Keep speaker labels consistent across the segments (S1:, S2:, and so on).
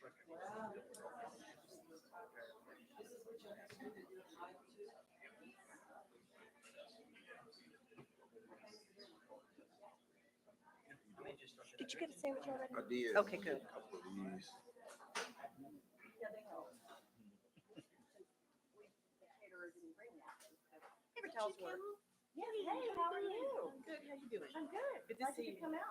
S1: Did you get a sandwich already?
S2: I did.
S1: Okay, good.
S2: A couple of these.
S1: Paper towels work. Yeah, hey, how are you? I'm good, how you doing? I'm good. Good to see you. Come out.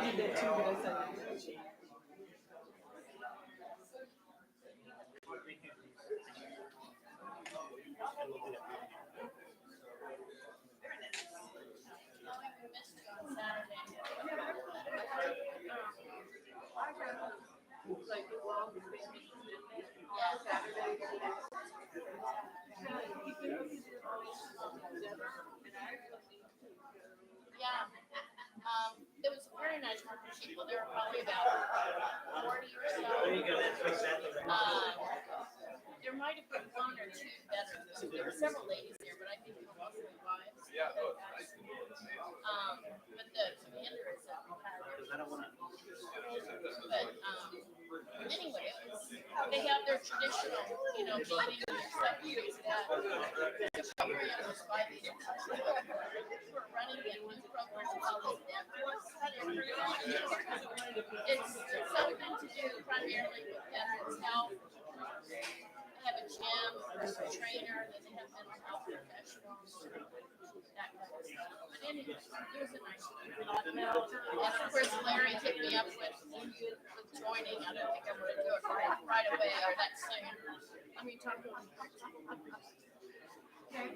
S1: You did too, but I said
S3: Yeah. It was a very nice group of people. There were probably about 40 or so. There might have been one or two veterans. There were several ladies there, but I think they were mostly wives. But the commander is a retired. But anyway, they have their traditional, meeting and their secretaries that the area was 5 years. We're running a new program called It's something to do primarily with veterans health. They have a gym, a trainer, then they have mental health professionals, that kind of stuff. But anyway, it was a nice one. And of course, Larry hit me up with joining. I don't think I'm going to do it right away or that soon. I mean, talk to him.
S1: And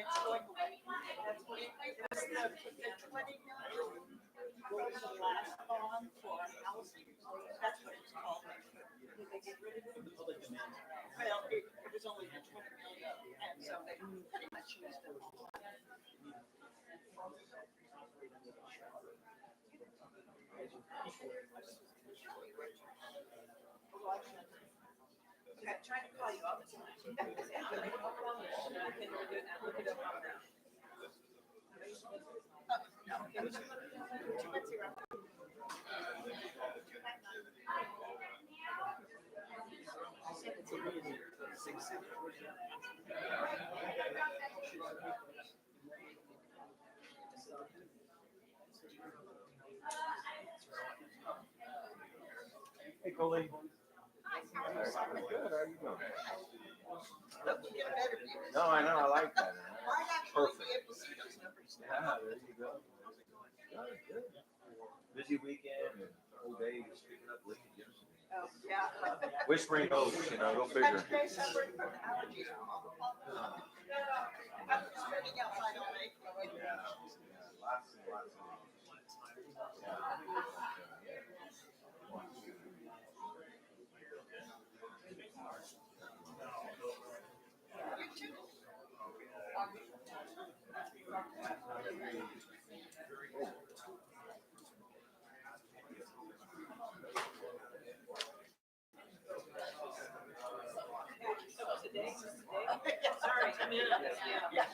S1: it's going away. That's what it was. The 20 million was the last bond for housing. That's what it's called. Well, it was only 20 million, and so they pretty much used it. I'm trying to call you all the time. Can we do it now? Look it up on the. No, let's see.
S2: Hey, Colleen. Good, how are you doing? No, I know, I like that. Perfect. Yeah, there you go. Good. Busy weekend and whole day just picking up leaking Jefferson.
S1: Oh, yeah.
S2: Whispering oats, go figure.
S1: I'm suffering from allergies. I'm just reading outside all day.
S2: Yeah, lots and lots of.
S1: Sorry, I mean, yeah.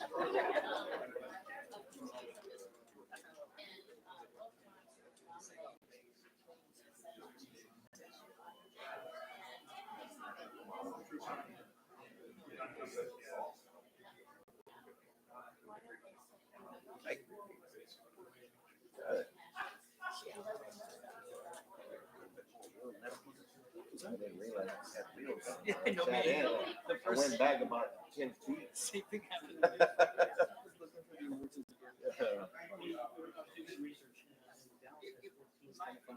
S2: I didn't realize it had wheels on it.
S1: Yeah, I know,
S2: Sat
S1: man.
S2: in. I went back about 10 feet.
S1: Same thing happened.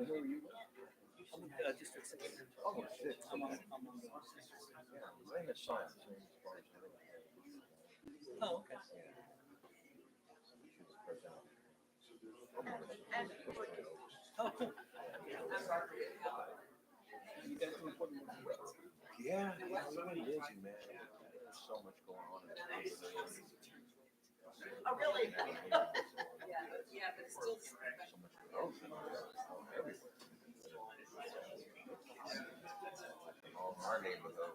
S2: Who are you?
S1: District 6.
S2: Oh, six.
S1: I'm on
S2: Okay.
S1: the.
S2: Same as science.
S1: Oh, okay. Oh, cool. You guys do important work.
S2: Yeah, it's really busy, man. There's so much going on.
S1: Oh, really? Yeah, but still.
S2: All our neighborhood.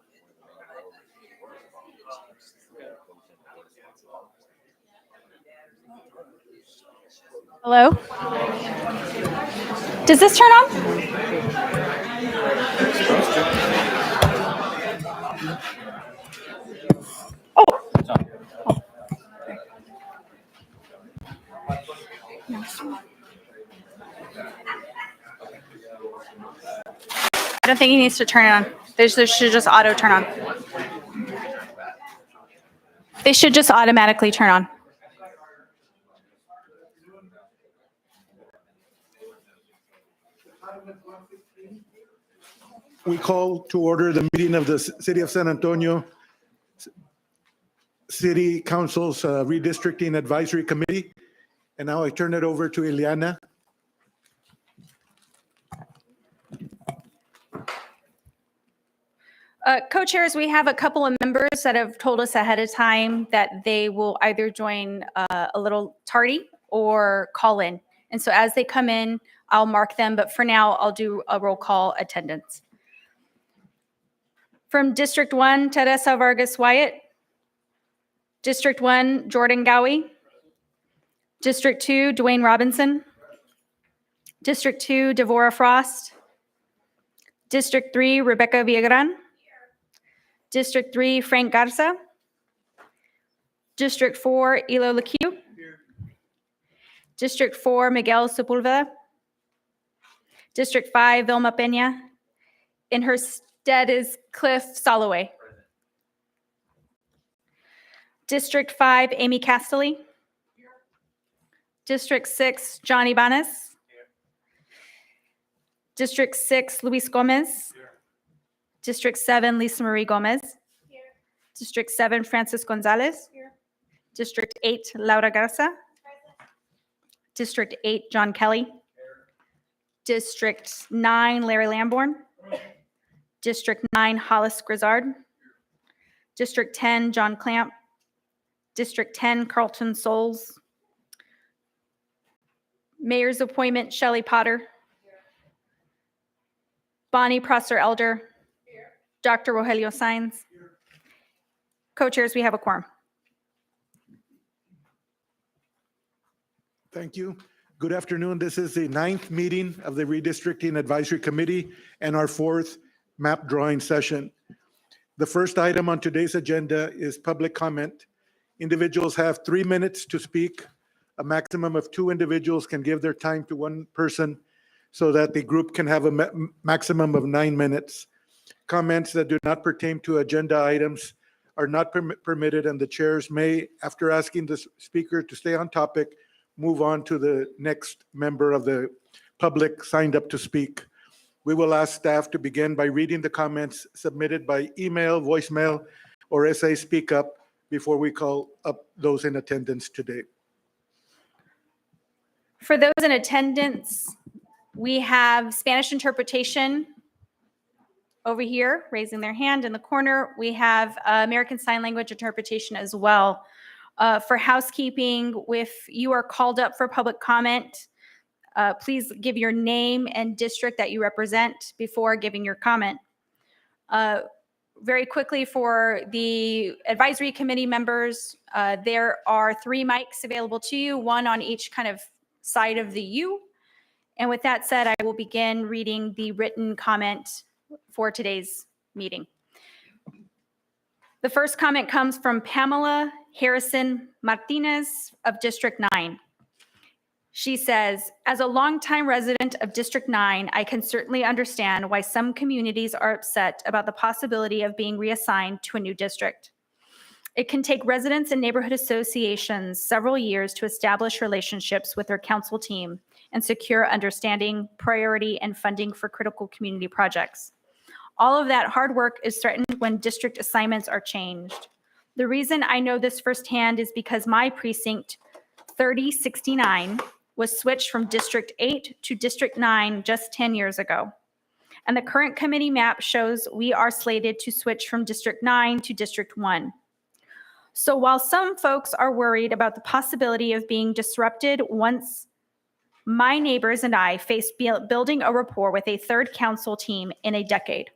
S4: Hello? Does this turn on? Oh. I don't think he needs to turn it on. They should just auto turn on. They should just automatically turn on.
S5: We call to order the meeting of the City of San Antonio City Council's Redistricting Advisory Committee. And now I turn it over to Ileana.
S4: Co-chairs, we have a couple of members that have told us ahead of time that they will either join a little tardy or call in. And so as they come in, I'll mark them, but for now, I'll do a roll call attendance. From District 1, Teresa Vargas Wyatt. District 1, Jordan Gowie. District 2, Dwayne Robinson. District 2, Devora Frost. District 3, Rebecca Villagrán. District 3, Frank Garza. District 4, Elo Leque. District 4, Miguel Sepulveda. District 5, Vilma Peña. In her stead is Cliff Soloway. District 5, Amy Castelli. District 6, John Ibanez. District 6, Luis Gomez. District 7, Lisa Marie Gomez. District 7, Francis Gonzalez. District 8, Laura Garza. District 8, John Kelly. District 9, Larry Lamborn. District 9, Hollis Grizzard. District 10, John Clamp. District 10, Carlton Souls. Mayor's appointment, Shelley Potter. Bonnie Prosser Elder. Dr. Rogelio Saenz. Co-chairs, we have a quorum.
S5: Thank you. Good afternoon. This is the 9th meeting of the Redistricting Advisory Committee and our 4th map drawing session. The first item on today's agenda is public comment. Individuals have 3 minutes to speak. A maximum of 2 individuals can give their time to one person so that the group can have a maximum of 9 minutes. Comments that do not pertain to agenda items are not permitted, and the chairs may, after asking the speaker to stay on topic, move on to the next member of the public signed up to speak. We will ask staff to begin by reading the comments submitted by email, voicemail, or SA Speak Up before we call up those in attendance today.
S4: For those in attendance, we have Spanish interpretation over here, raising their hand in the corner. We have American Sign Language interpretation as well. For housekeeping, if you are called up for public comment, please give your name and district that you represent before giving your comment. Very quickly, for the advisory committee members, there are 3 mics available to you, 1 on each kind of side of the U. And with that said, I will begin reading the written comment for today's meeting. The first comment comes from Pamela Harrison Martinez of District 9. She says, as a longtime resident of District 9, I can certainly understand why some communities are upset about the possibility of being reassigned to a new district. It can take residents and neighborhood associations several years to establish relationships with their council team and secure understanding, priority, and funding for critical community projects. All of that hard work is threatened when district assignments are changed. The reason I know this firsthand is because my precinct 3069 was switched from District 8 to District 9 just 10 years ago. And the current committee map shows we are slated to switch from District 9 to District 1. So while some folks are worried about the possibility of being disrupted once my neighbors and I face building a rapport with a third council team in a decade,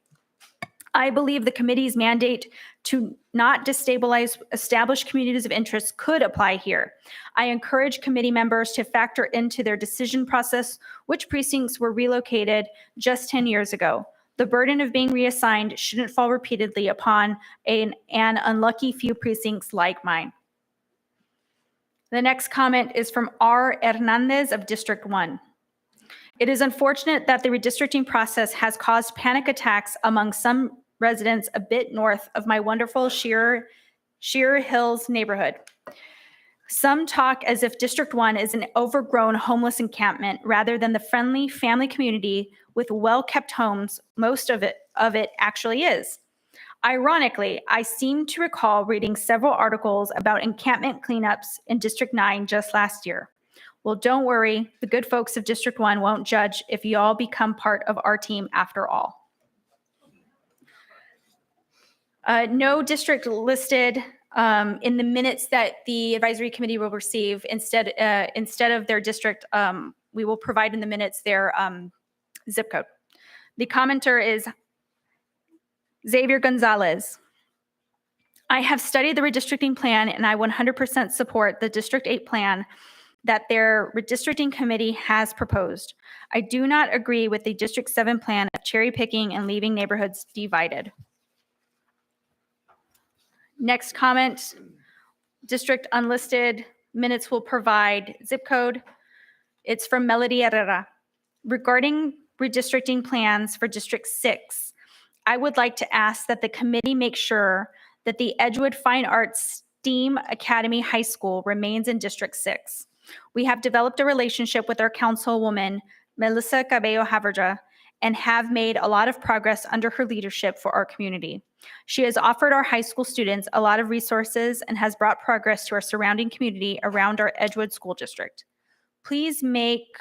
S4: I believe the committee's mandate to not destabilize established communities of interest could apply here. I encourage committee members to factor into their decision process which precincts were relocated just 10 years ago. The burden of being reassigned shouldn't fall repeatedly upon an unlucky few precincts like mine. The next comment is from R. Hernandez of District 1. It is unfortunate that the redistricting process has caused panic attacks among some residents a bit north of my wonderful Shearer Hills neighborhood. Some talk as if District 1 is an overgrown homeless encampment rather than the friendly family community with well-kept homes most of it actually is. Ironically, I seem to recall reading several articles about encampment cleanups in District 9 just last year. Well, don't worry, the good folks of District 1 won't judge if you all become part of our team after all. No district listed in the minutes that the advisory committee will receive. Instead of their district, we will provide in the minutes their zip code. The commenter is Xavier Gonzalez. I have studied the redistricting plan and I 100% support the District 8 plan that their redistricting committee has proposed. I do not agree with the District 7 plan of cherry picking and leaving neighborhoods divided. Next comment, district unlisted, minutes will provide zip code. It's from Melody Herrera. Regarding redistricting plans for District 6, I would like to ask that the committee make sure that the Edgewood Fine Arts STEAM Academy High School remains in District 6. We have developed a relationship with our councilwoman, Melissa Cabello Haverja, and have made a lot of progress under her leadership for our community. She has offered our high school students a lot of resources and has brought progress to our surrounding community around our Edgewood School District. Please make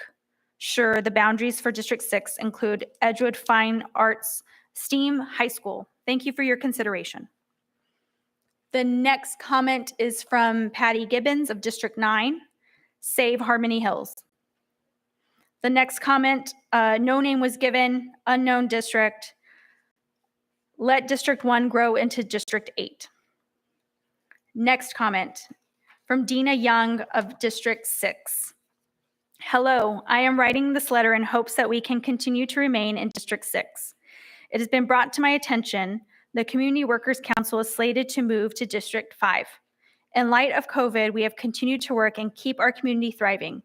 S4: sure the boundaries for District 6 include Edgewood Fine Arts STEAM High School. Thank you for your consideration. The next comment is from Patty Gibbons of District 9, Save Harmony Hills. The next comment, no name was given, unknown district. Let District 1 grow into District 8. Next comment from Dina Young of District 6. Hello, I am writing this letter in hopes that we can continue to remain in District 6. It has been brought to my attention the Community Workers Council is slated to move to District 5. In light of COVID, we have continued to work and keep our community thriving.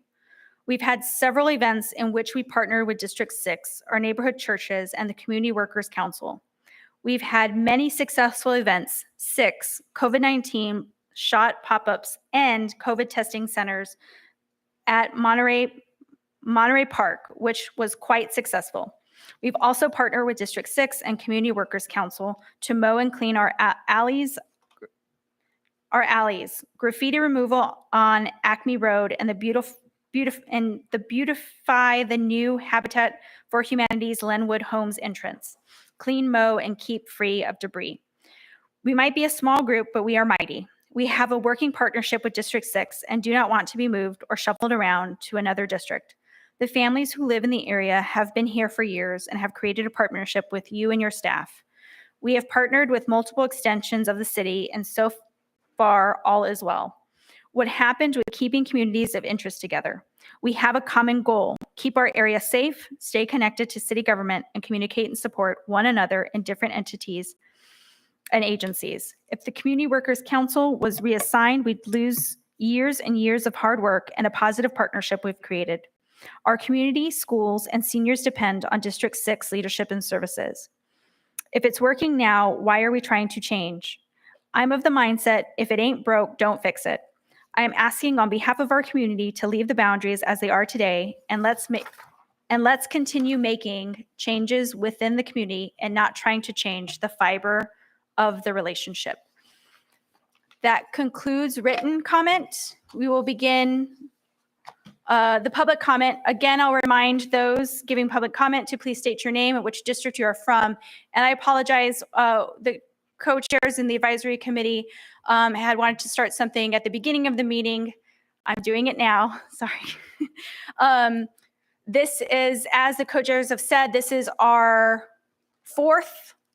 S4: We've had several events in which we partner with District 6, our neighborhood churches, and the Community Workers Council. We've had many successful events, 6 COVID-19 shot pop-ups and COVID testing centers at Monterey Park, which was quite successful. We've also partnered with District 6 and Community Workers Council to mow and clean our alleys, graffiti removal on Acme Road, and beautify the new Habitat for Humanity's Lenwood Homes entrance. Clean, mow, and keep free of debris. We might be a small group, but we are mighty. We have a working partnership with District 6 and do not want to be moved or shuffled around to another district. The families who live in the area have been here for years and have created a partnership with you and your staff. We have partnered with multiple extensions of the city, and so far, all is well. What happened with keeping communities of interest together? We have a common goal: keep our area safe, stay connected to city government, and communicate and support one another in different entities and agencies. If the Community Workers Council was reassigned, we'd lose years and years of hard work and a positive partnership we've created. Our community, schools, and seniors depend on District 6 leadership and services. If it's working now, why are we trying to change? I'm of the mindset, if it ain't broke, don't fix it. I am asking on behalf of our community to leave the boundaries as they are today, and let's continue making changes within the community and not trying to change the fiber of the relationship. That concludes written comment. We will begin the public comment. Again, I'll remind those giving public comment to please state your name and which district you are from. And I apologize, the co-chairs in the advisory committee had wanted to start something at the beginning of the meeting. I'm doing it now, sorry. This is, as the co-chairs have said, this is our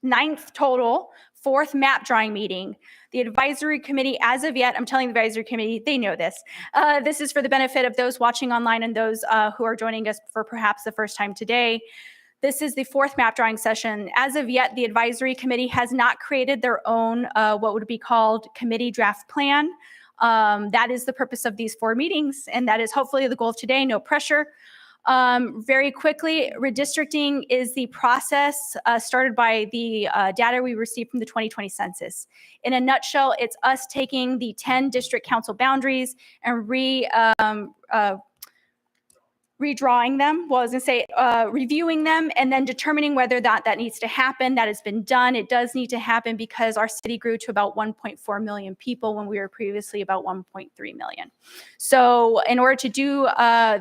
S4: ninth total, fourth map drawing meeting. The advisory committee, as of yet, I'm telling the advisory committee, they know this. This is for the benefit of those watching online and those who are joining us for perhaps the first time today. This is the fourth map drawing session. As of yet, the advisory committee has not created their own, what would be called committee draft plan. That is the purpose of these 4 meetings, and that is hopefully the goal of today, no pressure. Very quickly, redistricting is the process started by the data we received from the 2020 census. In a nutshell, it's us taking the 10 district council boundaries and redrawing them. Well, I was going to say reviewing them and then determining whether that needs to happen. That has been done. It does need to happen because our city grew to about 1.4 million people when we were previously about 1.3 million. So in order to do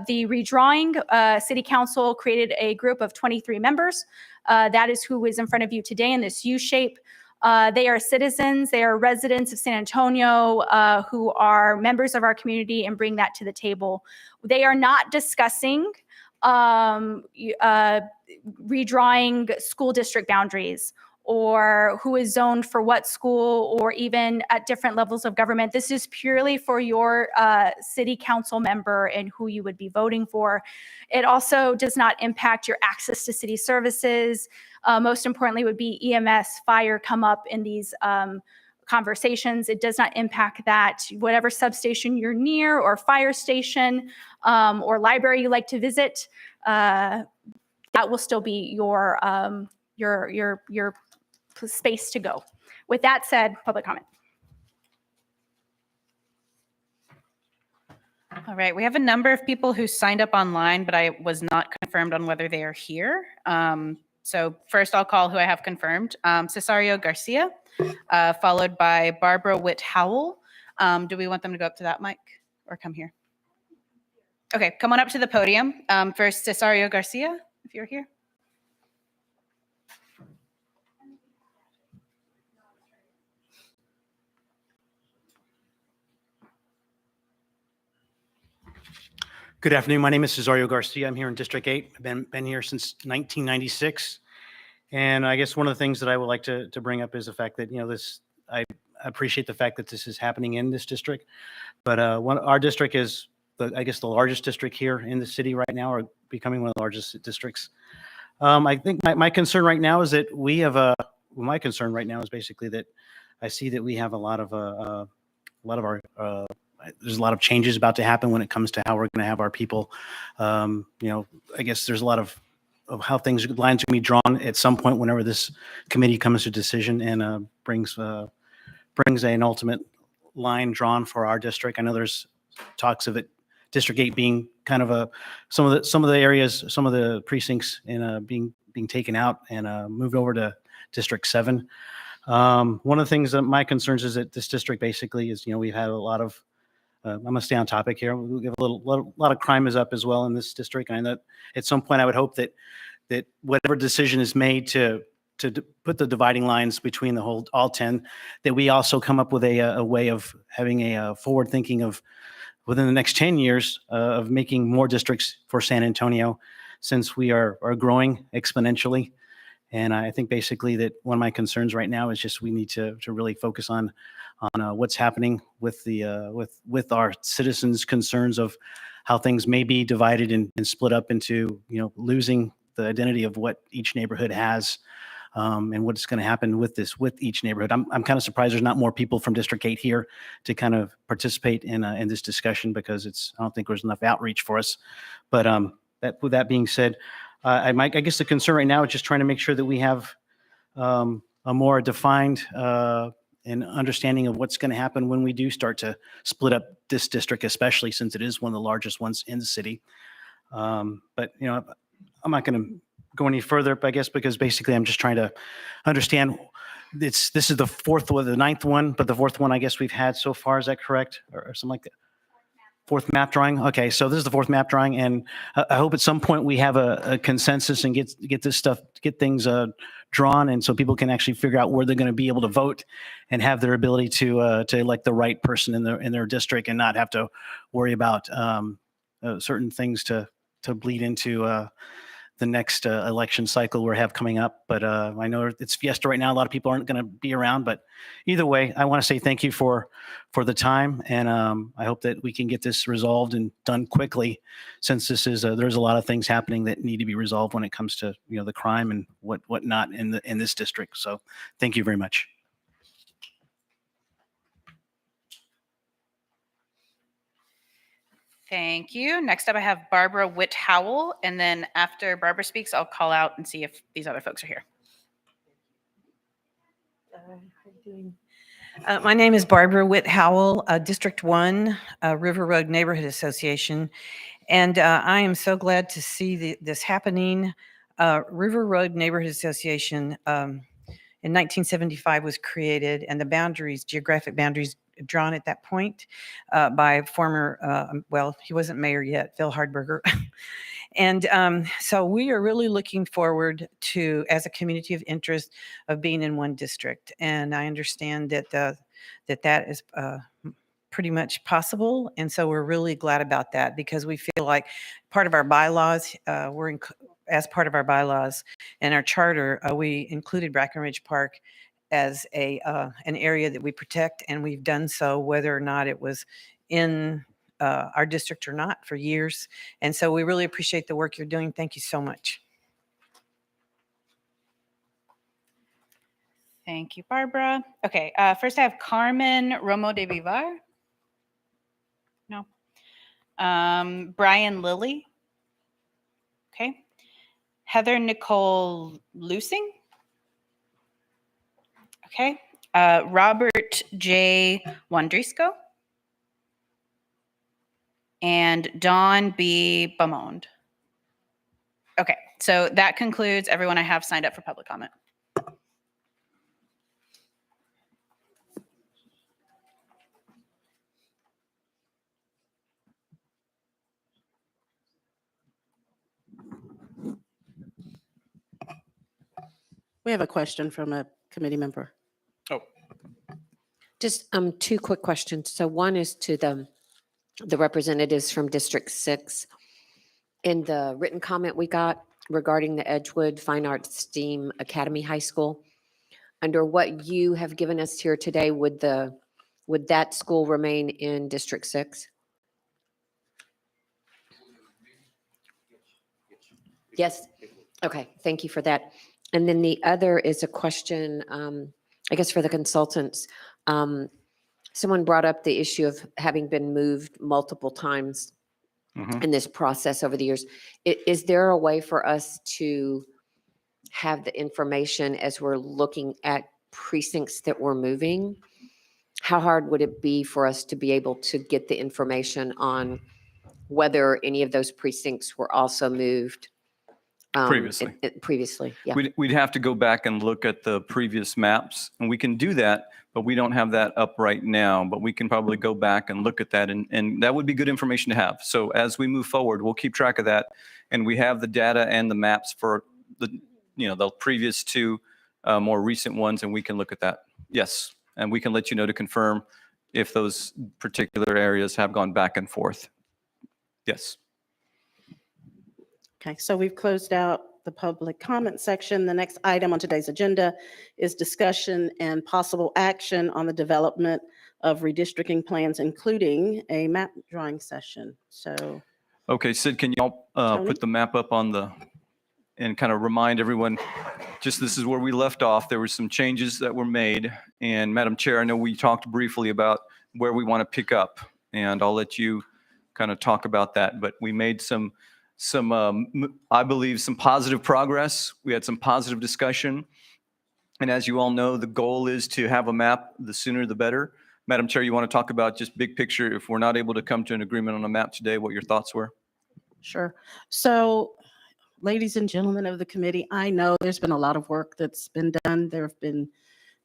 S4: the redrawing, City Council created a group of 23 members. That is who is in front of you today in this U shape. They are citizens, they are residents of San Antonio who are members of our community and bring that to the table. They are not discussing redrawing school district boundaries or who is zoned for what school or even at different levels of government. This is purely for your city council member and who you would be voting for. It also does not impact your access to city services. Most importantly would be EMS, fire come up in these conversations. It does not impact that. Whatever substation you're near or fire station or library you like to visit, that will still be your space to go. With that said, public comment.
S6: All right, we have a number of people who signed up online, but I was not confirmed on whether they are here. So first I'll call who I have confirmed. Cesario Garcia, followed by Barbara Witt-Howell. Do we want them to go up to that mic or come here? Okay, come on up to the podium. First, Cesario Garcia, if you're here.
S7: Good afternoon. My name is Cesario Garcia. I'm here in District 8. I've been here since 1996. And I guess one of the things that I would like to bring up is the fact that, I appreciate the fact that this is happening in this district. But our district is, I guess, the largest district here in the city right now, or becoming one of the largest districts. I think my concern right now is that we have my concern right now is basically that I see that we have a lot of our there's a lot of changes about to happen when it comes to how we're going to have our people. I guess there's a lot of how lines are going to be drawn at some point whenever this committee comes to decision and brings an ultimate line drawn for our district. I know there's talks of it, District 8 being kind of some of the areas, some of the precincts being taken out and moved over to District 7. One of the things that my concerns is that this district basically is, we've had a lot of I'm going to stay on topic here. We have a lot of crime is up as well in this district. And that at some point I would hope that whatever decision is made to put the dividing lines between all 10, that we also come up with a way of having a forward thinking of within the next 10 years of making more districts for San Antonio, since we are growing exponentially. And I think basically that one of my concerns right now is just we need to really focus on what's happening with with our citizens' concerns of how things may be divided and split up into, losing the identity of what each neighborhood has, and what's going to happen with each neighborhood. I'm kind of surprised there's not more people from District 8 here to kind of participate in this discussion, because I don't think there's enough outreach for us. But with that being said, I guess the concern right now is just trying to make sure that we have a more defined and understanding of what's going to happen when we do start to split up this district, especially since it is one of the largest ones in the city. But I'm not going to go any further, I guess, because basically I'm just trying to understand. This is the ninth one, but the fourth one I guess we've had so far. Is that correct, or something like that? Fourth map drawing. Okay, so this is the fourth map drawing, and I hope at some point we have a consensus and get things drawn, and so people can actually figure out where they're going to be able to vote and have their ability to elect the right person in their district, and not have to worry about certain things to bleed into the next election cycle we have coming up. But I know it's Fiesta right now. A lot of people aren't going to be around, but either way, I want to say thank you for the time. And I hope that we can get this resolved and done quickly, since this is there's a lot of things happening that need to be resolved when it comes to, the crime and whatnot in this district. So thank you very much.
S6: Thank you. Next up, I have Barbara Witt-Howell, and then after Barbara speaks, I'll call out and see if these other folks are here.
S8: How are you doing? My name is Barbara Witt-Howell, District 1, River Road Neighborhood Association, and I am so glad to see this happening. River Road Neighborhood Association in 1975 was created, and the geographic boundaries drawn at that point by former, he wasn't mayor yet, Phil Hardberger. And so we are really looking forward to, as a community of interest, of being in one district. And I understand that that is pretty much possible. And so we're really glad about that, because we feel like part of our bylaws, as part of our bylaws and our charter, we included Brackenridge Park as an area that we protect, and we've done so whether or not it was in our district or not for years. And so we really appreciate the work you're doing. Thank you so much.
S6: Thank you, Barbara. Okay, first I have Carmen Romo de Vivar. No. Brian Lilly. Okay. Heather Nicole Lusing. Okay. Robert J. Wandrisco. And Dawn B. Beaumont. Okay, so that concludes everyone I have signed up for public comment.
S9: We have a question from a committee member.
S10: Oh.
S11: Just two quick questions. So one is to the representatives from District 6. in the written comment we got regarding the Edgewood Fine Arts STEAM Academy High School, under what you have given us here today, would that school remain in District 6? Yes. Okay, thank you for that. And then the other is a question, I guess for the consultants. Someone brought up the issue of having been moved multiple times in this process over the years. Is there a way for us to have the information as we're looking at precincts that we're moving? How hard would it be for us to be able to get the information on whether any of those precincts were also moved?
S10: Previously.
S11: Previously, yeah.
S10: We'd have to go back and look at the previous maps, and we can do that, but we don't have that up right now. But we can probably go back and look at that, and that would be good information to have. So as we move forward, we'll keep track of that, and we have the data and the maps for the previous two more recent ones, and we can look at that. Yes, and we can let you know to confirm if those particular areas have gone back and forth. Yes.
S9: Okay, so we've closed out the public comment section. The next item on today's agenda is discussion and possible action on the development of redistricting plans, including a map drawing session. So.
S10: Okay, Sid, can y'all put the map up on and kind of remind everyone, just this is where we left off. There were some changes that were made. And Madam Chair, I know we talked briefly about where we want to pick up, and I'll let you kind of talk about that. But we made some I believe, some positive progress. We had some positive discussion. And as you all know, the goal is to have a map, the sooner the better. Madam Chair, you want to talk about just big picture, if we're not able to come to an agreement on a map today, what your thoughts were?
S9: Sure. So, ladies and gentlemen of the committee, I know there's been a lot of work that's been done. There have been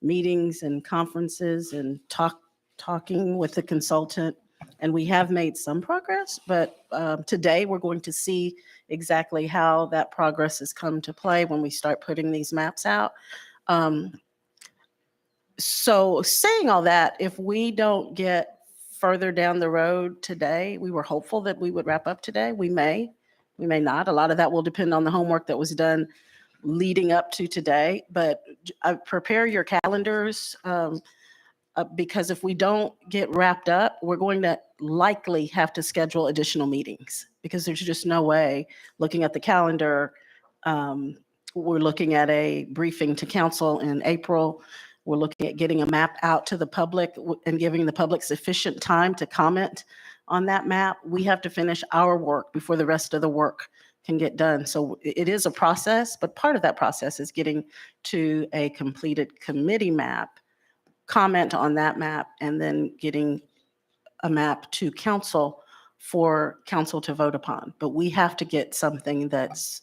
S9: meetings and conferences and talking with the consultant. And we have made some progress, but today we're going to see exactly how that progress has come to play when we start putting these maps out. So saying all that, if we don't get further down the road today, we were hopeful that we would wrap up today. We may not. A lot of that will depend on the homework that was done leading up to today, but prepare your calendars. Because if we don't get wrapped up, we're going to likely have to schedule additional meetings, because there's just no way, looking at the calendar, we're looking at a briefing to council in April. We're looking at getting a map out to the public and giving the public sufficient time to comment on that map. We have to finish our work before the rest of the work can get done. So it is a process, but part of that process is getting to a completed committee map, comment on that map, and then getting a map to council for council to vote upon. But we have to get something that's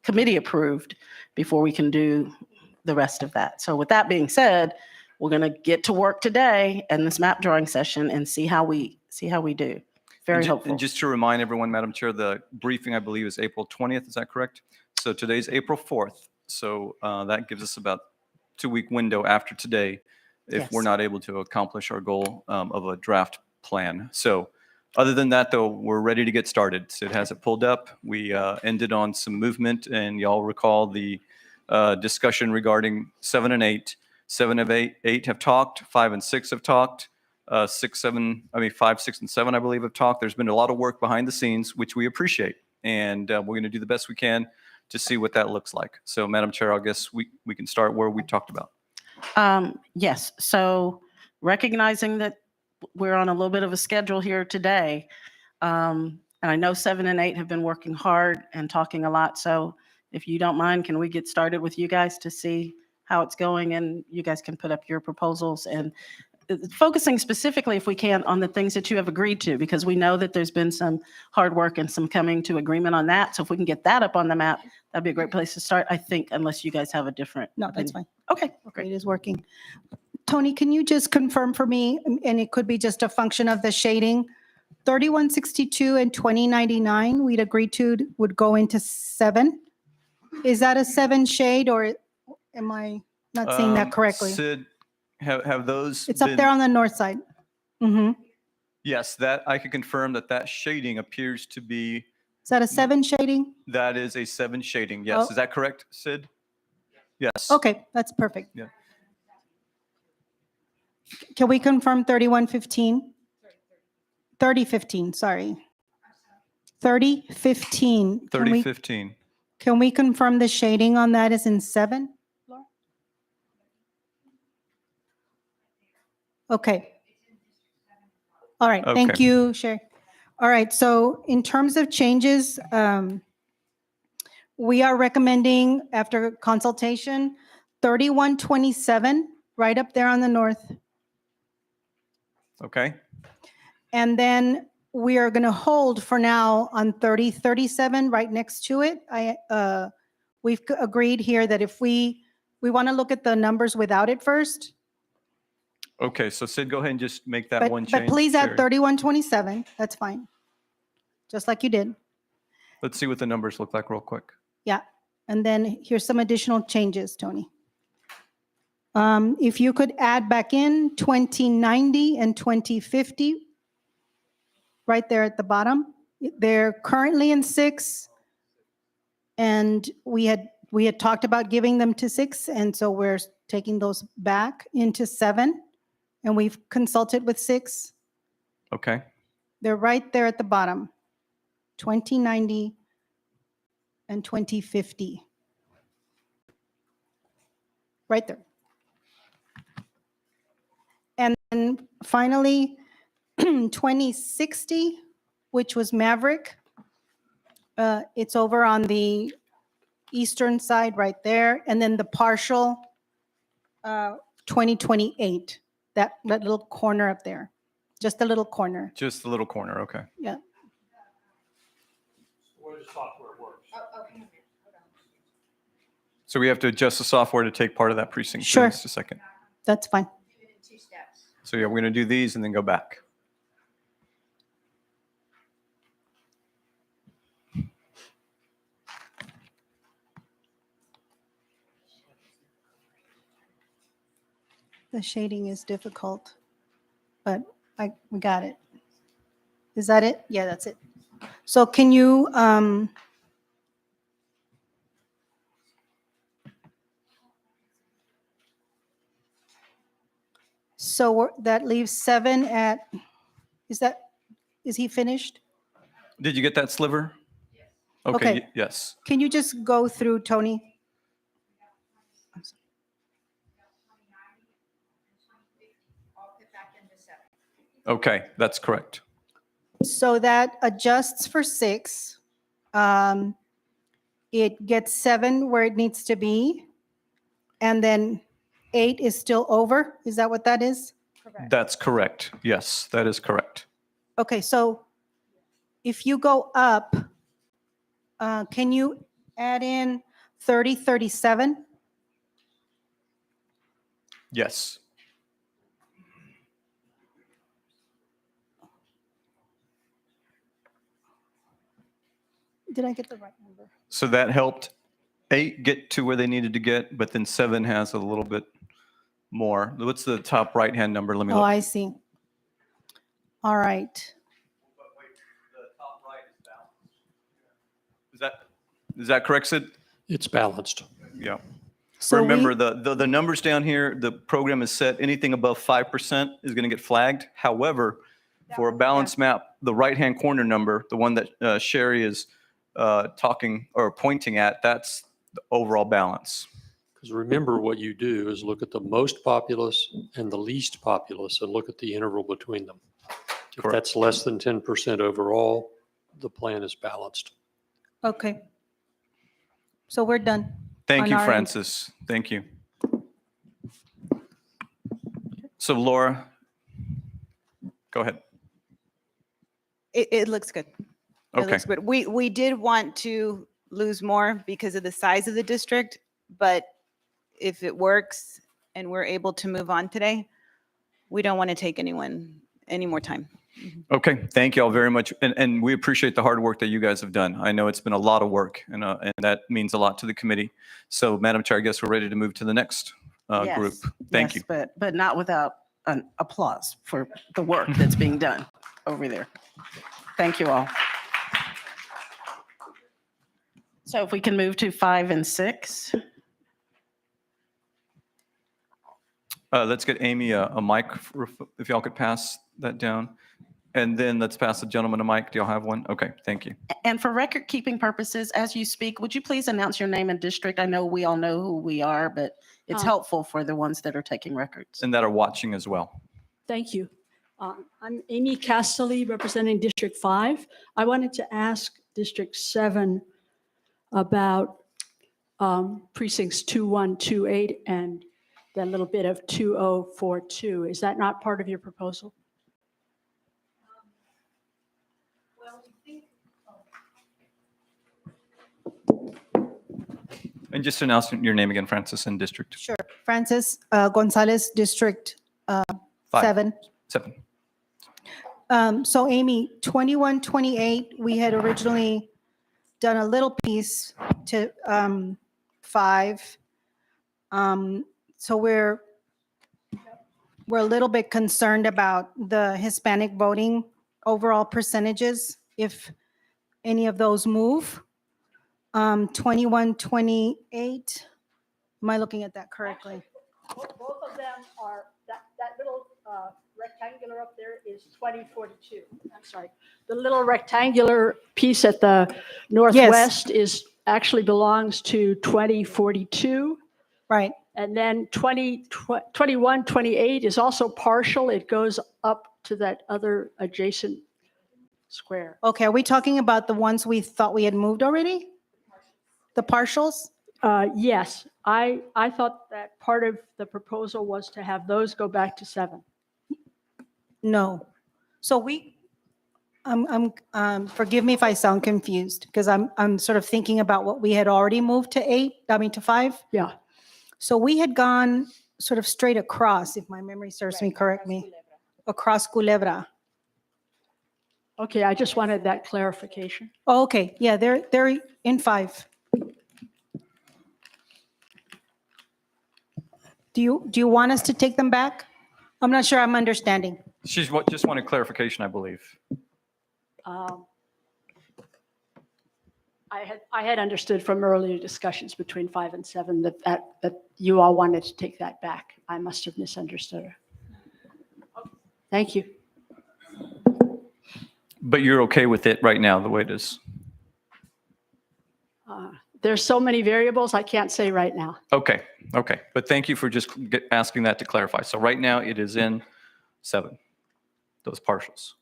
S9: committee approved before we can do the rest of that. So with that being said, we're going to get to work today in this map drawing session and see how we do. Very helpful.
S10: And just to remind everyone, Madam Chair, the briefing, I believe, is April 20th. Is that correct? So today's April 4th. So that gives us about 2-week window after today if we're not able to accomplish our goal of a draft plan. So other than that, though, we're ready to get started. Sid has it pulled up. We ended on some movement, and y'all recall the discussion regarding 7 and 8. 7 of 8 have talked. 5 and 6 have talked. 5, 6, and 7, I believe, have talked. There's been a lot of work behind the scenes, which we appreciate, and we're going to do the best we can to see what that looks like. So, Madam Chair, I guess we can start where we talked about.
S9: Yes. So recognizing that we're on a little bit of a schedule here today, and I know 7 and 8 have been working hard and talking a lot. So if you don't mind, can we get started with you guys to see how it's going, and you guys can put up your proposals, and focusing specifically, if we can, on the things that you have agreed to, because we know that there's been some hard work and some coming to agreement on that. So if we can get that up on the map, that'd be a great place to start, I think, unless you guys have a different.
S12: No, that's fine.
S9: Okay, great.
S12: It is working. Tony, can you just confirm for me, and it could be just a function of the shading, 3162 and 2099 we'd agreed to would go into 7? Is that a 7 shade, or am I not seeing that correctly?
S10: Sid, have those
S12: It's up there on the north side. Mm-hmm.
S10: Yes, that I can confirm that shading appears to be
S12: Is that a 7 shading?
S10: That is a 7 shading, yes.
S12: Oh.
S10: Is that correct, Sid? Yes.
S12: Okay, that's perfect.
S10: Yeah.
S12: Can we confirm 3115? 3015, sorry. 3015. Can
S10: 3015.
S12: can we confirm the shading on that is in 7? Okay. All right, thank
S10: Okay.
S12: you, Sherry. All right, so in terms of changes, we are recommending, after consultation, 3127, right up there on the north.
S10: Okay.
S12: And then we are going to hold for now on 3037, right next to it. We've agreed here that if we want to look at the numbers without it first,
S10: Okay, so Sid, go ahead and just make that one
S12: but
S10: change.
S12: please add
S10: Sherry.
S12: 3127, that's fine. Just like you did.
S10: Let's see what the numbers look like real quick.
S12: Yeah, and then here's some additional changes, Tony. If you could add back in 2090 and 2050, right there at the bottom. They're currently in 6, and we had talked about giving them to 6, and so we're taking those back into 7, and we've consulted with 6.
S10: Okay.
S12: They're right there at the bottom, 2090 and 2050. Right there. And then finally, 2060, which was Maverick. It's over on the eastern side right there. And then the partial 2028, that little corner up there. Just a little corner.
S10: Just the little corner, okay.
S12: Yeah.
S10: So we have to adjust the software to take part of that precinct.
S12: Sure.
S10: In just a second.
S12: That's fine.
S10: So yeah, we're going to do these and then go back.
S12: The shading is difficult, but we got it. Is that it? Yeah, that's it. So can you, that leaves 7 at, is he finished?
S10: Did you get that sliver? Okay.
S12: Okay.
S10: Yes.
S12: Can you just go through, Tony?
S10: Okay, that's correct.
S12: So that adjusts for 6. It gets 7 where it needs to be. And then 8 is still over. Is that what that is?
S10: That's correct. Yes, that is correct.
S12: Okay, so if you go up, can you add in 3037?
S10: Yes.
S12: Did I get the right number?
S10: So that helped 8 get to where they needed to get, but then 7 has a little bit more. What's the top right-hand number? Let me
S12: Oh,
S10: look.
S12: I see. All right.
S10: The top right is balanced. Is that correct, Sid?
S13: It's balanced.
S10: Yeah.
S12: So
S10: Remember, the numbers down here, the program is set, anything above 5% is going to get flagged. However, for a balanced map, the right-hand corner number, the one that Sherry is talking or pointing at, that's the overall balance.
S13: Because remember, what you do is look at the most populous and the least populous and look at the interval between them. If
S10: Correct.
S13: that's less than 10% overall, the plan is balanced.
S12: Okay. So we're done.
S10: Thank
S12: On
S10: you,
S12: our end.
S10: Francis. Thank you. So Laura, go ahead.
S1: It looks good. It
S10: Okay.
S1: looks good. We did want to lose more because of the size of the district, but if it works and we're able to move on today, we don't want to take any more time.
S10: Okay, thank you all very much. And we appreciate the hard work that you guys have done. I know it's been a lot of work and that means a lot to the committee. So Madam Chair, I guess we're ready to move to the next group.
S9: Yes,
S10: Thank
S9: yes,
S10: you.
S9: But not without an applause for the work that's being done over there. Thank you all. So if we can move to 5 and 6.
S10: Let's get Amy a mic, if y'all could pass that down. And then let's pass the gentleman a mic. Do y'all have one? Okay, thank you.
S9: And for record keeping purposes, as you speak, would you please announce your name and district? I know we all know who we are, but it's helpful for the ones that are taking records.
S10: And that are watching as well.
S14: Thank you. I'm Amy Castelli, representing District 5. I wanted to ask District 7 about precincts 2128 and that little bit of 2042. Is that not part of your proposal?
S10: And just announce your name again, Francis, and district.
S12: Sure. Francis Gonzalez, District 7.
S10: 7.
S12: So Amy, 2128, we had originally done a little piece to 5. So we're a little bit concerned about the Hispanic voting overall percentages, if any of those move. 2128, am I looking at that correctly?
S14: Both of them are, that little rectangular up there is 2042. I'm sorry. The little rectangular piece at the northwest is actually belongs to 2042.
S12: Right.
S14: And then 2128 is also partial. It goes up to that other adjacent square.
S12: Okay, are we talking about the ones we thought we had moved already? The partials?
S14: Yes, I thought that part of the proposal was to have those go back to 7.
S12: No. So forgive me if I sound confused, because I'm sort of thinking about what we had already moved to 5.
S14: Yeah.
S12: So we had gone sort of straight across, if my memory serves me, correct me, across Culebra.
S14: Okay, I just wanted that clarification.
S12: Oh, okay, yeah, they're in 5. Do you want us to take them back? I'm not sure I'm understanding.
S10: She's just wanted clarification, I believe.
S14: I had understood from earlier discussions between 5 and 7 that you all wanted to take that back. I must have misunderstood her. Thank you.
S10: But you're okay with it right now, the way it is?
S14: There's so many variables, I can't say right now.
S10: Okay. But thank you for just asking that to clarify. So right now it is in 7, those partials.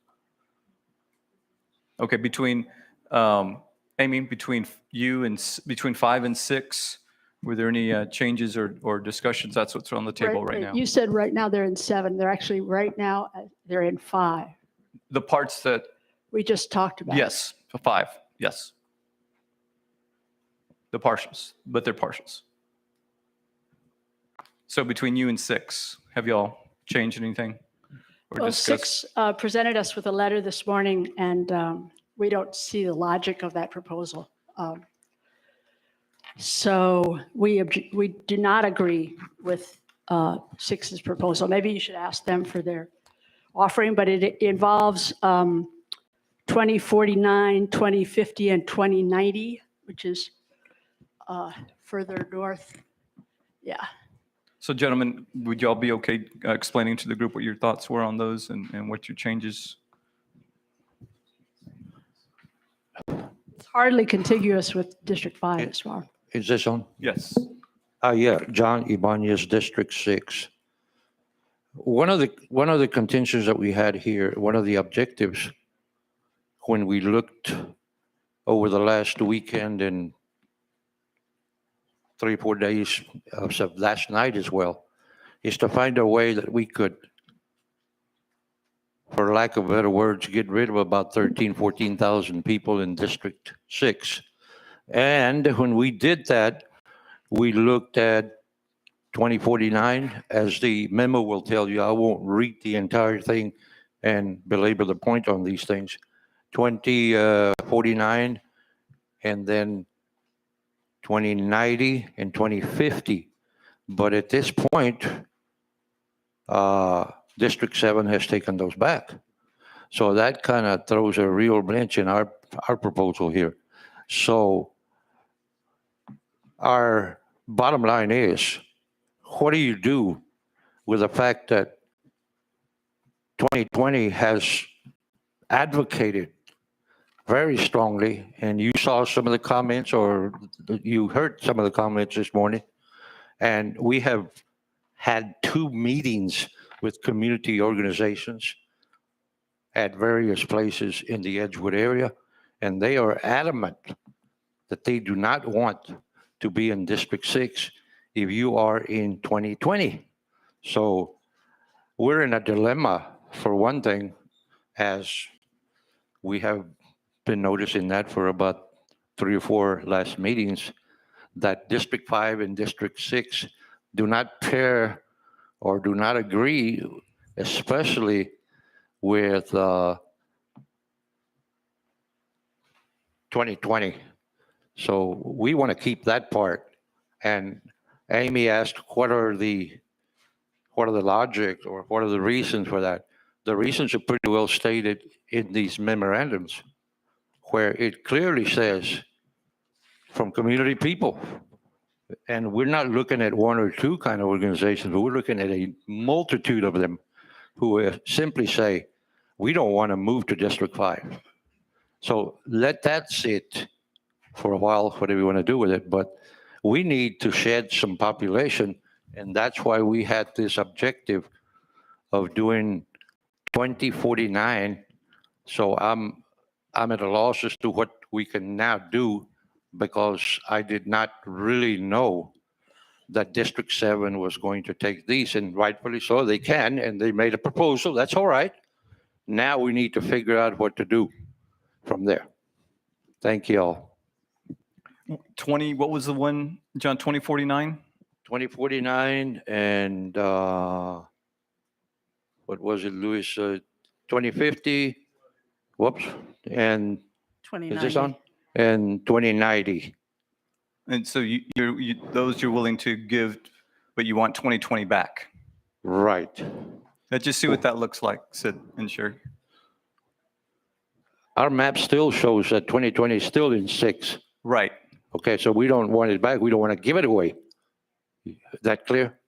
S10: Okay, between, Amy, between you and, between 5 and 6, were there any changes or discussions? That's what's on the table right now.
S14: You said right now they're in 7. They're actually right now, they're in 5.
S10: The parts that,
S14: We just talked about.
S10: yes, 5, yes. The partials, but they're partials. So between you and 6, have y'all changed anything? Or
S14: Well,
S10: discussed?
S14: 6 presented us with a letter this morning, and we don't see the logic of that proposal. So we do not agree with 6's proposal. Maybe you should ask them for their offering, but it involves 2049, 2050, and 2090, which is further north. Yeah.
S10: So gentlemen, would y'all be okay explaining to the group what your thoughts were on those and what your changes?
S14: It's hardly contiguous with District 5 as well.
S15: Is this on?
S10: Yes.
S15: Yeah, John Ibanez, District 6. One of the contentions that we had here, one of the objectives when we looked over the last weekend and 3-4 days of last night as well, is to find a way that we could, for lack of better words, get rid of about 14,000 people in District 6. And when we did that, we looked at 2049, as the memo will tell you. I won't read the entire thing and belabor the point on these things. 2049, and then 2090 and 2050. But at this point, District 7 has taken those back. So that kind of throws a real wrench in our proposal here. So our bottom line is, what do you do with the fact that 2020 has advocated very strongly, and you saw some of the comments, or you heard some of the comments this morning, and we have had 2 meetings with community organizations at various places in the Edgewood area, and they are adamant that they do not want to be in District 6 if you are in 2020. So we're in a dilemma, for one thing, as we have been noticing that for about 3 or 4 last meetings, that District 5 and District 6 do not pair or do not agree, especially with 2020. So we want to keep that part. And Amy asked, what are the logic, or what are the reasons for that? The reasons are pretty well stated in these memorandums, where it clearly says from community people. And we're not looking at 1 or 2 kind of organizations, but we're looking at a multitude of them who simply say, we don't want to move to District 5. So let that sit for a while, whatever you want to do with it. But we need to shed some population, and that's why we had this objective of doing 2049. So I'm at a loss as to what we can now do, because I did not really know that District 7 was going to take these, and rightfully so, they can, and they made a proposal. That's all right. Now we need to figure out what to do from there. Thank you all.
S10: 20, what was the one, John, 2049?
S15: 2049 and what was it, Louis? 2050. Whoops. And is this on? And 2090.
S10: And so those you're willing to give, but you want 2020 back.
S15: Right.
S10: Let's just see what that looks like, Sid and Sherry.
S15: Our map still shows that 2020 is still in 6.
S10: Right.
S15: Okay, so we don't want it back. We don't want to give it away. Is that clear?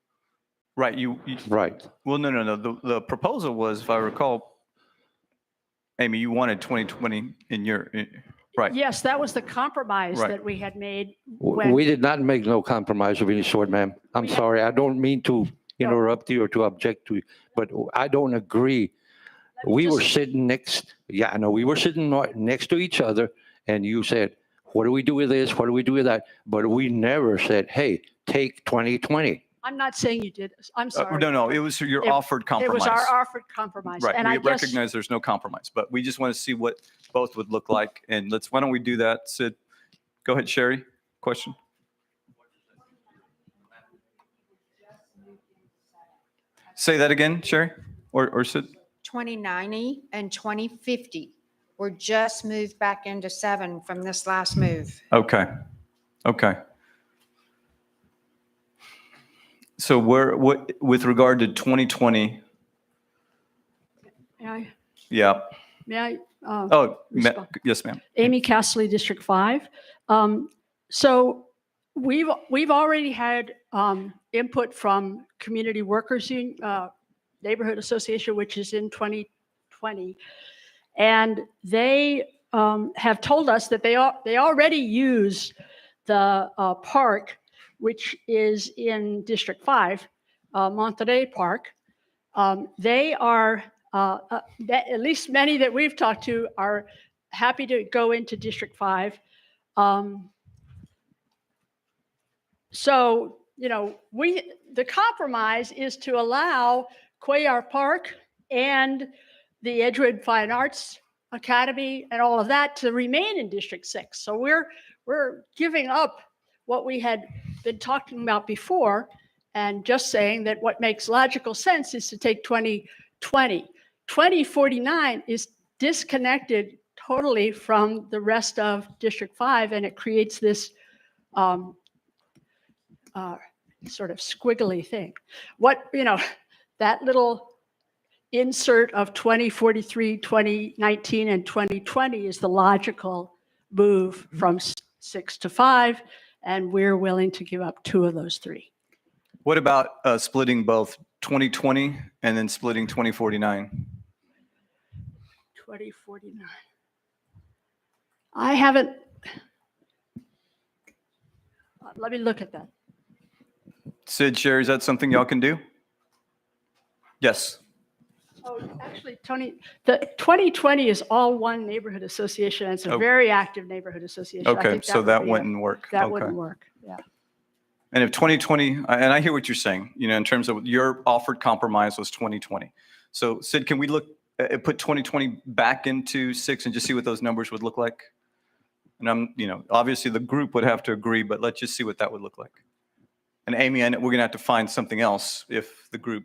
S10: Right.
S15: Right.
S10: Well, no. The proposal was, if I recall, Amy, you wanted 2020 in your, right.
S14: Yes, that was the compromise
S10: Right.
S14: that we had made.
S15: We did not make no compromise of any sort, ma'am. I'm sorry. I don't mean to interrupt you or to object to you, but I don't agree. We were sitting next, yeah, I know, we were sitting next to each other, and you said, what do we do with this? What do we do with that? But we never said, hey, take 2020.
S14: I'm not saying you did. I'm sorry.
S10: No, it was your offered compromise.
S14: It was our offered compromise.
S10: Right.
S14: And
S10: We
S14: I guess,
S10: recognize there's no compromise, but we just want to see what both would look like. And why don't we do that, Sid? Go ahead, Sherry. Question? Say that again, Sherry, or Sid?
S16: 2090 and 2050 were just moved back into 7 from this last move.
S10: Okay. So with regard to 2020? Yeah.
S14: may I?
S10: Yes, ma'am.
S14: Amy Castley, District 5. So we've already had input from Community Workers Union, Neighborhood Association, which is in 2020. And they have told us that they already use the park, which is in District 5, Monterey Park. They are, at least many that we've talked to, are happy to go into District 5. So, the compromise is to allow Cuellar Park and the Edgewood Fine Arts Academy and all of that to remain in District 6. So we're giving up what we had been talking about before and just saying that what makes logical sense is to take 2020. 2049 is disconnected totally from the rest of District 5, and it creates this sort of squiggly thing. That little insert of 2043, 2019, and 2020 is the logical move from 6 to 5. and we're willing to give up 2 of those 3.
S10: What about splitting both 2020 and then splitting 2049?
S14: 2049. I haven't, let me look at that.
S10: Sid, Sherry, is that something y'all can do? Yes.
S14: Oh, actually, Tony, the 2020 is all one neighborhood association, and it's a
S10: Oh.
S14: very active neighborhood association. I
S10: Okay,
S14: think
S10: so
S14: would
S10: that
S14: be a-
S10: wouldn't work.
S14: That
S10: Okay.
S14: wouldn't work, yeah.
S10: And if 2020, and I hear what you're saying, in terms of your offered compromise was 2020. So Sid, can we put 2020 back into 6 and just see what those numbers would look like? And obviously the group would have to agree, but let's just see what that would look like. And Amy, I know we're going to have to find something else if the group.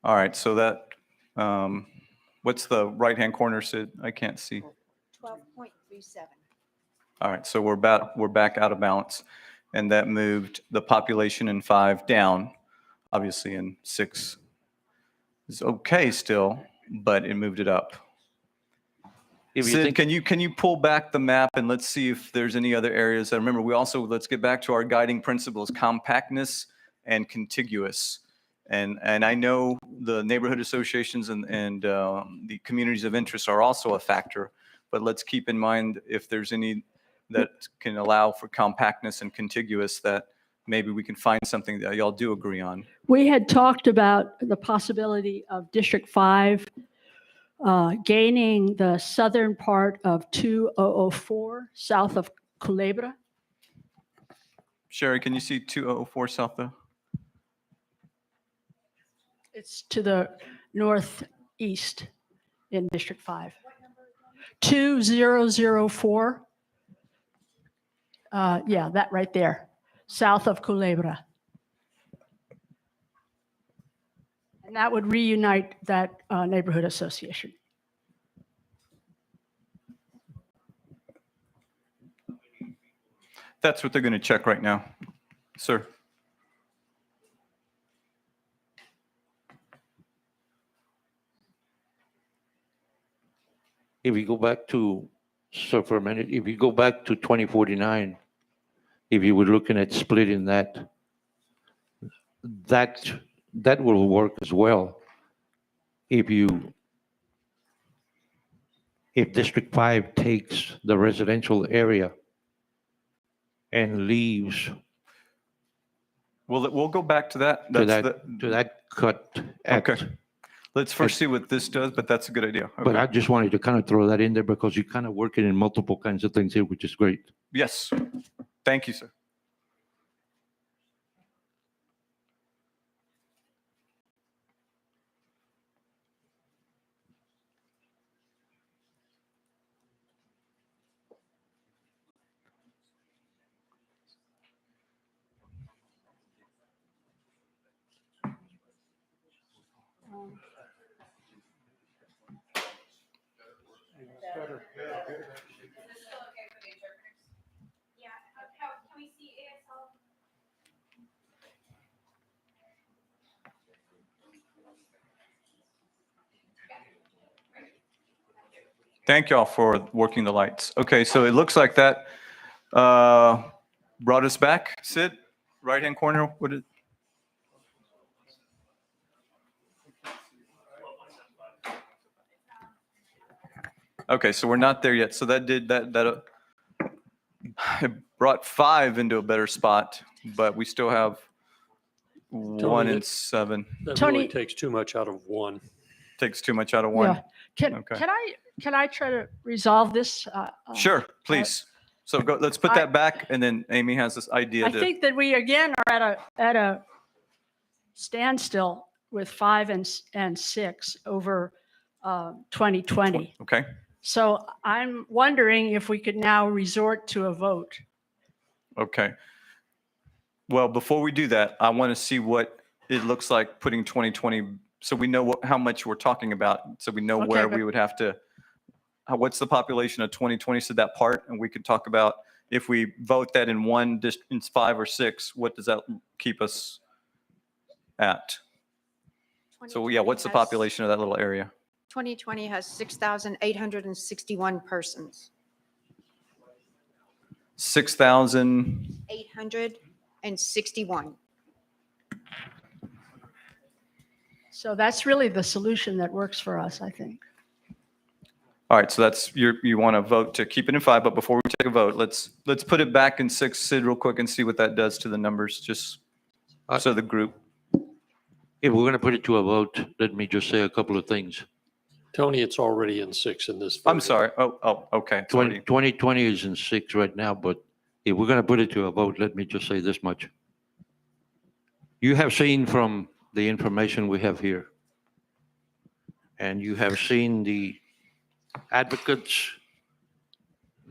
S10: All right, so that, what's the right-hand corner, Sid? I can't see.
S16: 12.37.
S10: All right, so we're back out of balance. And that moved the population in 5 down, obviously in 6 is okay still, but it moved it up.
S15: If you
S10: Sid,
S15: think-
S10: can you pull back the map and let's see if there's any other areas? And remember, let's get back to our guiding principles, compactness and contiguous. And I know the neighborhood associations and the communities of interest are also a factor, but let's keep in mind if there's any that can allow for compactness and contiguous, that maybe we can find something that y'all do agree on.
S14: We had talked about the possibility of District 5 gaining the southern part of 2004 south of Culebra.
S10: Sherry, can you see 2004 south though?
S14: It's to the northeast in District 5. 2004. Yeah, that right there, south of Culebra. And that would reunite that neighborhood association.
S10: That's what they're going to check right now. Sir.
S15: If you go back to, so for a minute, if you go back to 2049, if you were looking at splitting that will work as well. If District 5 takes the residential area and leaves
S10: We'll go back to that.
S15: to
S10: That's
S15: that cut at.
S10: Okay. Let's first see what this does, but that's a good idea.
S15: But
S10: Okay.
S15: I just wanted to kind of throw that in there because you're kind of working in multiple kinds of things here, which is great.
S10: Yes. Thank you, sir. Thank y'all for working the lights. Okay, so it looks like that brought us back. Sid, right-hand corner, what is? Okay, so we're not there yet. So that did that it brought 5 into a better spot, but we still have 1 and 7.
S13: That
S14: Tony-
S13: really takes too much out of 1.
S10: Takes too much out of 1.
S14: Yeah.
S10: Okay.
S14: Can I try to resolve this?
S10: Sure, please. So let's put that back, and then Amy has this idea
S14: I
S10: to.
S14: think that we again are at a standstill with 5 and 6 over 2020.
S10: Okay.
S14: So I'm wondering if we could now resort to a vote.
S10: Okay. Well, before we do that, I want to see what it looks like putting 2020, so we know how much we're talking about, so we know
S14: Okay,
S10: where
S14: but-
S10: we would have to, what's the population of 2020, so that part, and we could talk about if we vote that in one in 5 or 6, what does that keep us at? So yeah, what's the population of that little area?
S16: 2020 has 6,861 persons.
S10: 6,000.
S16: 861.
S14: So that's really the solution that works for us, I think.
S10: All right, so that's, you want to vote to keep it in 5, but before we take a vote, let's put it back in 6, Sid, real quick and see what that does to the numbers, just so the group.
S15: If we're going to put it to a vote, let me just say a couple of things.
S13: Tony, it's already in 6 in this.
S10: I'm
S13: version.
S10: sorry. Oh, okay. It's already-
S15: 2020 is in 6 right now, but if we're going to put it to a vote, let me just say this much. You have seen from the information we have here, and you have seen the advocates,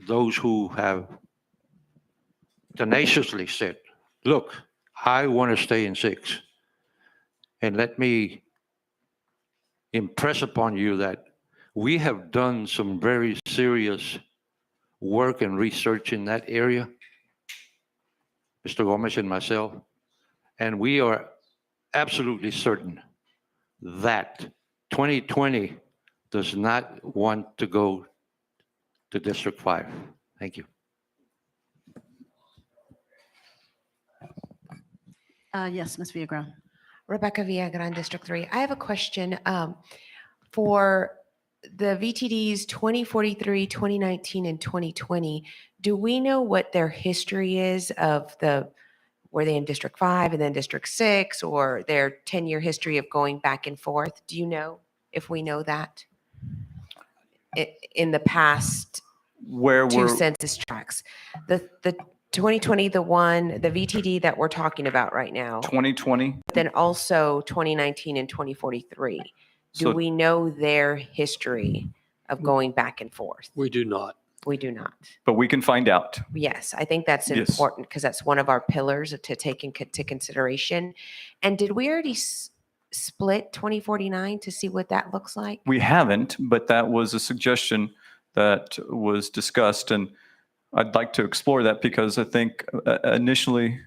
S15: those who have tenaciously said, look, I want to stay in 6. And let me impress upon you that we have done some very serious work and research in that area, Mr. Gomez and myself, and we are absolutely certain that 2020 does not want to go to District 5. Thank you.
S9: Yes, Ms. Villagrán.
S17: Rebecca Villagrán, District 3. I have a question for the VTDs 2043, 2019, and 2020. Do we know what their history is of were they in District 5 and then District 6, or their 10-year history of going back and forth? Do you know if we know that in the past
S10: Where
S17: 2
S10: we're,
S17: census tracts? The 2020, the VTD that we're talking about right now,
S10: 2020.
S17: then also 2019 and 2043. Do
S10: So-
S17: we know their history of going back and forth?
S13: We do not.
S17: We do not.
S10: But we can find out.
S17: Yes, I think that's
S10: Yes.
S17: important because that's one of our pillars to take into consideration. And did we already split 2049 to see what that looks like?
S10: We haven't, but that was a suggestion that was discussed, and I'd like to explore that because I think initially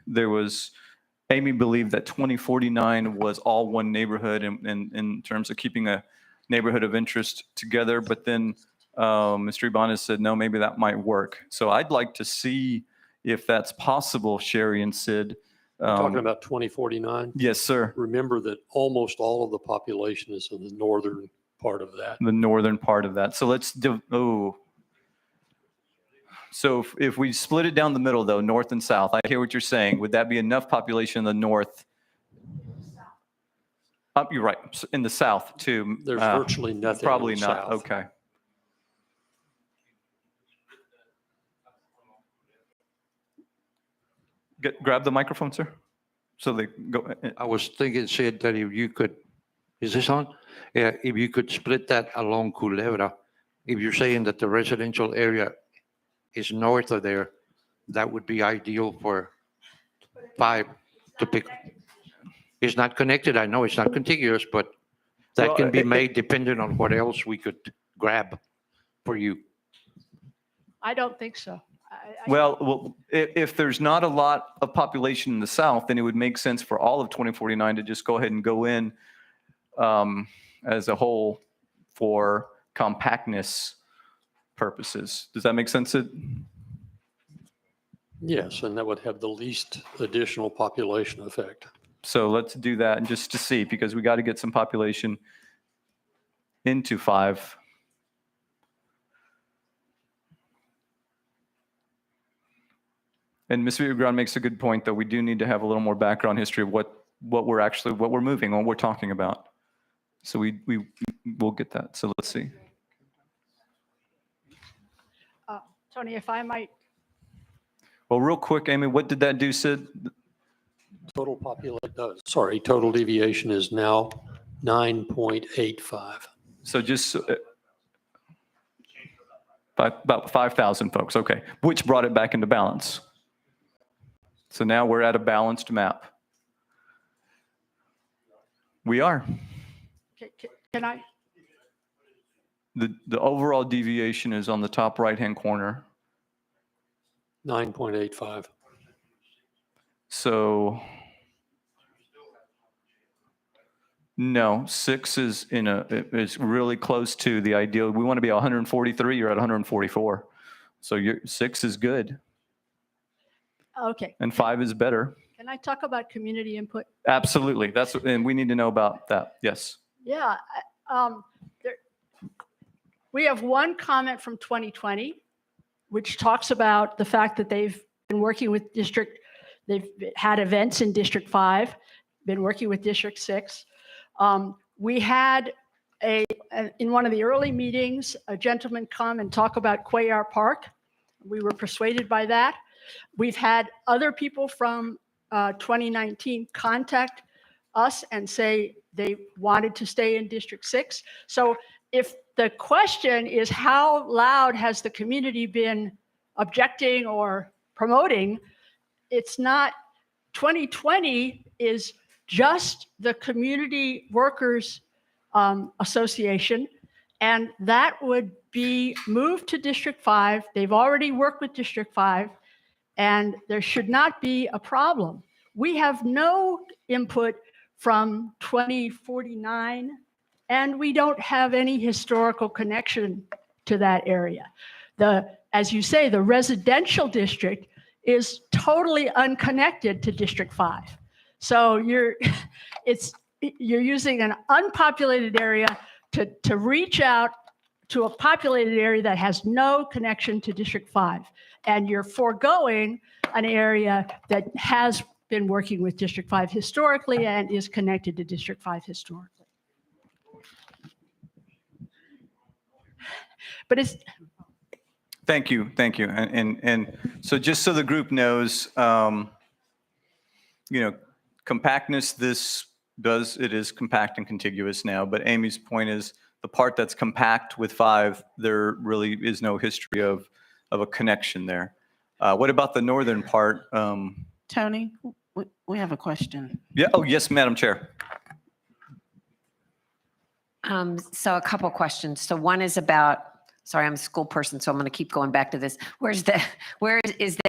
S10: Amy believed that 2049 was all one neighborhood in terms of keeping a neighborhood of interest together, but then Mr. Ibanez said, no, maybe that might work. So I'd like to see if that's possible, Sherry and Sid.
S13: Talking about 2049.
S10: Yes, sir.
S13: Remember that almost all of the population is in the northern part of that.
S10: The northern part of that. So let's do, So if we split it down the middle, though, north and south, I hear what you're saying. Would that be enough population in the north? You're right, in the south, too.
S13: There's virtually nothing.
S10: Probably
S13: in the
S10: not,
S13: south.
S10: okay. Grab the microphone, sir. So they go.
S15: I was thinking, Sid, that if you could, is this on? Yeah, if you could split that along Culebra, if you're saying that the residential area is north of there, that would be ideal for 5 to pick. It's not connected, I know it's not contiguous, but that
S10: Well,
S15: can be made depending on what else we could grab for you.
S14: I don't think so.
S10: Well, if there's not a lot of population in the south, then it would make sense for all of 2049 to just go ahead and go in as a whole for compactness purposes. Does that make sense? Sid?
S13: Yes, and that would have the least additional population effect.
S10: So let's do that and just to see, because we got to get some population into 5. And Ms. Villagrán makes a good point, though. We do need to have a little more background history of what we're moving, what we're talking about. So we'll get that. So let's see.
S14: Tony, if I might,
S10: Well, real quick, Amy, what did that do, Sid?
S13: Total deviation is now 9.85.
S10: So just about 5,000 folks, okay, which brought it back into balance. So now we're at a balanced map. We are.
S14: can I?
S10: The overall deviation is on the top right-hand corner.
S13: 9.85.
S10: So no, 6 is is really close to the ideal. We want to be 143, you're at 144. So 6 is good.
S14: Okay.
S10: And 5 is better.
S14: Can I talk about community input?
S10: Absolutely. And we need to know about that. Yes.
S14: Yeah. There, we have one comment from 2020, which talks about the fact that they've been working with they've had events in District 5, been working with District 6. We had in one of the early meetings, a gentleman come and talk about Cuellar Park. We were persuaded by that. We've had other people from 2019 contact us and say they wanted to stay in District 6. So if the question is how loud has the community been objecting or promoting, it's not. 2020 is just the Community Workers Association, and that would be moved to District 5. They've already worked with District 5, and there should not be a problem. We have no input from 2049, and we don't have any historical connection to that area. As you say, the residential district is totally unconnected to District 5. So you're using an unpopulated area to reach out to a populated area that has no connection to District 5. And you're foregoing an area that has been working with District 5 historically and is connected to District 5 historically. But it's...
S10: Thank you. Thank you. And so just so the group knows, compactness, it is compact and contiguous now, but Amy's point is the part that's compact with 5, there really is no history of a connection there. What about the northern part?
S9: Tony, we have a question.
S10: Yeah. Oh, yes, Madam Chair.
S11: So a couple questions. So one is about, sorry, I'm a school person, so I'm going to keep going back to this. Where is the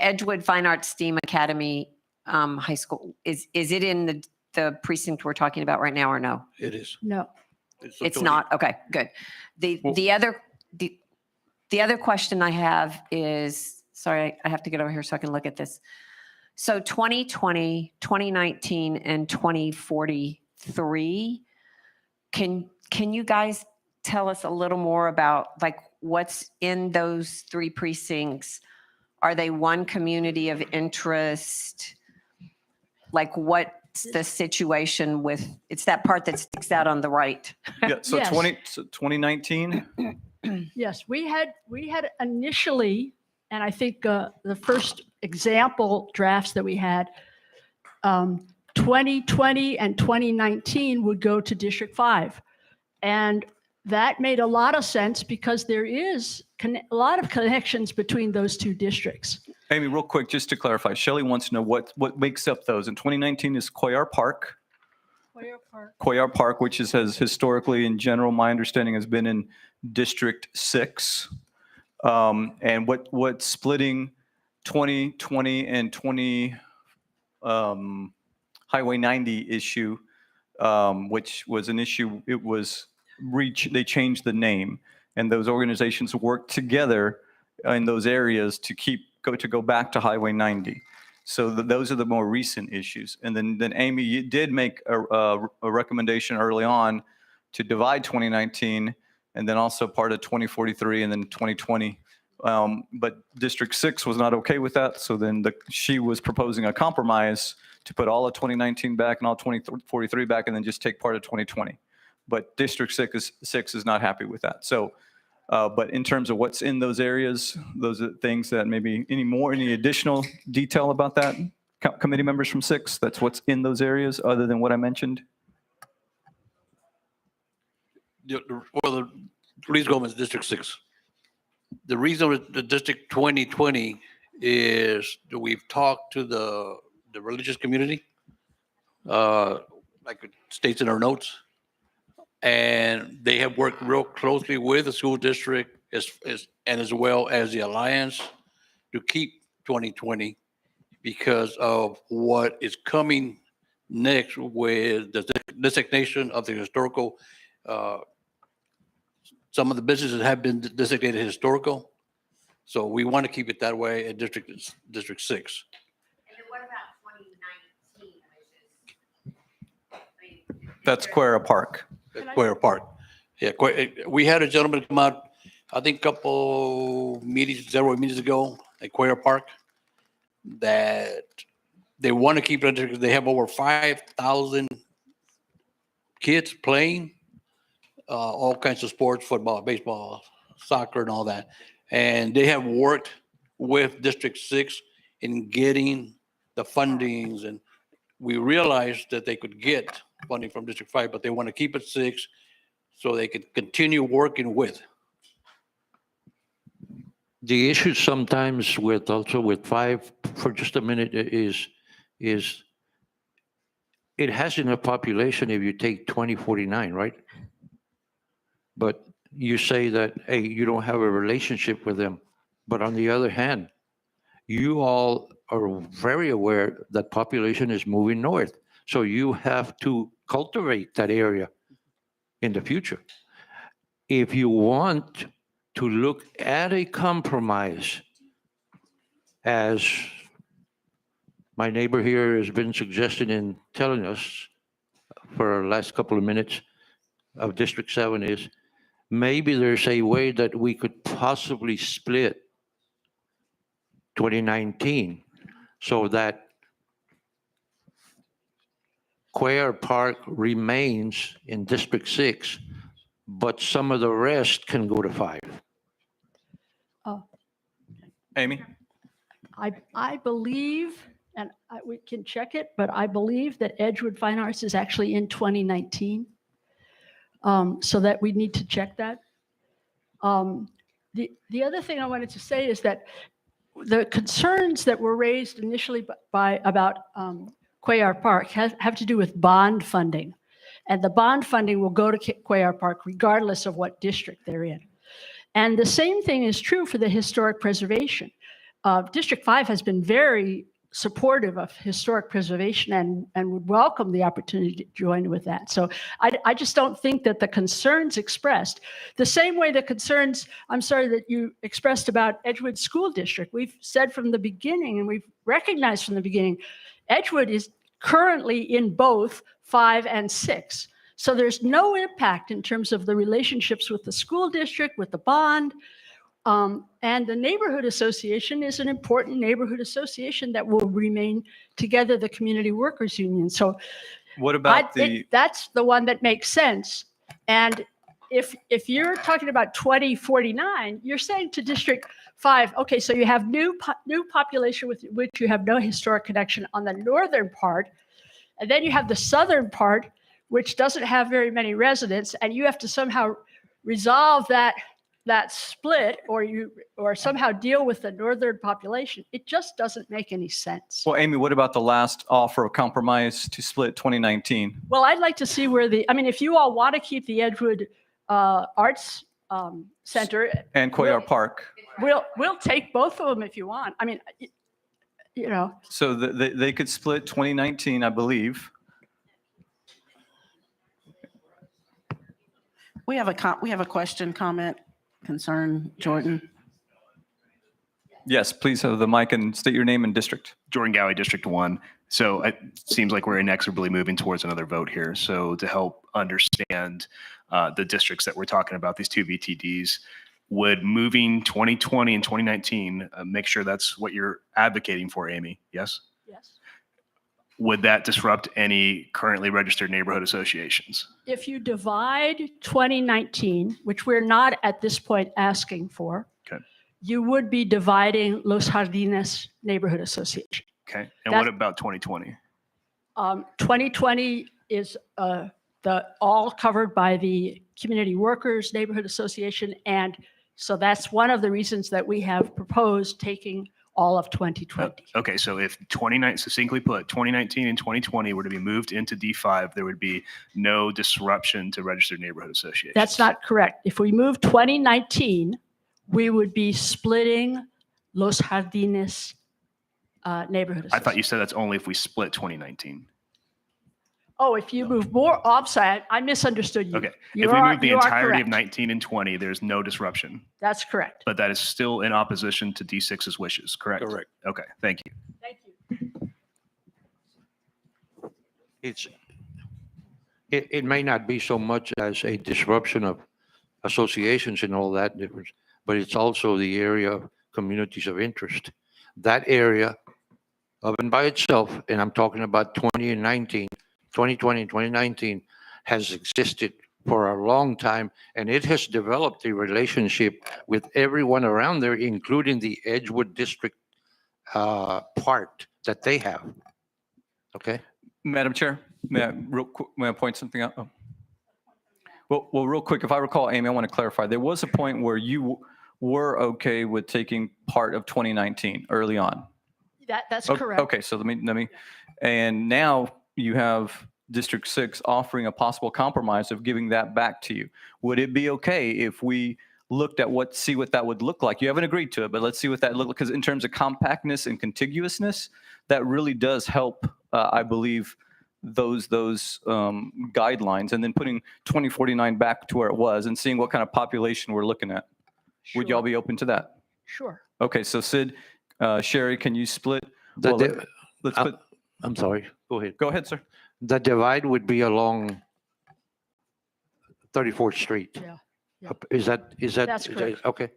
S11: Edgewood Fine Arts STEAM Academy high school? Is it in the precinct we're talking about right now or no?
S13: It is.
S14: No.
S11: It's not. Okay, good. The other question I have is, sorry, I have to get over here so I can look at this. So 2020, 2019, and 2043, can you guys tell us a little more about like what's in those 3 precincts? Are they one community of interest? Like what's the situation with, it's that part that sticks out on the right.
S10: Yeah. So
S14: Yes.
S10: 2019.
S14: Yes, we had initially, and I think the first example drafts that we had, 2020 and 2019 would go to District 5. And that made a lot of sense because there is a lot of connections between those 2 districts.
S10: Amy, real quick, just to clarify, Shelley wants to know what makes up those. In 2019 is Cuellar Park. Cuellar Park, which has historically, in general, my understanding has been in District 6. And what splitting 2020 and 20 Highway 90 issue, which was an issue, it was they changed the name, and those organizations worked together in those areas to go back to Highway 90. So those are the more recent issues. And then Amy, you did make a recommendation early on to divide 2019 and then also part of 2043 and then 2020. But District 6 was not okay with that. So then she was proposing a compromise to put all of 2019 back and all 2043 back and then just take part of 2020. But District 6 is not happy with that. So, but in terms of what's in those areas, those are things that maybe any additional detail about that, committee members from 6, that's what's in those areas other than what I mentioned?
S18: Well, Luis Gomez, District 6. The reason with the District 2020 is that we've talked to the religious community, like it states in our notes, and they have worked real closely with the school district as well as the Alliance to keep 2020 because of what is coming next with the designation of the historical. Some of the businesses have been designated historical, so we want to keep it that way at District 6.
S10: That's Quera Park.
S18: Quaker Park. Yeah, we had a gentleman come out, I think several meetings ago at Quaker Park, that they want to keep it because they have over 5,000 kids playing all kinds of sports, football, baseball, soccer, and all that. And they have worked with District 6 in getting the fundings, and we realized that they could get funding from District 5, but they want to keep it 6 so they could continue working with.
S15: The issue sometimes with also with 5, for just a minute, is it has enough population if you take 2049, right? But you say that, hey, you don't have a relationship with them. But on the other hand, you all are very aware that population is moving north. So you have to cultivate that area in the future. If you want to look at a compromise, as my neighbor here has been suggesting and telling us for the last couple of minutes of District 7, is maybe there's a way that we could possibly split 2019 so that Quaker Park remains in District 6, but some of the rest can go to 5.
S10: Amy?
S14: I believe, and we can check it, but I believe that Edgewood Fine Arts is actually in 2019. So that we need to check that. The other thing I wanted to say is that the concerns that were raised initially about Quaker Park have to do with bond funding. And the bond funding will go to Quaker Park regardless of what district they're in. And the same thing is true for the historic preservation. District 5 has been very supportive of historic preservation and would welcome the opportunity to join with that. So I just don't think that the concerns expressed, the same way the concerns, I'm sorry, that you expressed about Edgewood School District, we've said from the beginning and we've recognized from the beginning, Edgewood is currently in both 5 and 6. So there's no impact in terms of the relationships with the school district, with the bond. And the neighborhood association is an important neighborhood association that will remain together, the community workers union. So
S10: What about
S14: that's the one that makes sense. And if you're talking about 2049, you're saying to District 5, okay, so you have new population with which you have no historic connection on the northern part, and then you have the southern part, which doesn't have very many residents, and you have to somehow resolve that split or somehow deal with the northern population. It just doesn't make any sense.
S10: Well, Amy, what about the last offer of compromise to split 2019?
S14: Well, I'd like to see where if you all want to keep the Edgewood Arts Center
S10: And Quaker Park.
S14: We'll take both of them if you want.
S10: So they could split 2019, I believe.
S9: We have a question, comment, concern, Jordan.
S19: Yes, please have the mic and state your name and district.
S20: Jordan Gowie, District 1. So it seems like we're inexorably moving towards another vote here. So to help understand the districts that we're talking about, these two VTDs, would moving 2020 and 2019 make sure that's what you're advocating for, Amy? Yes?
S14: Yes.
S20: Would that disrupt any currently registered neighborhood associations?
S14: If you divide 2019, which we're not at this point asking for,
S20: okay,
S14: you would be dividing Los Jardines Neighborhood Association.
S20: Okay. And what about 2020?
S14: 2020 is all covered by the Community Workers Neighborhood Association. And so that's one of the reasons that we have proposed taking all of 2020.
S20: Okay, so if succinctly put, 2019 and 2020 were to be moved into D5, there would be no disruption to registered neighborhood associations.
S14: That's not correct. If we move 2019, we would be splitting Los Jardines Neighborhood Association.
S20: I thought you said that's only if we split 2019.
S14: Oh, if you move more offside, I misunderstood you.
S20: Okay, if we move the entirety of 19 and 20, there's no disruption.
S14: That's correct.
S20: But that is still in opposition to D6's wishes, correct?
S18: Correct.
S20: Okay, thank you.
S14: Thank you.
S15: it may not be so much as a disruption of associations and all that difference, but it's also the area of communities of interest. That area of and by itself, and I'm talking about 2020 and 2019, has existed for a long time, and it has developed a relationship with everyone around there, including the Edgewood District part that they have. Okay?
S19: Madam Chair, may I point something out? Oh. Well, real quick, if I recall, Amy, I want to clarify. There was a point where you were okay with taking part of 2019 early on.
S14: That's
S19: Okay,
S14: correct.
S19: Okay, so let me, and now you have District 6 offering a possible compromise of giving that back to you. Would it be okay if we looked at see what that would look like? You haven't agreed to it, but let's see what that look like, because in terms of compactness and contiguousness, that really does help, I believe, those guidelines, and then putting 2049 back to where it was and seeing what kind of population we're looking at. Would y'all be open to that?
S14: Sure.
S19: Okay, so Sid, Sherry, can you split?
S15: The
S19: Well,
S15: di-
S19: let's put,
S15: I'm sorry. Go ahead.
S19: go ahead, sir.
S15: The divide would be along 34th Street.
S14: Yeah. Yeah.
S15: Is that?
S14: That's correct.
S15: Okay.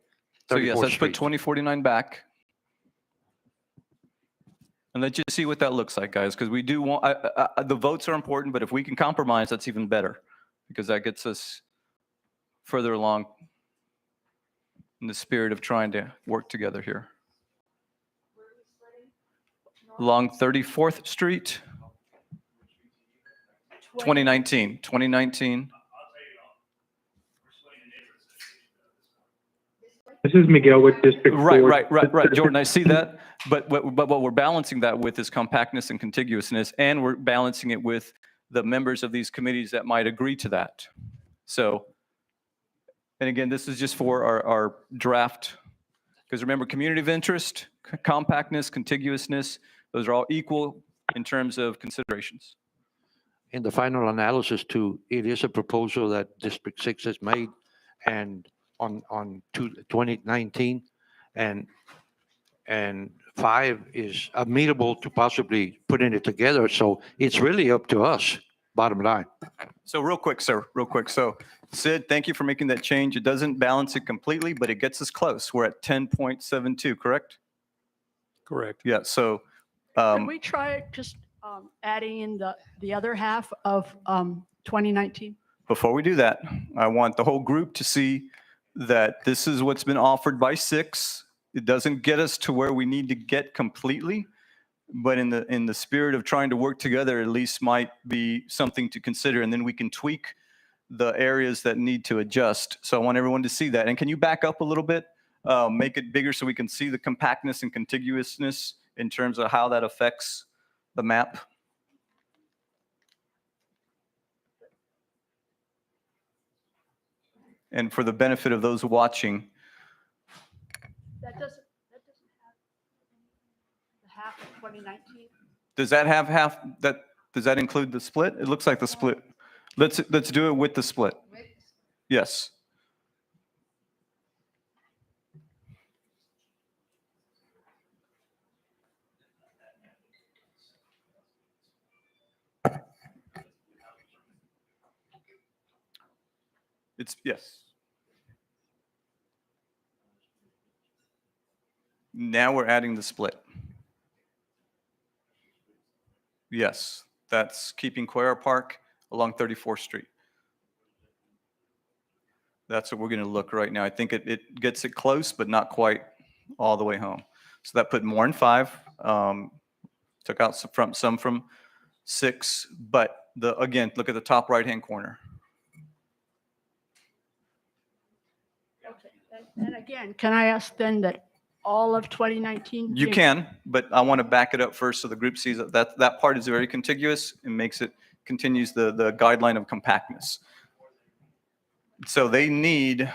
S19: So yes,
S15: 34th
S19: let's put
S15: Street.
S19: 2049 back. And let's just see what that looks like, guys, because we do want, the votes are important, but if we can compromise, that's even better, because that gets us further along in the spirit of trying to work together here. Along 34th Street, 2019.
S21: This is Miguel with District 4.
S19: Right, Jordan, I see that. But what we're balancing that with is compactness and contiguousness, and we're balancing it with the members of these committees that might agree to that. So, and again, this is just for our draft, because remember, community of interest, compactness, contiguousness, those are all equal in terms of considerations.
S15: In the final analysis too, it is a proposal that District 6 has made and on 2019 and 5 is amenable to possibly putting it together. So it's really up to us, bottom line.
S19: So real quick, sir, real quick. So Sid, thank you for making that change. It doesn't balance it completely, but it gets us close. We're at 10.72, correct?
S13: Correct.
S19: Yeah, so.
S14: Can we try just adding in the other half of 2019?
S19: Before we do that, I want the whole group to see that this is what's been offered by 6. It doesn't get us to where we need to get completely, but in the spirit of trying to work together, at least might be something to consider, and then we can tweak the areas that need to adjust. So I want everyone to see that. And can you back up a little bit, make it bigger so we can see the compactness and contiguousness in terms of how that affects the map? And for the benefit of those watching,
S14: That doesn't have the half of 2019.
S19: does that have half, does that include the split? It looks like the split. Let's do it with the split. Yes. Yes. Now we're adding the split. Yes, that's keeping Cuellar Park along 34th Street. That's what we're going to look right now. I think it gets it close, but not quite all the way home. So that put more in 5, took out some from 6, but again, look at the top right-hand corner.
S14: Okay. And again, can I ask then that all of 2019?
S19: You can, but I want to back it up first so the group sees that part is very contiguous and continues the guideline of compactness. So they need.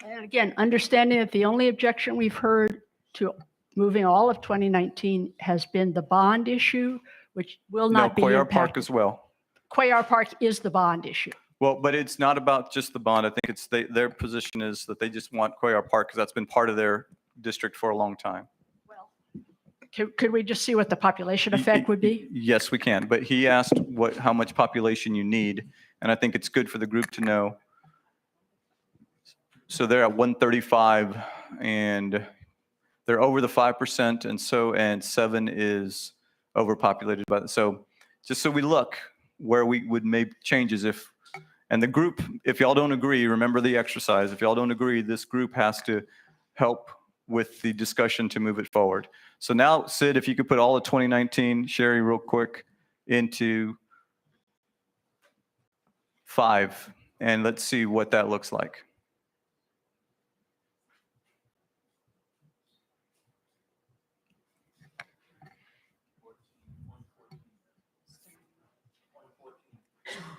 S14: And again, understanding that the only objection we've heard to moving all of 2019 has been the bond issue, which will not be
S19: Cuellar
S14: impacted.
S19: Park as well.
S14: Cuellar Park is the bond issue.
S19: Well, but it's not about just the bond. I think it's their position is that they just want Cuellar Park because that's been part of their district for a long time.
S14: Could we just see what the population effect would be?
S19: Yes, we can, but he asked how much population you need, and I think it's good for the group to know. So they're at 135, and they're over the 5%, and 7 is overpopulated. So just so we look where we would make changes and the group, if y'all don't agree, remember the exercise. If y'all don't agree, this group has to help with the discussion to move it forward. So now, Sid, if you could put all of 2019, Sherry, real quick, into 5, and let's see what that looks like.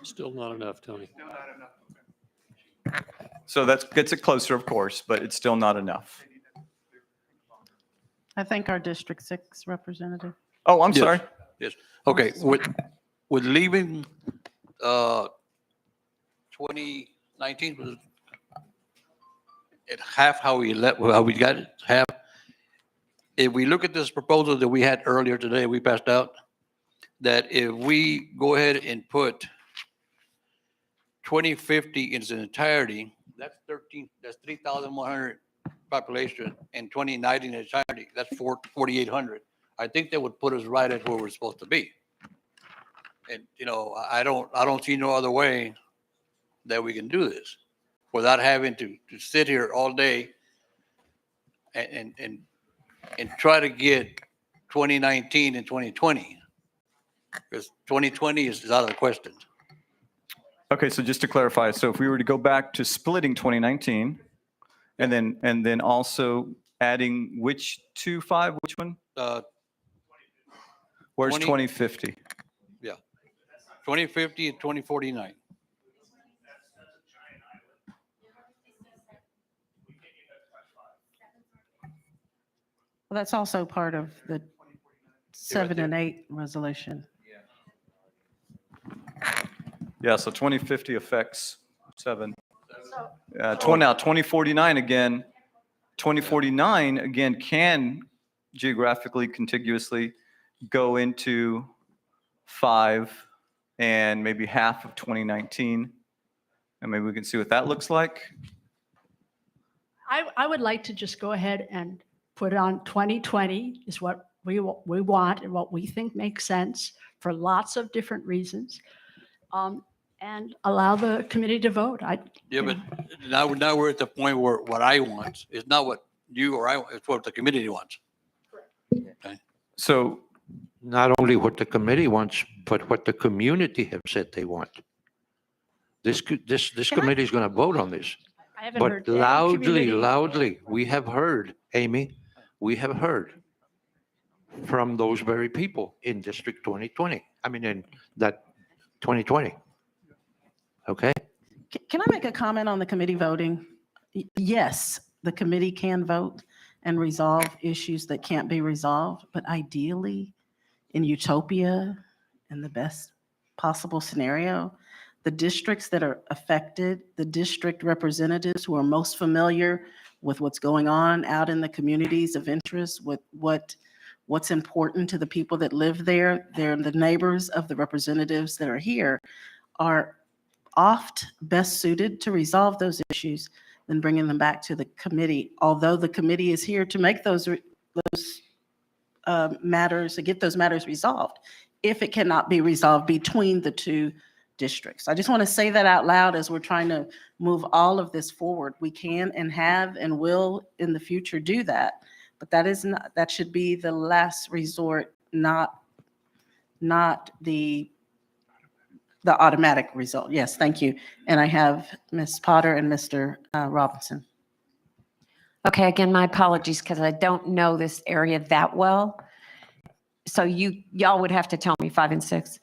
S13: Still not enough, Tony.
S19: So that gets it closer, of course, but it's still not enough.
S9: I think our District 6 representative.
S19: Oh, I'm
S18: Yes.
S19: sorry.
S18: Yes. Okay. With leaving 2019 was at half how we got it, half. If we look at this proposal that we had earlier today, we passed out, that if we go ahead and put 2050 in its entirety, that's 3,100 population, and 2090 in its entirety, that's 4,800. I think that would put us right at where we're supposed to be. And, I don't see no other way that we can do this without having to sit here all day and try to get 2019 and 2020. Because 2020 is out of the question.
S19: Okay, so just to clarify, so if we were to go back to splitting 2019, and then also adding which 5, which one? Where's
S18: 20
S19: 2050?
S18: Yeah. 2050 and 2049.
S9: Well, that's also part of the 7 and 8 resolution.
S19: Yeah, so 2050 affects 7. Now 2049 again, 2049 again can geographically contiguously go into 5 and maybe half of 2019. And maybe we can see what that looks like.
S14: I would like to just go ahead and put on 2020 is what we want and what we think makes sense for lots of different reasons. And allow the committee to vote.
S18: Yeah, but now we're at the point where what I want is not what you or I want, it's what the committee wants. Okay.
S19: So
S15: not only what the committee wants, but what the community have said they want. This committee is going to vote on this.
S14: I haven't
S15: But
S14: heard any
S15: loudly,
S14: community-
S15: we have heard, Amy, we have heard from those very people in District 2020. I mean, in that 2020. Okay?
S9: Can I make a comment on the committee voting? Yes, the committee can vote and resolve issues that can't be resolved, but ideally, in utopia, in the best possible scenario, the districts that are affected, the district representatives who are most familiar with what's going on out in the communities of interest, with what's important to the people that live there, they're the neighbors of the representatives that are here, are oft best suited to resolve those issues than bringing them back to the committee. Although the committee is here to make those matters, to get those matters resolved, if it cannot be resolved between the two districts. I just want to say that out loud as we're trying to move all of this forward. We can and have and will in the future do that, but that should be the last resort, not the automatic result. Yes, thank you. And I have Ms. Potter and Mr. Robinson.
S11: Okay, again, my apologies because I don't know this area that well. So y'all would have to tell me 5 and 6.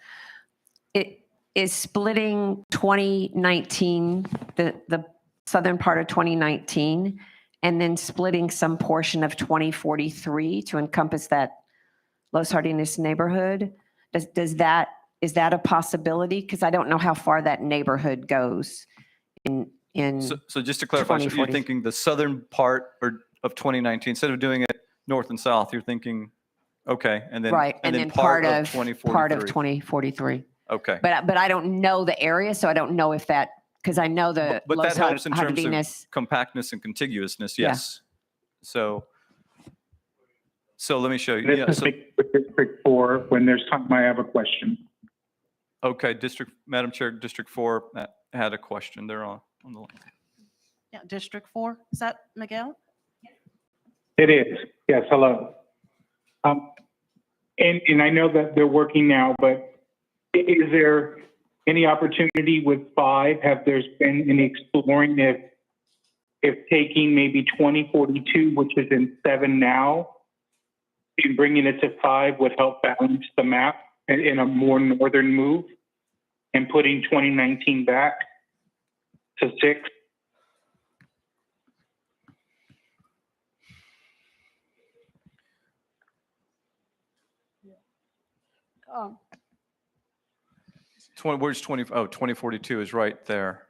S11: It is splitting 2019, the southern part of 2019, and then splitting some portion of 2043 to encompass that Los Jardines neighborhood. Is that a possibility? Because I don't know how far that neighborhood goes in
S19: So just to clarify, so you're
S11: 2040.
S19: thinking the southern part of 2019, instead of doing it north and south, you're thinking
S10: Okay, and then.
S11: Right, and then part of 2043.
S10: Okay.
S11: But I don't know the area, so I don't know if that, because I know the
S10: But
S11: Los
S10: that helps in terms of
S11: Jardines.
S10: compactness and contiguousness,
S11: Yeah.
S10: yes. So let me show you.
S21: This
S10: Yeah,
S21: is
S10: so,
S21: District 4. When there's time, I have a question.
S10: okay, Madam Chair, District 4 had a question. They're on the line.
S3: Yeah, District 4, is that Miguel?
S21: It is. Yes, hello. And I know that they're working now, but is there any opportunity with 5? Have there been any exploring if taking maybe 2042, which is in 7 now, and bringing it to 5 would help balance the map in a more northern move, and putting 2019 back to 6?
S10: Where's 2042 is right there.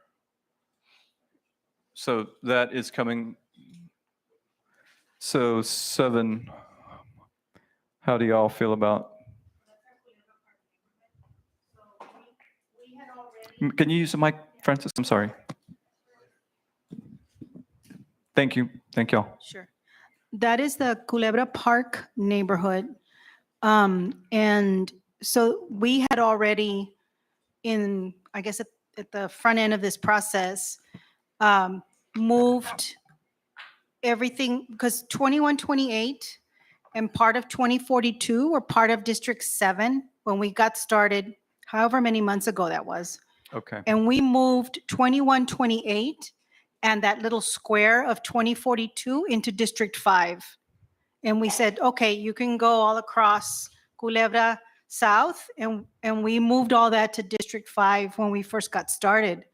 S10: So that is coming. So 7, how do y'all feel about? Can you use the mic, Francis? I'm sorry. Thank you. Thank y'all.
S12: Sure. That is the Culebra Park neighborhood. And so we had already I guess at the front end of this process, moved everything, because 2128 and part of 2042 were part of District 7 when we got started, however many months ago that was.
S10: Okay.
S12: And we moved 2128 and that little square of 2042 into District 5. And we said, okay, you can go all across Culebra South. And we moved all that to District 5 when we first got started.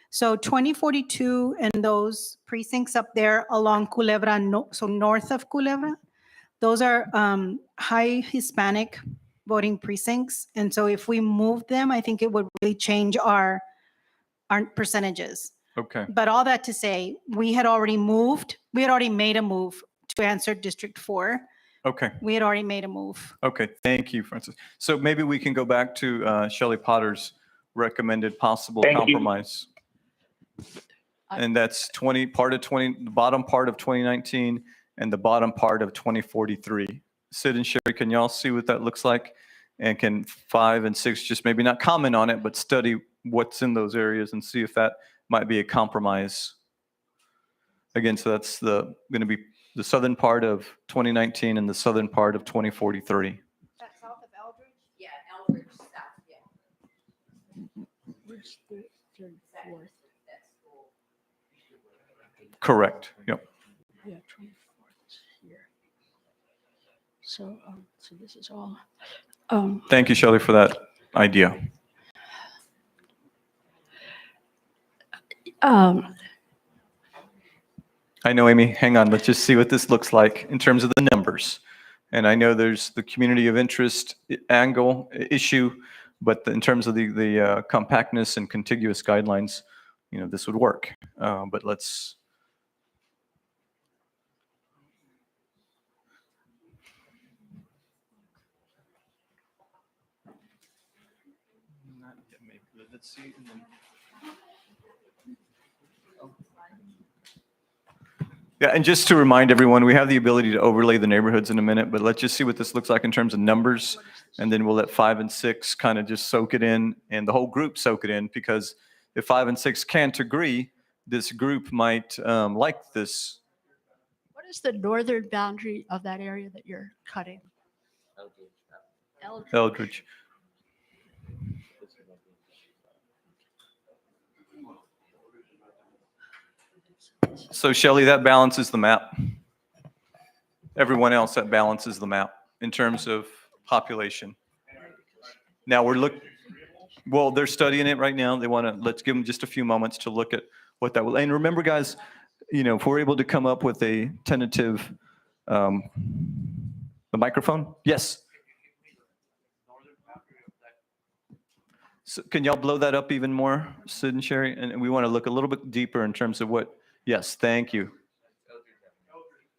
S12: So 2042 and those precincts up there along Culebra, so north of Culebra, those are high Hispanic voting precincts. And so if we moved them, I think it would really change our percentages.
S10: Okay.
S12: But all that to say, we had already made a move to answer District 4.
S10: Okay.
S12: We had already made a move.
S10: Okay. Thank you, Francis. So maybe we can go back to Shelley Potter's recommended possible
S21: Thank you.
S10: compromise. And that's the bottom part of 2019 and the bottom part of 2043. Sid and Sherry, can y'all see what that looks like? And can 5 and 6 just maybe not comment on it, but study what's in those areas and see if that might be a compromise? Again, so that's going to be the southern part of 2019 and the southern part of 2043.
S12: That south of Eldridge?
S11: Yeah, Eldridge South, yeah.
S14: Where's the 34th?
S10: Correct. Yep.
S14: Yeah, 24th is here. So this is all.
S10: Thank you, Shelley, for that idea. I know, Amy, hang on. Let's just see what this looks like in terms of the numbers. And I know there's the community of interest issue, but in terms of the compactness and contiguous guidelines, this would work. But let's. Let's see. Yeah, and just to remind everyone, we have the ability to overlay the neighborhoods in a minute, but let's just see what this looks like in terms of numbers. And then we'll let 5 and 6 kind of just soak it in and the whole group soak it in, because if 5 and 6 can't agree, this group might like this.
S14: What is the northern boundary of that area that you're cutting?
S10: Eldridge. So Shelley, that balances the map. Everyone else, that balances the map in terms of population. Now well, they're studying it right now. Let's give them just a few moments to look at what that will. And remember, guys, if we're able to come up with a tentative, the microphone? Yes. So can y'all blow that up even more, Sid and Sherry? And we want to look a little bit deeper in terms of what. Yes, thank you.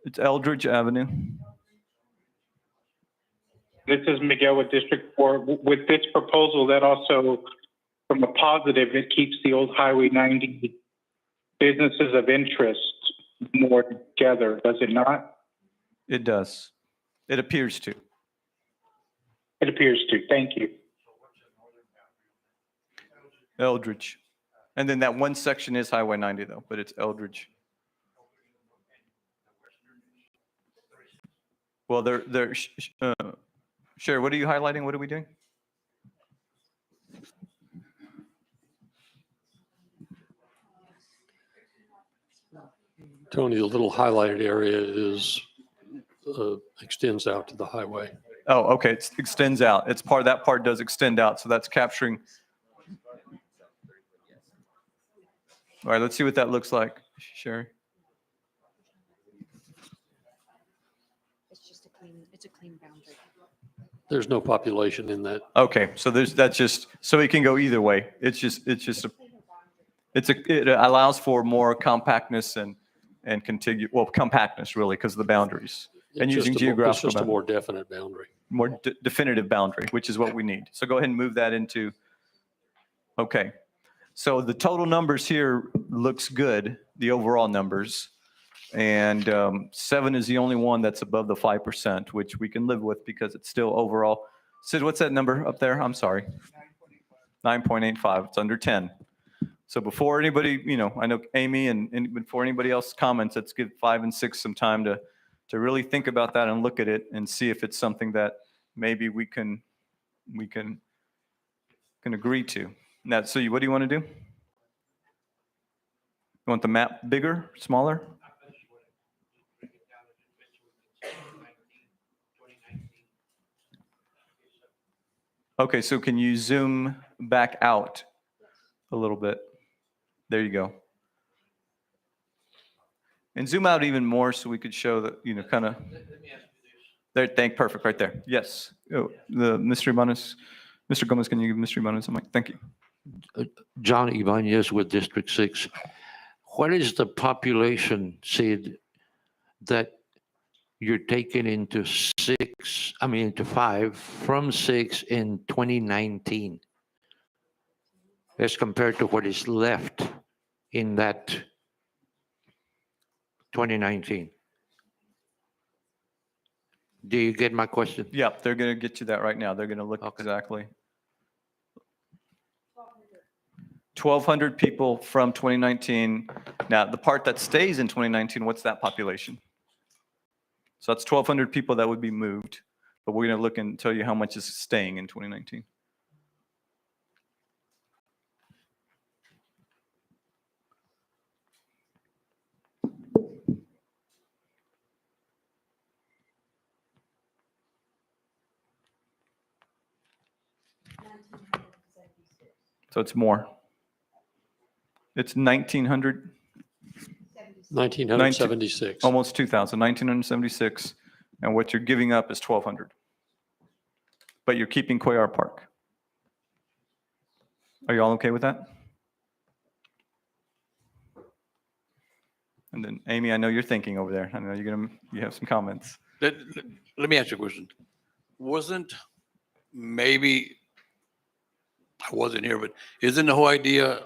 S10: It's Eldridge Avenue.
S21: This is Miguel with District 4. With this proposal, that also, from a positive, it keeps the old Highway 90 businesses of interest more together, does it not?
S19: It does. It appears to.
S21: It appears to. Thank you.
S19: Eldridge. And then that one section is Highway 90 though, but it's Eldridge. Well, Sherry, what are you highlighting? What are we doing?
S13: Tony, the little highlighted area is, extends out to the highway.
S19: Oh, okay. It extends out. It's part, that part does extend out. So that's capturing. All right, let's see what that looks like, Sherry.
S16: It's a clean boundary.
S13: There's no population in that.
S19: Okay, so that's just, so it can go either way. It allows for more compactness and compactness really because of the boundaries and
S13: It's
S19: using
S13: just a mo-
S19: geographical.
S13: It's just a more definite boundary.
S19: More definitive boundary, which is what we need. So go ahead and move that into, okay. So the total numbers here looks good, the overall numbers. And 7 is the only one that's above the 5%, which we can live with because it's still overall. Sid, what's that number up there? I'm sorry. 9.85. It's under 10. So before anybody, I know Amy and before anybody else comments, let's give 5 and 6 some time to really think about that and look at it and see if it's something that maybe we can agree to. Now, so what do you want to do? You want the map bigger, smaller? Okay, so can you zoom back out a little bit? There you go. And zoom out even more so we could show that, kind of. There, perfect, right there. Yes. Oh, Mr. Ibanez, Mr. Gomez, can you give Mr. Ibanez a mic? Thank you.
S15: John Ibanez with District 6. What is the population, Sid, that you're taking into 5 from 6 in 2019 as compared to what is left in that 2019? Do you get my question?
S19: Yeah, they're going to get you that right now. They're going to look exactly. 1,200 people from 2019. Now, the part that stays in 2019, what's that population? So that's 1,200 people that would be moved, but we're going to look and tell you how much is staying in 2019. So it's more. It's 1,900.
S13: 1976.
S19: Almost 2,000, 1,976. And what you're giving up is 1,200. But you're keeping Cuellar Park. Are you all okay with that? And then Amy, I know you're thinking over there. I know you have some comments.
S18: Let me ask you a question. Wasn't maybe, I wasn't here, but isn't the whole idea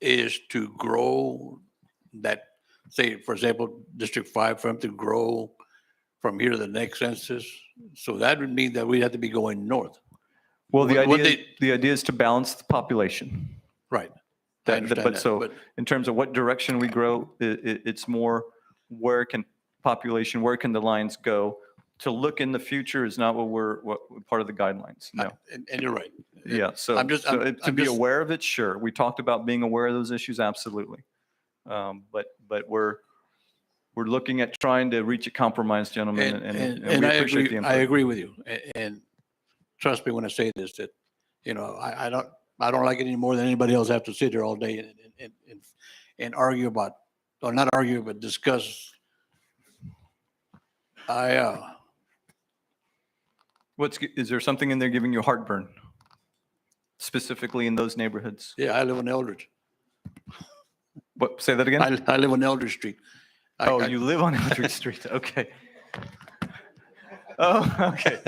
S18: is to grow that, say, for example, District 5 for them to grow from here to the next census? So that would mean that we'd have to be going north.
S19: Well, the idea is to balance the population.
S18: Right. I understand that,
S19: So in terms of what direction we grow, it's more where can the lines go? To look in the future is not what part of the guidelines. No.
S18: And you're right.
S19: Yeah. So to be aware of it, sure. We talked about being aware of those issues, absolutely. But we're looking at trying to reach a compromise, gentlemen, and we appreciate the input.
S18: I agree with you. And trust me when I say this, that, I don't like it any more than anybody else have to sit here all day and argue about, or not argue, but discuss.
S19: Is there something in there giving you heartburn? Specifically in those neighborhoods?
S18: Yeah, I live in Eldridge.
S19: What, say that again?
S18: I live on Eldridge Street.
S19: You live on Eldridge Street, okay. Oh, okay.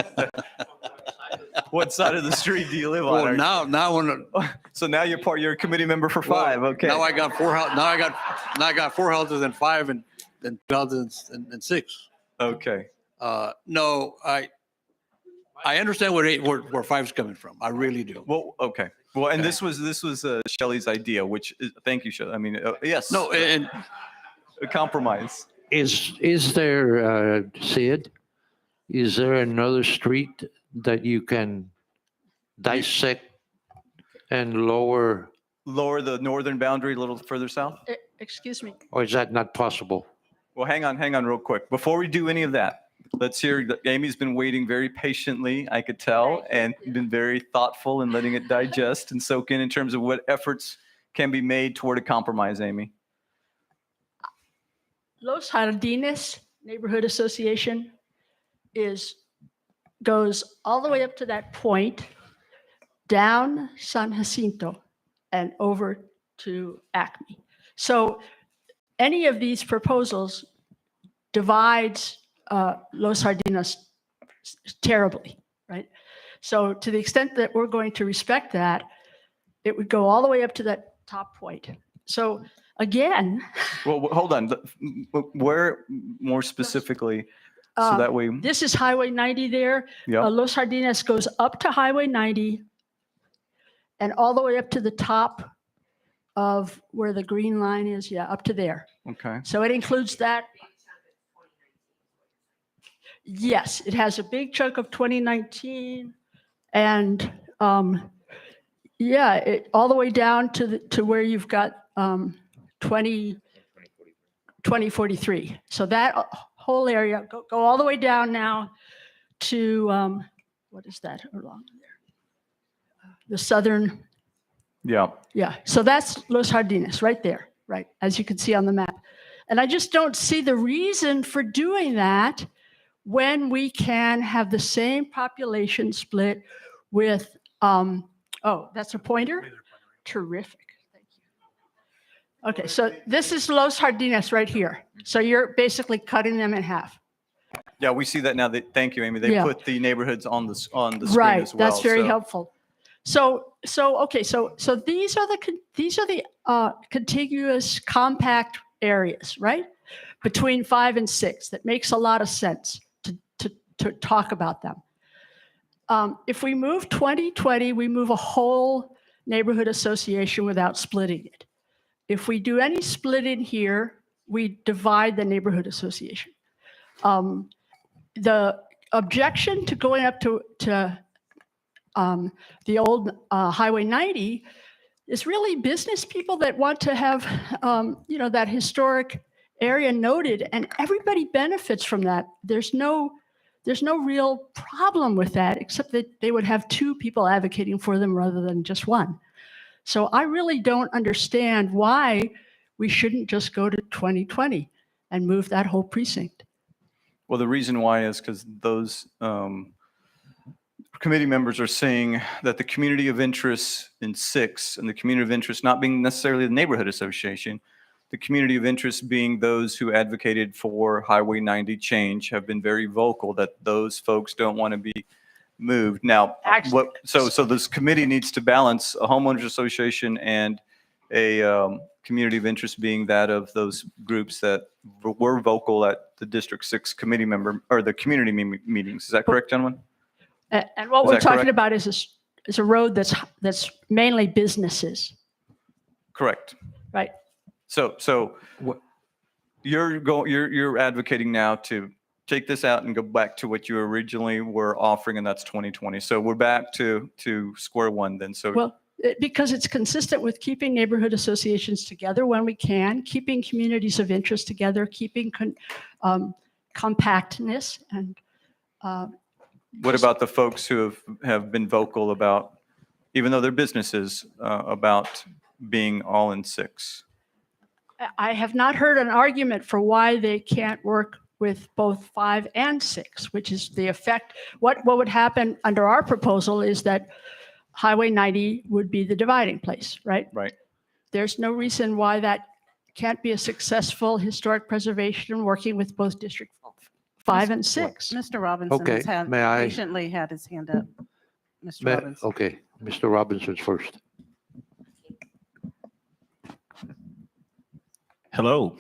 S19: What side of the street do you live on?
S18: Well,
S19: Are-
S18: now when,
S19: So now you're a committee member for five, okay.
S18: now I got now I got 4 houses and 5 and 2 houses and 6.
S19: Okay.
S18: No, I understand where 5's coming from. I really do.
S19: Well, okay. Well, and
S18: Okay.
S19: this was Shelley's idea, which is, thank you, Shelley. I mean, yes.
S18: No, and
S19: A compromise.
S15: Is there, Sid, is there another street that you can dissect and lower,
S19: Lower the northern boundary a little further south?
S14: Excuse me.
S15: or is that not possible?
S19: Well, hang on real quick. Before we do any of that, let's hear, Amy's been waiting very patiently, I could tell, and been very thoughtful in letting it digest and soak in terms of what efforts can be made toward a compromise, Amy.
S14: Los Jardines Neighborhood Association goes all the way up to that point, down San Jacinto and over to Acme. So any of these proposals divides Los Jardines terribly, right? So to the extent that we're going to respect that, it would go all the way up to that top point. So again,
S19: Well, hold on. Where more specifically, so that way,
S14: this is Highway 90 there.
S19: yeah,
S14: Los Jardines goes up to Highway 90 and all the way up to the top of where the green line is. Yeah, up to there.
S19: okay.
S14: So it includes that. Yes, it has a big chunk of 2019 and yeah, all the way down to where you've got 2043. So that whole area, go all the way down now to, what is that along there? The southern,
S19: Yeah.
S14: yeah. So that's Los Jardines right there, right? As you can see on the map. And I just don't see the reason for doing that when we can have the same population split with, oh, that's a pointer? Terrific. Okay, so this is Los Jardines right here. So you're basically cutting them in half.
S19: Yeah, we see that now. Thank you, Amy. They
S14: Yeah.
S19: put the neighborhoods on the screen
S14: Right,
S19: as well.
S14: that's very
S19: so-
S14: helpful. So okay, so these are the contiguous compact areas, right? Between 5 and 6. That makes a lot of sense to talk about them. If we move 2020, we move a whole neighborhood association without splitting it. If we do any splitting here, we divide the neighborhood association. The objection to going up to the old Highway 90 is really business people that want to have, that historic area noted, and everybody benefits from that. There's no real problem with that, except that they would have 2 people advocating for them rather than just one. So I really don't understand why we shouldn't just go to 2020 and move that whole precinct.
S19: Well, the reason why is because those committee members are saying that the community of interest in 6 and the community of interest not being necessarily the neighborhood association, the community of interest being those who advocated for Highway 90 change have been very vocal that those folks don't want to be moved. Now, so this committee needs to balance a homeowners association and a community of interest being that of those groups that were vocal at the District 6 committee member or the community meetings. Is that correct, gentlemen?
S14: And what
S19: Is
S14: we're
S19: that
S14: talking
S19: correct?
S14: about is a road that's mainly businesses,
S19: Correct.
S14: right?
S19: So you're advocating now to take this out and go back to what you originally were offering, and that's 2020. So we're back to square one then. So
S14: Well, because it's consistent with keeping neighborhood associations together when we can, keeping communities of interest together, keeping compactness, and
S19: what about the folks who have been vocal about, even though they're businesses, about being all in 6?
S14: I have not heard an argument for why they can't work with both 5 and 6, which is the effect. What would happen under our proposal is that Highway 90 would be the dividing place, right?
S19: Right.
S14: There's no reason why that can't be a successful historic preservation working with both District 5 and 6.
S3: Mr. Robinson
S15: Okay,
S3: has had,
S15: may I-
S3: patiently had his hand up. Mr. Robinson.
S15: Okay, Mr. Robinson's first.
S2: Hello.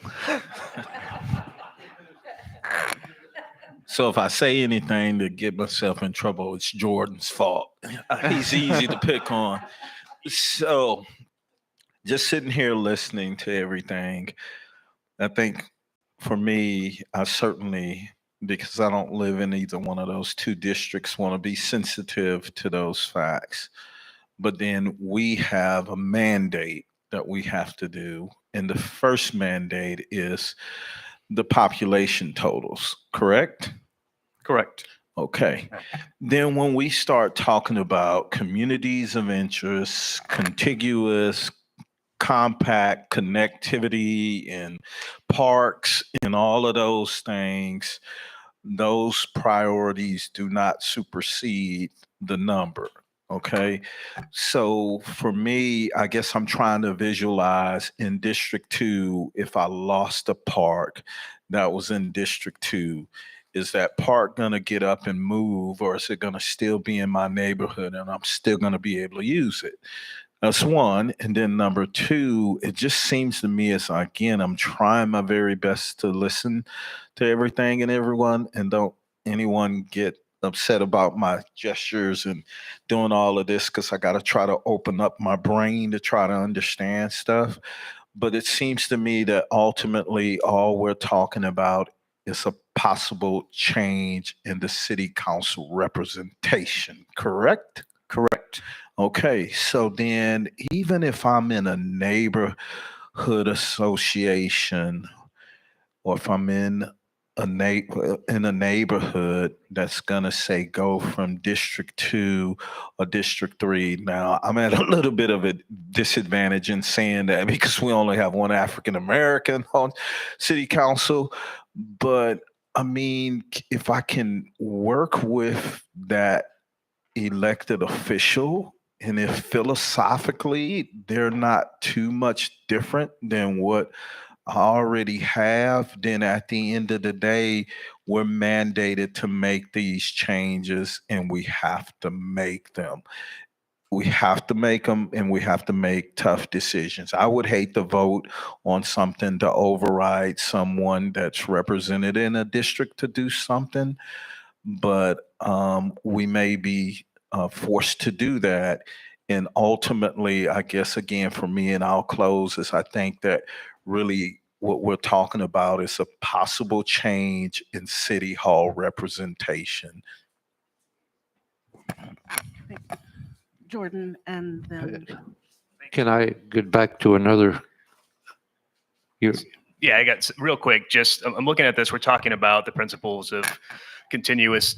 S2: So if I say anything to get myself in trouble, it's Jordan's fault. He's easy to pick on. So just sitting here listening to everything, I think for me, I certainly, because I don't live in either one of those two districts, want to be sensitive to those facts. But then we have a mandate that we have to do. And the first mandate is the population totals, correct?
S10: Correct.
S2: Okay. Then when we start talking about communities of interest, contiguous, compact connectivity and parks and all of those things, those priorities do not supersede the number. Okay. So for me, I guess I'm trying to visualize in District 2, if I lost a park that was in District 2, is that park going to get up and move, or is it going to still be in my neighborhood and I'm still going to be able to use it? That's one. And then number two, it just seems to me as I'm trying my very best to listen to everything and everyone, and don't anyone get upset about my gestures and doing all of this, because I got to try to open up my brain to try to understand stuff. But it seems to me that ultimately all we're talking about is a possible change in the city council representation, correct? Correct. Okay, so then even if I'm in a neighborhood association, or if I'm in a neighborhood that's gonna say go from District 2 or District 3. Now, I'm at a little bit of a disadvantage in saying that because we only have one African American on city council. But I mean, if I can work with that elected official, and if philosophically they're not too much different than what I already have, then at the end of the day, we're mandated to make these changes, and we have to make them. We have to make them, and we have to make tough decisions. I would hate to vote on something to override someone that's represented in a district to do something, but we may be forced to do that. And ultimately, I guess, again, for me, and I'll close, is I think that really what we're talking about is a possible change in city hall representation.
S3: Jordan, and then
S15: Can I get back to another?
S20: Yeah, I got real quick. Just I'm looking at this. We're talking about the principles of continuous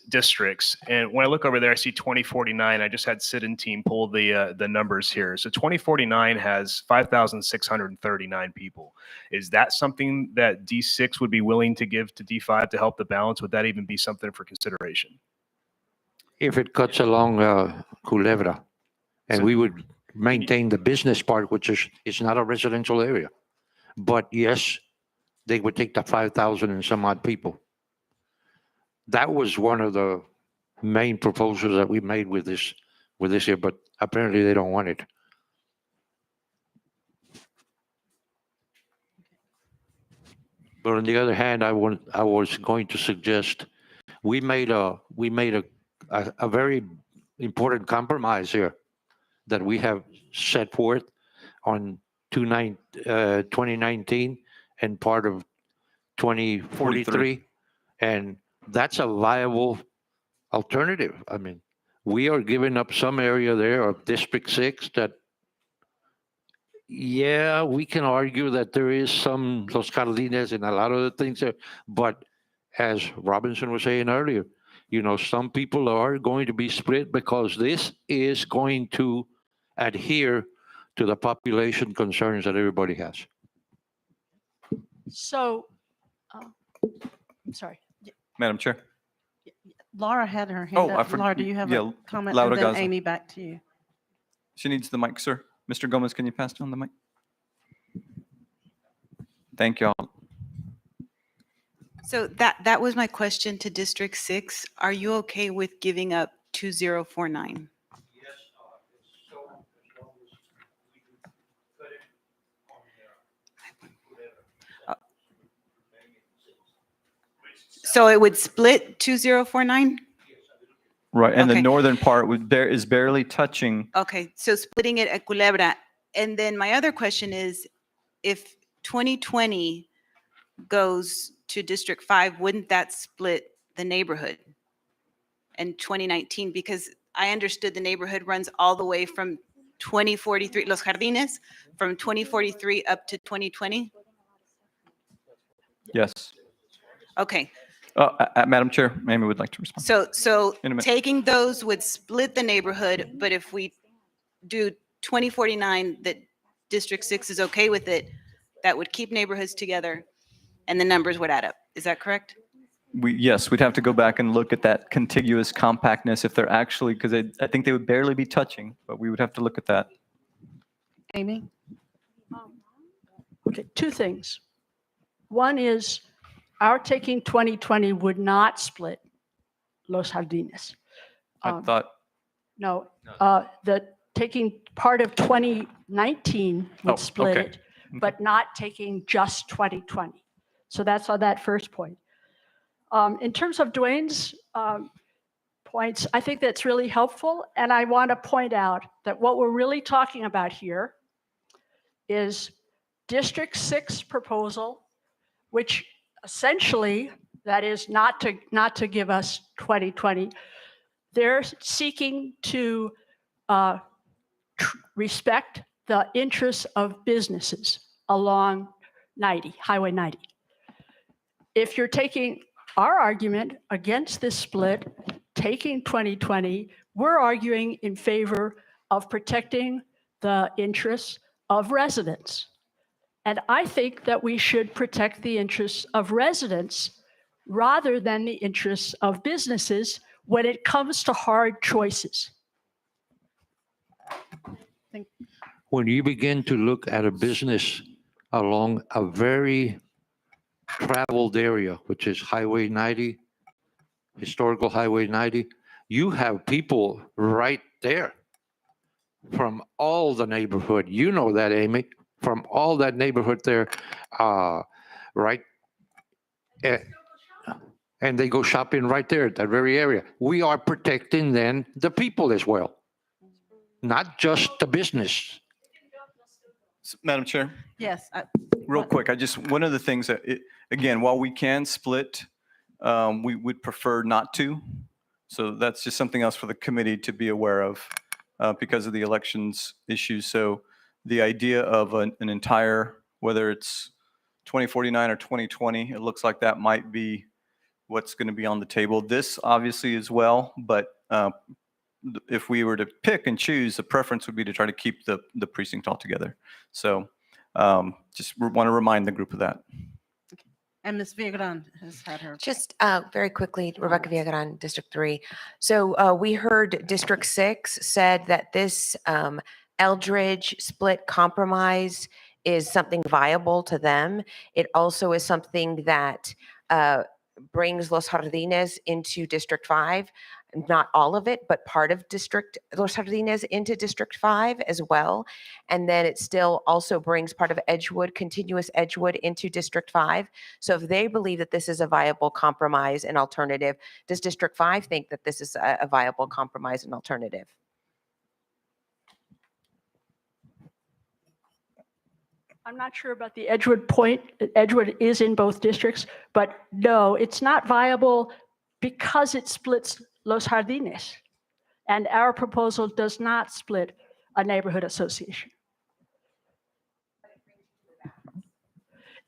S20: districts, and when I look over there, I see 2049. I just had Sid and team pull the numbers here. So 2049 has 5,639 people. Is that something that D6 would be willing to give to D5 to help the balance? Would that even be something for consideration?
S15: If it cuts along Culebra, and we would maintain the business part, which is not a residential area. But yes, they would take the 5,000 and some odd people. That was one of the main proposals that we made with this here, but apparently they don't want it. But on the other hand, I was going to suggest we made a very important compromise here that we have set forth on 2019 and part of 2043, and that's a viable alternative. I mean, we are giving up some area there of District 6 that, yeah, we can argue that there is some Los Carlines and a lot of the things there, but as Robinson was saying earlier, some people are going to be split because this is going to adhere to the population concerns that everybody has.
S14: So, I'm sorry.
S10: Madam Chair.
S3: Laura had her hand
S10: Oh,
S3: up. Laura, do you have a comment?
S10: Laura
S3: And then
S10: Gaza.
S3: Amy, back to you.
S10: She needs the mic, sir. Mr. Gomez, can you pass down the mic? Thank you all.
S1: So that was my question to District 6. Are you okay with giving up 2049? So it would split 2049?
S19: Right, and the
S1: Okay.
S19: northern part is barely touching.
S1: Okay, so splitting it at Culebra. And then my other question is, if 2020 goes to District 5, wouldn't that split the neighborhood? And 2019, because I understood the neighborhood runs all the way from 2043, Los Jardines, from 2043 up to 2020?
S19: Yes.
S1: Okay,
S19: Madam Chair, Amy would like to respond.
S1: so
S19: In a minute.
S1: taking those would split the neighborhood, but if we do 2049, that District 6 is okay with it, that would keep neighborhoods together and the numbers would add up. Is that correct?
S19: Yes, we'd have to go back and look at that contiguous compactness if they're actually, because I think they would barely be touching, but we would have to look at that.
S3: Amy?
S14: Okay, two things. One is our taking 2020 would not split Los Jardines.
S19: I thought,
S14: No, the taking part of 2019 would
S19: Oh,
S14: split
S19: okay.
S14: it, but not taking just 2020. So that's on that first point. In terms of Dwayne's points, I think that's really helpful. And I want to point out that what we're really talking about here is District 6 proposal, which essentially, that is not to give us 2020. They're seeking to respect the interests of businesses along Highway 90. If you're taking our argument against this split, taking 2020, we're arguing in favor of protecting the interests of residents. And I think that we should protect the interests of residents rather than the interests of businesses when it comes to hard choices.
S15: When you begin to look at a business along a very traveled area, which is Highway 90, historical Highway 90, you have people right there from all the neighborhood. You know that, Amy, from all that neighborhood there, right? And they go shopping right there at that very area. We are protecting then the people as well, not just the business.
S19: Madam Chair,
S3: Yes.
S19: real quick, one of the things that, again, while we can split, we would prefer not to. So that's just something else for the committee to be aware of because of the elections issues. So the idea of an entire, whether it's 2049 or 2020, it looks like that might be what's going to be on the table. This obviously as well, but if we were to pick and choose, the preference would be to try to keep the precinct all together. So just want to remind the group of that.
S3: And Ms. Villagrán has had her.
S17: Just very quickly, Rebecca Villagrán, District 3. So we heard District 6 said that this Eldridge split compromise is something viable to them. It also is something that brings Los Jardines into District 5. Not all of it, but part of Los Jardines into District 5 as well. And then it still also brings part of Edgewood, continuous Edgewood into District 5. So if they believe that this is a viable compromise and alternative, does District 5 think that this is a viable compromise and alternative?
S14: I'm not sure about the Edgewood point. Edgewood is in both districts, but no, it's not viable because it splits Los Jardines. And our proposal does not split a neighborhood association.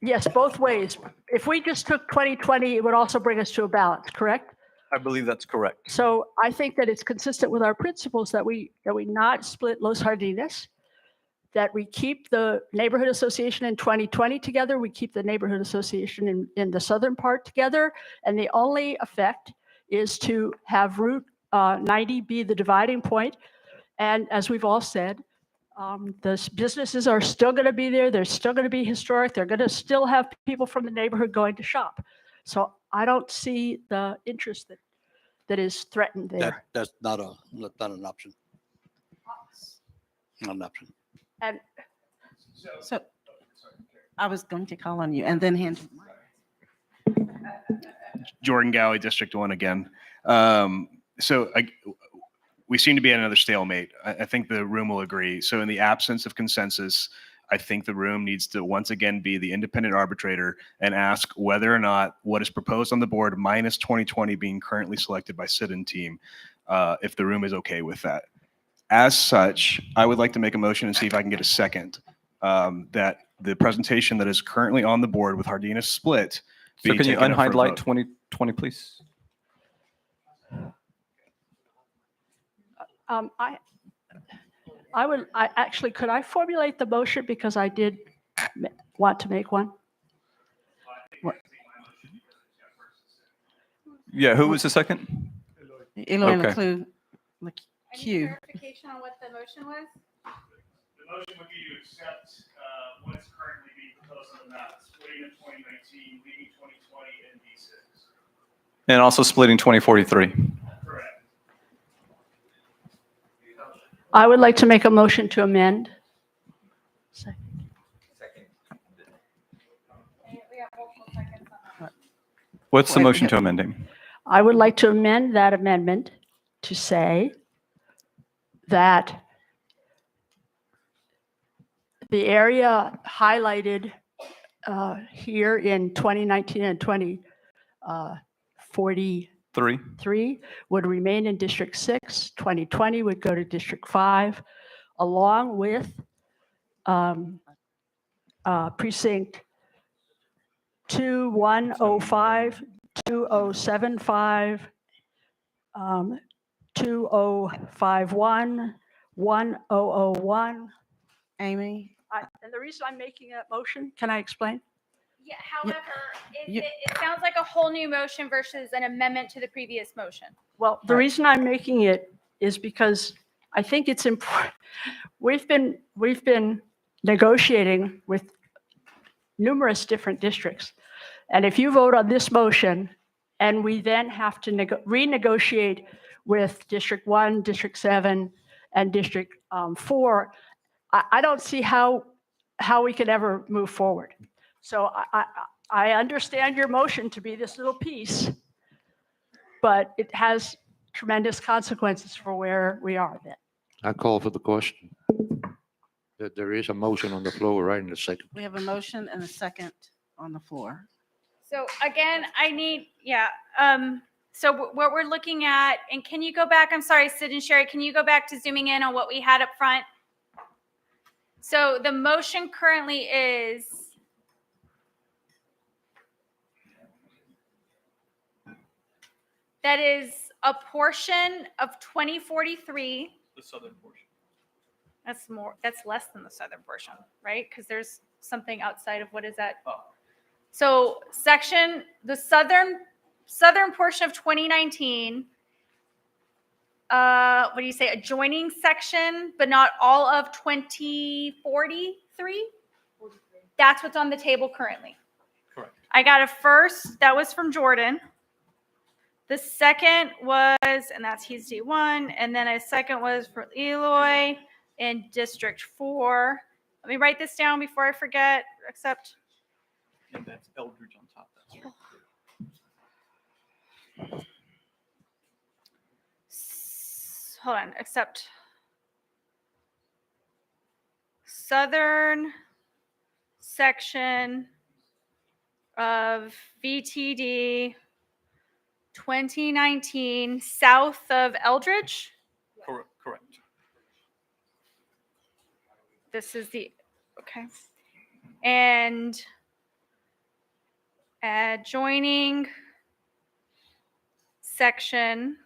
S14: Yes, both ways. If we just took 2020, it would also bring us to a balance, correct?
S19: I believe that's correct.
S14: So I think that it's consistent with our principles that we not split Los Jardines, that we keep the neighborhood association in 2020 together, we keep the neighborhood association in the southern part together, and the only effect is to have Route 90 be the dividing point. And as we've all said, the businesses are still going to be there. They're still going to be historic. They're going to still have people from the neighborhood going to shop. So I don't see the interest that is threatened there.
S18: That's not an option. Not an option.
S14: And
S3: So I was going to call on you and then hand you the mic.
S20: Jordan Gowie, District 1 again. We seem to be at another stalemate. I think the room will agree. So in the absence of consensus, I think the room needs to once again be the independent arbitrator and ask whether or not what is proposed on the board minus 2020 being currently selected by sit-in team, if the room is okay with that. As such, I would like to make a motion and see if I can get a second, that the presentation that is currently on the board with Hardina split.
S19: So
S20: be
S19: can you
S20: taken up for a
S19: unhighlight
S20: vote.
S19: 2020, please?
S14: could I formulate the motion because I did want to make one?
S19: Yeah, who was the second?
S3: Eloy
S19: Okay.
S3: McClue, Q.
S4: Clarification on what the motion was?
S20: The motion would be to accept what is currently being proposed on the map, splitting in 2019, leaving 2020 and D6.
S19: And also splitting 2043.
S20: Correct.
S14: I would like to make a motion to amend.
S19: What's the motion to amending?
S14: I would like to amend that amendment to say that the area highlighted here in 2019 and 2043 would remain in District 6. 2020 would go to District 5, along with Precinct 2105, 2075, 2051, 1001.
S3: Amy?
S14: And the reason I'm making that motion, can I explain?
S4: Yeah, however, it sounds like a whole new motion versus an amendment to the previous motion.
S14: Well, the reason I'm making it is because I think it's important. We've been negotiating with numerous different districts. And if you vote on this motion and we then have to renegotiate with District 1, District 7, and District 4, I don't see how we could ever move forward. So I understand your motion to be this little piece, but it has tremendous consequences for where we are then.
S15: I call for the question. There is a motion on the floor right in the second.
S3: We have a motion and a second on the floor.
S4: So again, I need, so what we're looking at, and can you go back, I'm sorry, Sid and Sherry, can you go back to zooming in on what we had up front? So the motion currently is that is a portion of 2043.
S19: The southern portion.
S4: That's less than the southern portion, right? Because there's something outside of, what is that? So the southern portion of 2019, what do you say, adjoining section, but not all of 2043? That's what's on the table currently.
S19: Correct.
S4: I got a first, that was from Jordan. The second was, and that's he's D1, and then a second was for Eloy in District 4. Let me write this down before I forget, except.
S19: Yeah, that's Eldridge on top. That's right.
S4: Hold on, except southern section of VTD 2019 south of Eldridge.
S19: Correct.
S4: This is the, okay. And adjoining section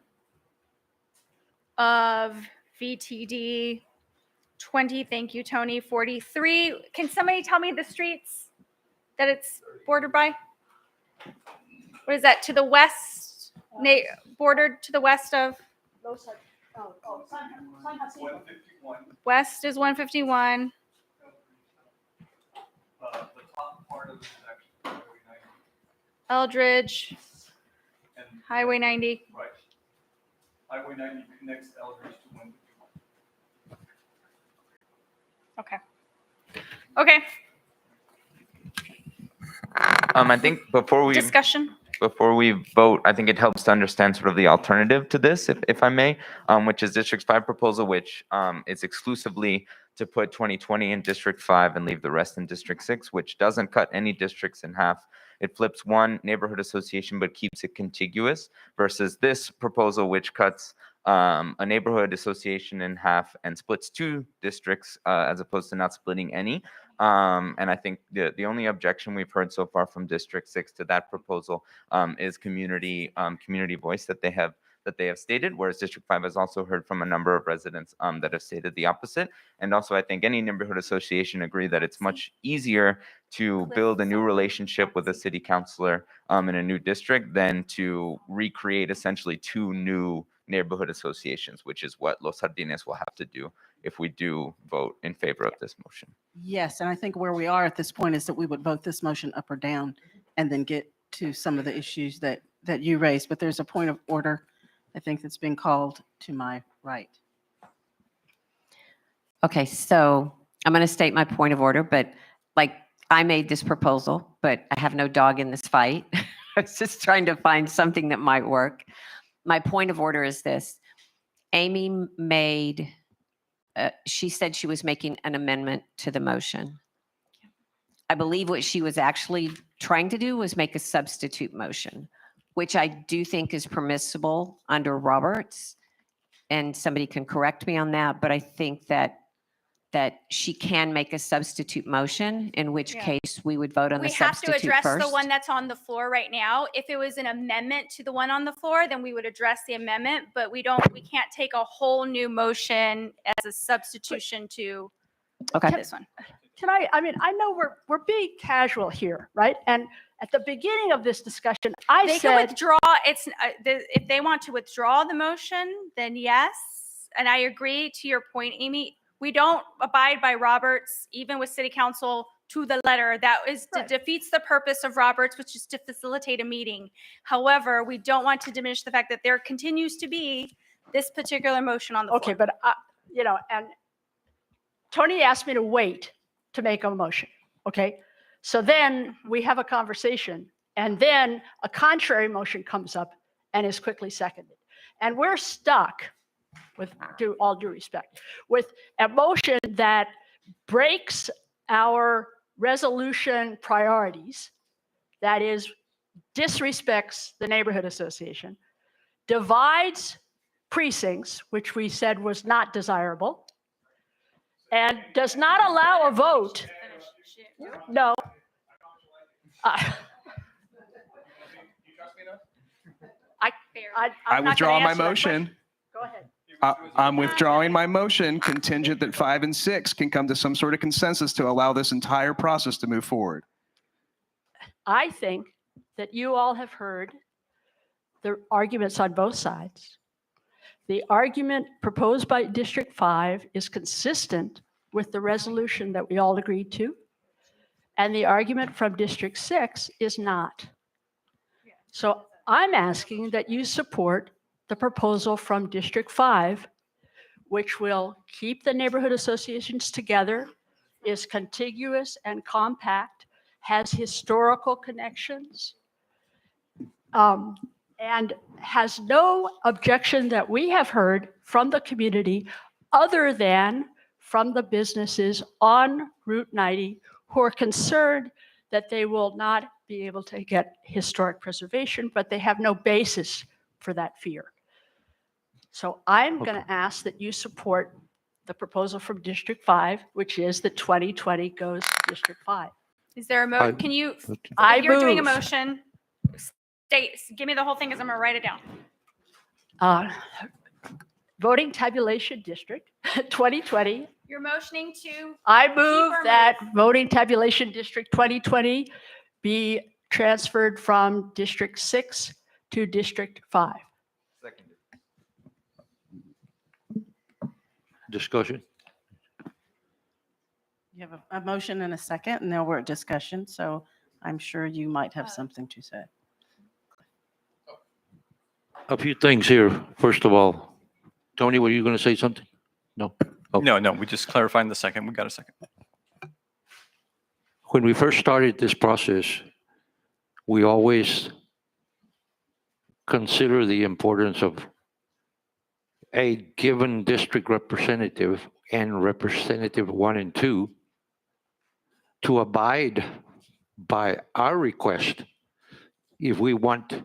S4: of VTD 20, thank you, Tony, 43. Can somebody tell me the streets that it's bordered by? What is that, to the west, bordered to the west of? West is 151.
S19: The top part of the section,
S4: Eldridge, Highway 90.
S19: Right. Highway 90 connects Eldridge to Wynwood.
S4: Okay. Okay.
S5: I think
S4: Discussion.
S5: before we vote, I think it helps to understand sort of the alternative to this, if I may, which is District 5 proposal, which is exclusively to put 2020 in District 5 and leave the rest in District 6, which doesn't cut any districts in half. It flips one neighborhood association but keeps it contiguous, versus this proposal, which cuts a neighborhood association in half and splits two districts as opposed to not splitting any. And I think the only objection we've heard so far from District 6 to that proposal is community voice that they have stated, whereas District 5 has also heard from a number of residents that have stated the opposite. And also, I think any neighborhood association agree that it's much easier to build a new relationship with a city councilor in a new district than to recreate essentially two new neighborhood associations, which is what Los Jardines will have to do if we do vote in favor of this motion.
S3: Yes, and I think where we are at this point is that we would vote this motion up or down and then get to some of the issues that you raised. But there's a point of order, I think, that's been called to my right.
S11: Okay, so I'm going to state my point of order, but like I made this proposal, but I have no dog in this fight. I was just trying to find something that might work. My point of order is this. Amy made, she said she was making an amendment to the motion. I believe what she was actually trying to do was make a substitute motion, which I do think is permissible under Roberts. And somebody can correct me on that, but I think that she can make a substitute motion, in which case we would vote on the
S4: We have to
S11: substitute
S4: address
S11: first.
S4: the one that's on the floor right now. If it was an amendment to the one on the floor, then we would address the amendment, but we can't take a whole new motion as a substitution to this one.
S14: Can I mean, I know we're being casual here, right? And at the beginning of this discussion,
S4: They can withdraw. If they want to withdraw the motion, then yes. And I agree to your point, Amy. We don't abide by Roberts, even with city council, to the letter. That defeats the purpose of Roberts, which is to facilitate a meeting. However, we don't want to diminish the fact that there continues to be this particular motion on the floor.
S14: Okay, but and Tony asked me to wait to make a motion. Okay, so then we have a conversation, and then a contrary motion comes up and is quickly seconded, and we're stuck, with all due respect, with a motion that breaks our resolution priorities, that is, disrespects the neighborhood association, divides precincts, which we said was not desirable, and does not allow a vote. No.
S22: I withdraw my motion.
S14: Go ahead.
S22: I'm withdrawing my motion contingent that 5 and 6 can come to some sort of consensus to allow this entire process to move forward.
S14: I think that you all have heard the arguments on both sides. The argument proposed by District 5 is consistent with the resolution that we all agreed to, and the argument from District 6 is not. So I'm asking that you support the proposal from District 5, which will keep the neighborhood associations together, is contiguous and compact, has historical connections, and has no objection that we have heard from the community other than from the businesses on Route 90 who are concerned that they will not be able to get historic preservation, but they have no basis for that fear. So I'm going to ask that you support the proposal from District 5, which is that 2020 goes to District 5.
S4: Is there a motion? Can you, if you're doing a motion, give me the whole thing because I'm going to write it down.
S14: Voting tabulation district 2020.
S4: You're motioning to.
S14: I move that voting tabulation district 2020 be transferred from District 6 to District 5.
S15: Discussion.
S3: You have a motion and a second, and now we're at discussion, so I'm sure you might have something to say.
S15: A few things here. First of all, Tony, were you going to say something? No. Oh.
S10: No, we just clarifying the second. We got a second.
S15: When we first started this process, we always consider the importance of a given district representative and representative 1 and 2 to abide by our request. If we want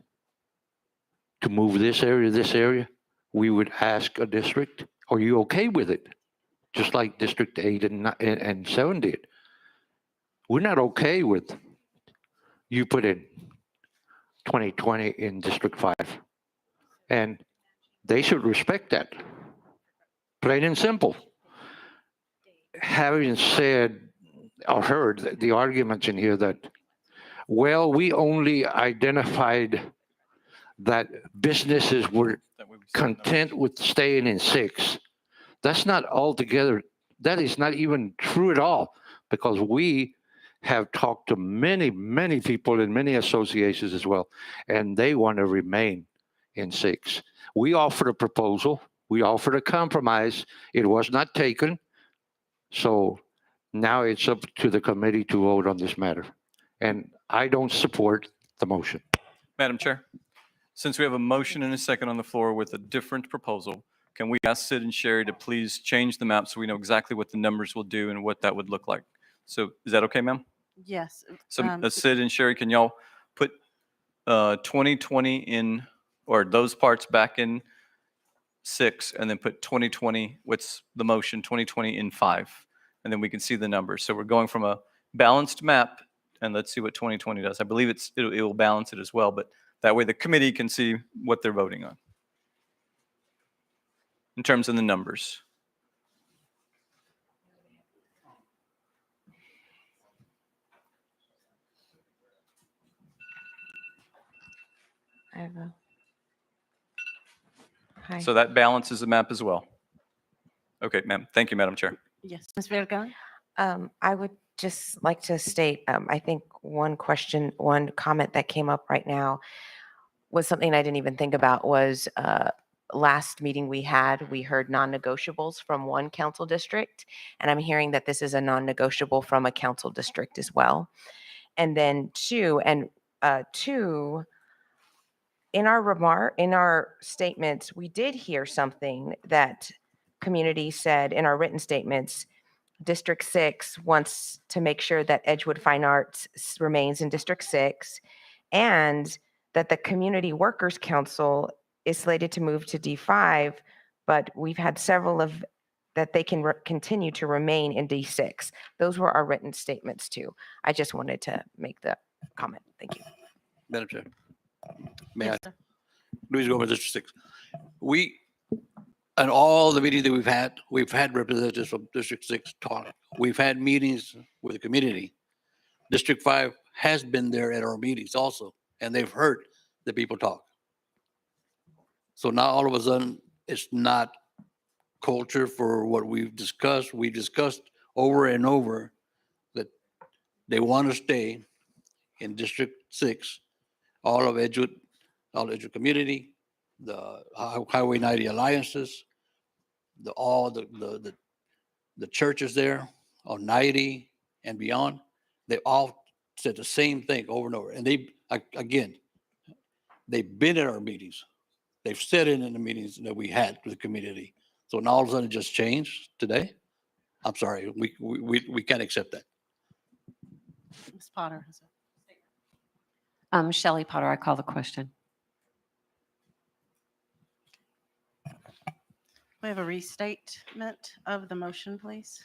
S15: to move this area, we would ask a district, are you okay with it? Just like District 8 and 7 did. We're not okay with you put in 2020 in District 5. And they should respect that. Plain and simple. Having said or heard the arguments in here that, well, we only identified that businesses were content with staying in 6. That's not altogether, that is not even true at all, because we have talked to many, many people in many associations as well, and they want to remain in 6. We offered a proposal, we offered a compromise, it was not taken, so now it's up to the committee to vote on this matter. And I don't support the motion.
S10: Madam Chair, since we have a motion and a second on the floor with a different proposal, can we ask Sid and Sherry to please change the map so we know exactly what the numbers will do and what that would look like? So is that okay, ma'am?
S3: Yes.
S10: So Sid and Sherry, can y'all put 2020 in, or those parts back in 6, and then put 2020, what's the motion, 2020 in 5, and then we can see the numbers. So we're going from a balanced map, and let's see what 2020 does. I believe it will balance it as well, but that way the committee can see what they're voting on in terms of the numbers.
S17: I have a. Hi.
S10: So that balances the map as well. Okay, ma'am. Thank you, Madam Chair.
S3: Yes, Ms. Vergara?
S17: I would just like to state, I think one comment that came up right now was something I didn't even think about was last meeting we had, we heard non-negotiables from one council district, and I'm hearing that this is a non-negotiable from a council district as well. And then two, in our statements, we did hear something that community said in our written statements. District 6 wants to make sure that Edgewood Fine Arts remains in District 6, and that the Community Workers Council is slated to move to D5, but we've had several of that they can continue to remain in D6. Those were our written statements too. I just wanted to make the comment. Thank you.
S18: Madam Chair. May I? Luis Gomez, District 6. We, and all the meetings that we've had representatives from District 6 talk. We've had meetings with the community. District 5 has been there at our meetings also, and they've heard the people talk. So now all of a sudden, it's not culture for what we've discussed. We discussed over and over that they want to stay in District 6, all of Edgewood community, the Highway 90 alliances, all the churches there on 90 and beyond. They all said the same thing over and over. And they've been at our meetings. They've said it in the meetings that we had with the community. So now all of a sudden it just changed today? I'm sorry, we can't accept that.
S3: Ms. Potter.
S11: Shelley Potter, I call the question.
S3: We have a restatement of the motion, please.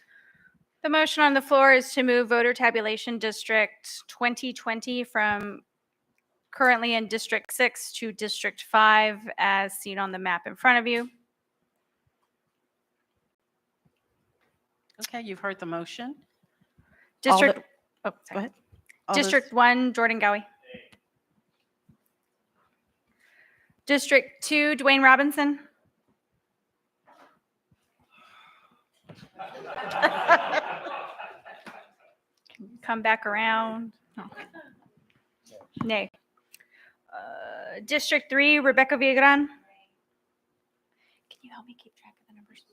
S4: The motion on the floor is to move voter tabulation district 2020 from currently in District 6 to District 5 as seen on the map in front of you.
S3: Okay, you've heard the motion.
S4: District,
S3: Go ahead.
S4: District 1, Jordan Gowie. District 2, Dwayne Robinson. Come back around. No. Nay. District 3, Rebecca Villagrán. Can you help me keep track of the numbers?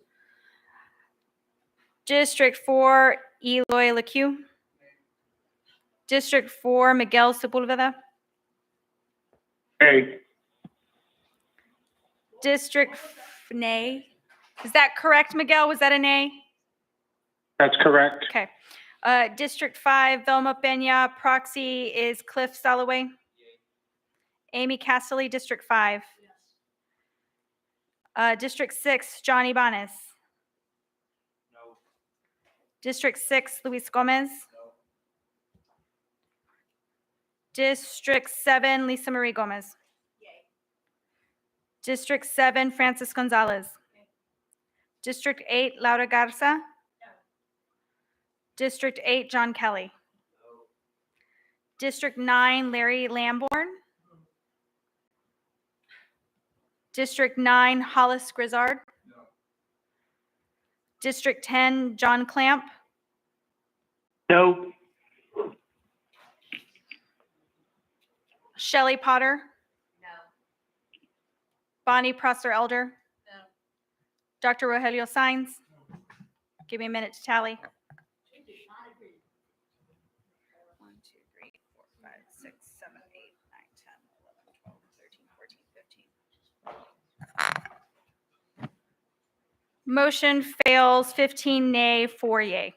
S4: District 4, Eloy LeCue. District 4, Miguel Sepulveda.
S21: Hey,
S4: Nay. Is that correct, Miguel? Was that a nay?
S21: that's correct.
S4: Okay. District 5, Velma Peña. Proxy is Cliff Soloway. Amy Casterly, District 5. District 6, John Ibanez. No. District 6, Luis Gomez. No. District 7, Lisa Marie Gomez. Yay. District 7, Francis Gonzalez. District 8, Laura Garza. No. District 8, John Kelly. No. District 9, Larry Lamborn. District 9, Hollis Grizzard. No. District 10, John Clamp.
S21: No.
S4: Shelley Potter. No. Bonnie Prosser Elder. No. Dr. Rogelio Sines. No. Give me a minute to tally. 1, 2, 3, 4, 5, 6, 7, 8, 9, 10, 11, 12, 13, 14, 15. Motion fails, 15 nay, 4 yay.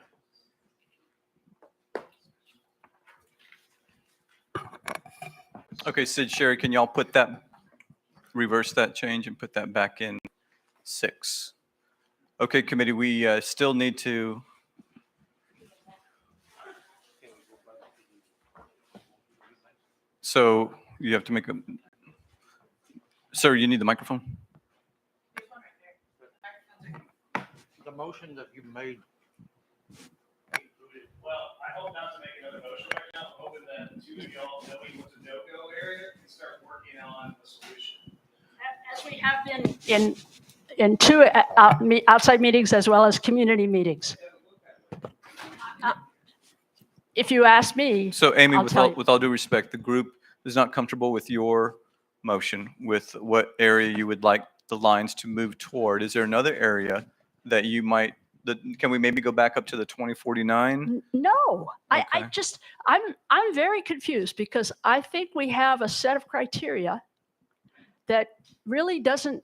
S10: Okay, Sid, Sherry, can y'all put that, reverse that change and put that back in 6? Okay, committee, we still need to. So you have to make a, sir, you need the microphone?
S15: The motion that you made.
S7: Well, I hope not to make another motion right now. I'm hoping that the two of y'all knowing what's a no-go area can start working on a solution.
S14: As we have been in two outside meetings as well as community meetings. If you ask me.
S10: So Amy,
S14: I'll tell you.
S10: with all due respect, the group is not comfortable with your motion, with what area you would like the lines to move toward. Is there another area that you might, can we maybe go back up to the 2049?
S14: No,
S10: Okay.
S14: I'm very confused because I think we have a set of criteria that really doesn't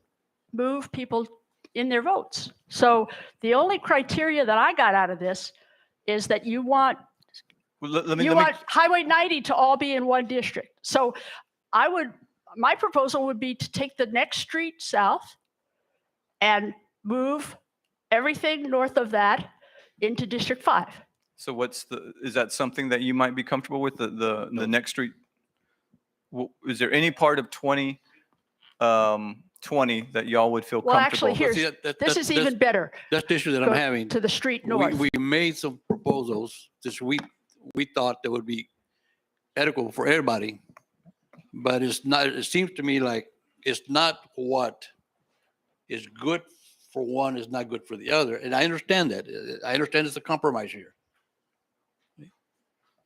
S14: move people in their votes. So the only criteria that I got out of this is that you want Highway 90 to all be in one district. So my proposal would be to take the next street south and move everything north of that into District 5.
S10: So is that something that you might be comfortable with, the next street? Is there any part of 2020 that y'all would feel
S14: Well,
S10: comfortable?
S14: actually, this is even better.
S18: That's the issue that
S14: Go
S18: I'm having.
S14: to the street north.
S18: We made some proposals this week. We thought that would be adequate for everybody, but it's not. It seems to me like it's not what is good for one is not good for the other, and I understand that. I understand it's a compromise here.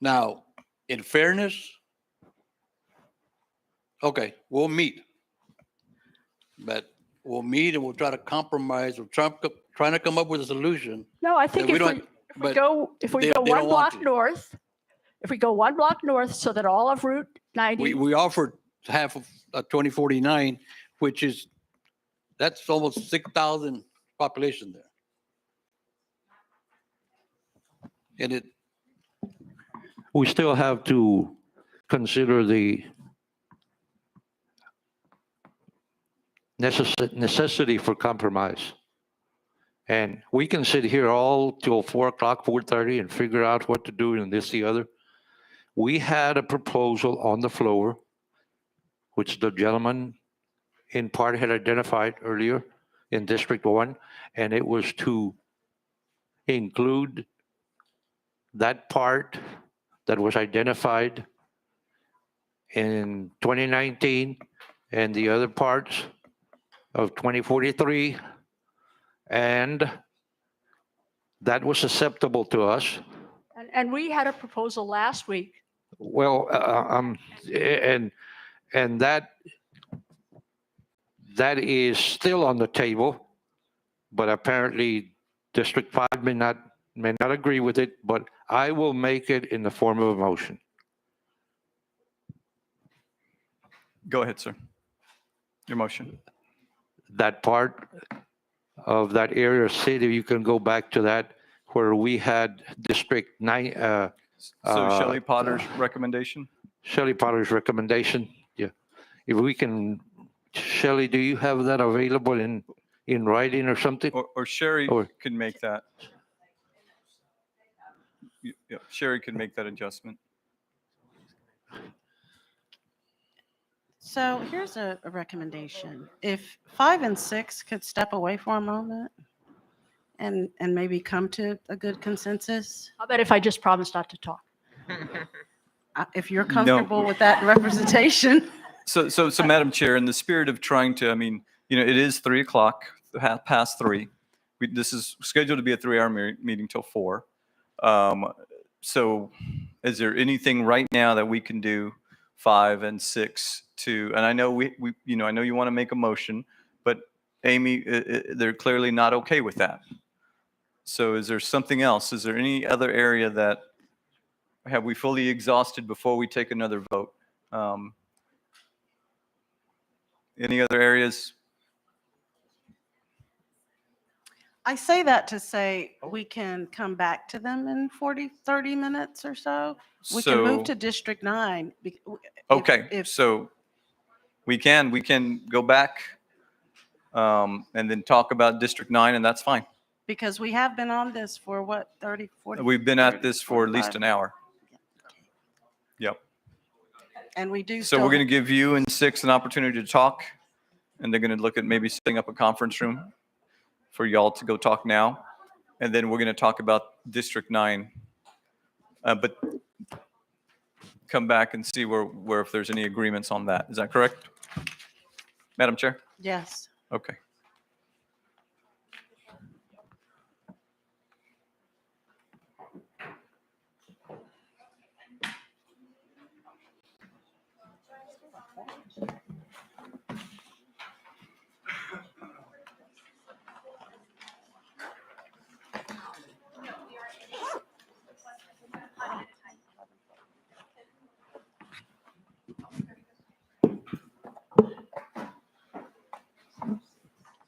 S18: Now, in fairness, okay, we'll meet, but we'll meet and we'll try to compromise. We're trying to come up with a solution.
S14: No, I think if we go one block north, if we go one block north so that all of Route 90.
S18: We offered half of 2049, which is, that's almost 6,000 population there. And
S15: We still have to consider the necessity for compromise. And we can sit here all till 4 o'clock, 4:30 and figure out what to do and this, the other. We had a proposal on the floor, which the gentleman in part had identified earlier in District 1, and it was to include that part that was identified in 2019 and the other parts of 2043. And that was acceptable to us.
S14: And we had a proposal last week.
S15: Well, and that that is still on the table, but apparently District 5 may not agree with it, but I will make it in the form of a motion.
S10: Go ahead, sir. Your motion.
S15: That part of that area of city, you can go back to that where we had District 9.
S10: So Shelley Potter's recommendation?
S15: Shelley Potter's recommendation, yeah. If we can, Shelley, do you have that available in writing or something?
S10: Or Sherry could make that. Yeah, Sherry could make that adjustment.
S9: So here's a recommendation. If 5 and 6 could step away for a moment and maybe come to a good consensus.
S14: How about if I just promise not to talk?
S9: If you're comfortable with that representation.
S10: So Madam Chair, in the spirit of trying to, I mean, it is 3:00, past 3. This is scheduled to be a 3-hour meeting till 4. So is there anything right now that we can do 5 and 6 to, and I know I know you want to make a motion, but Amy, they're clearly not okay with that. So is there something else? Is there any other area that have we fully exhausted before we take another vote? Any other areas?
S9: I say that to say we can come back to them in 30 minutes or so. We can move to District 9.
S10: Okay, so we can go back and then talk about District 9, and that's fine.
S9: Because we have been on this for what, 30, 40?
S10: We've been at this for at least an hour. Yep.
S9: And we do
S10: So we're going to give you and 6 an opportunity to talk, and they're going to look at maybe setting up a conference room for y'all to go talk now. And then we're going to talk about District 9. But come back and see where if there's any agreements on that. Is that correct? Madam Chair?
S9: Yes.
S10: Okay.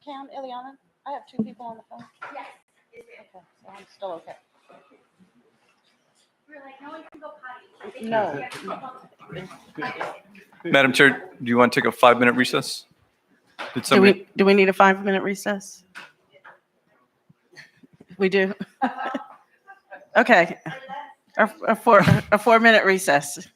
S9: Cam, Ileana, I have 2 people on the phone. Yes. Okay, so I'm still okay. No.
S10: Madam Chair, do you want to take a 5-minute recess? Did somebody?
S9: Do we need a 5-minute recess? We do. Okay. A 4-minute recess.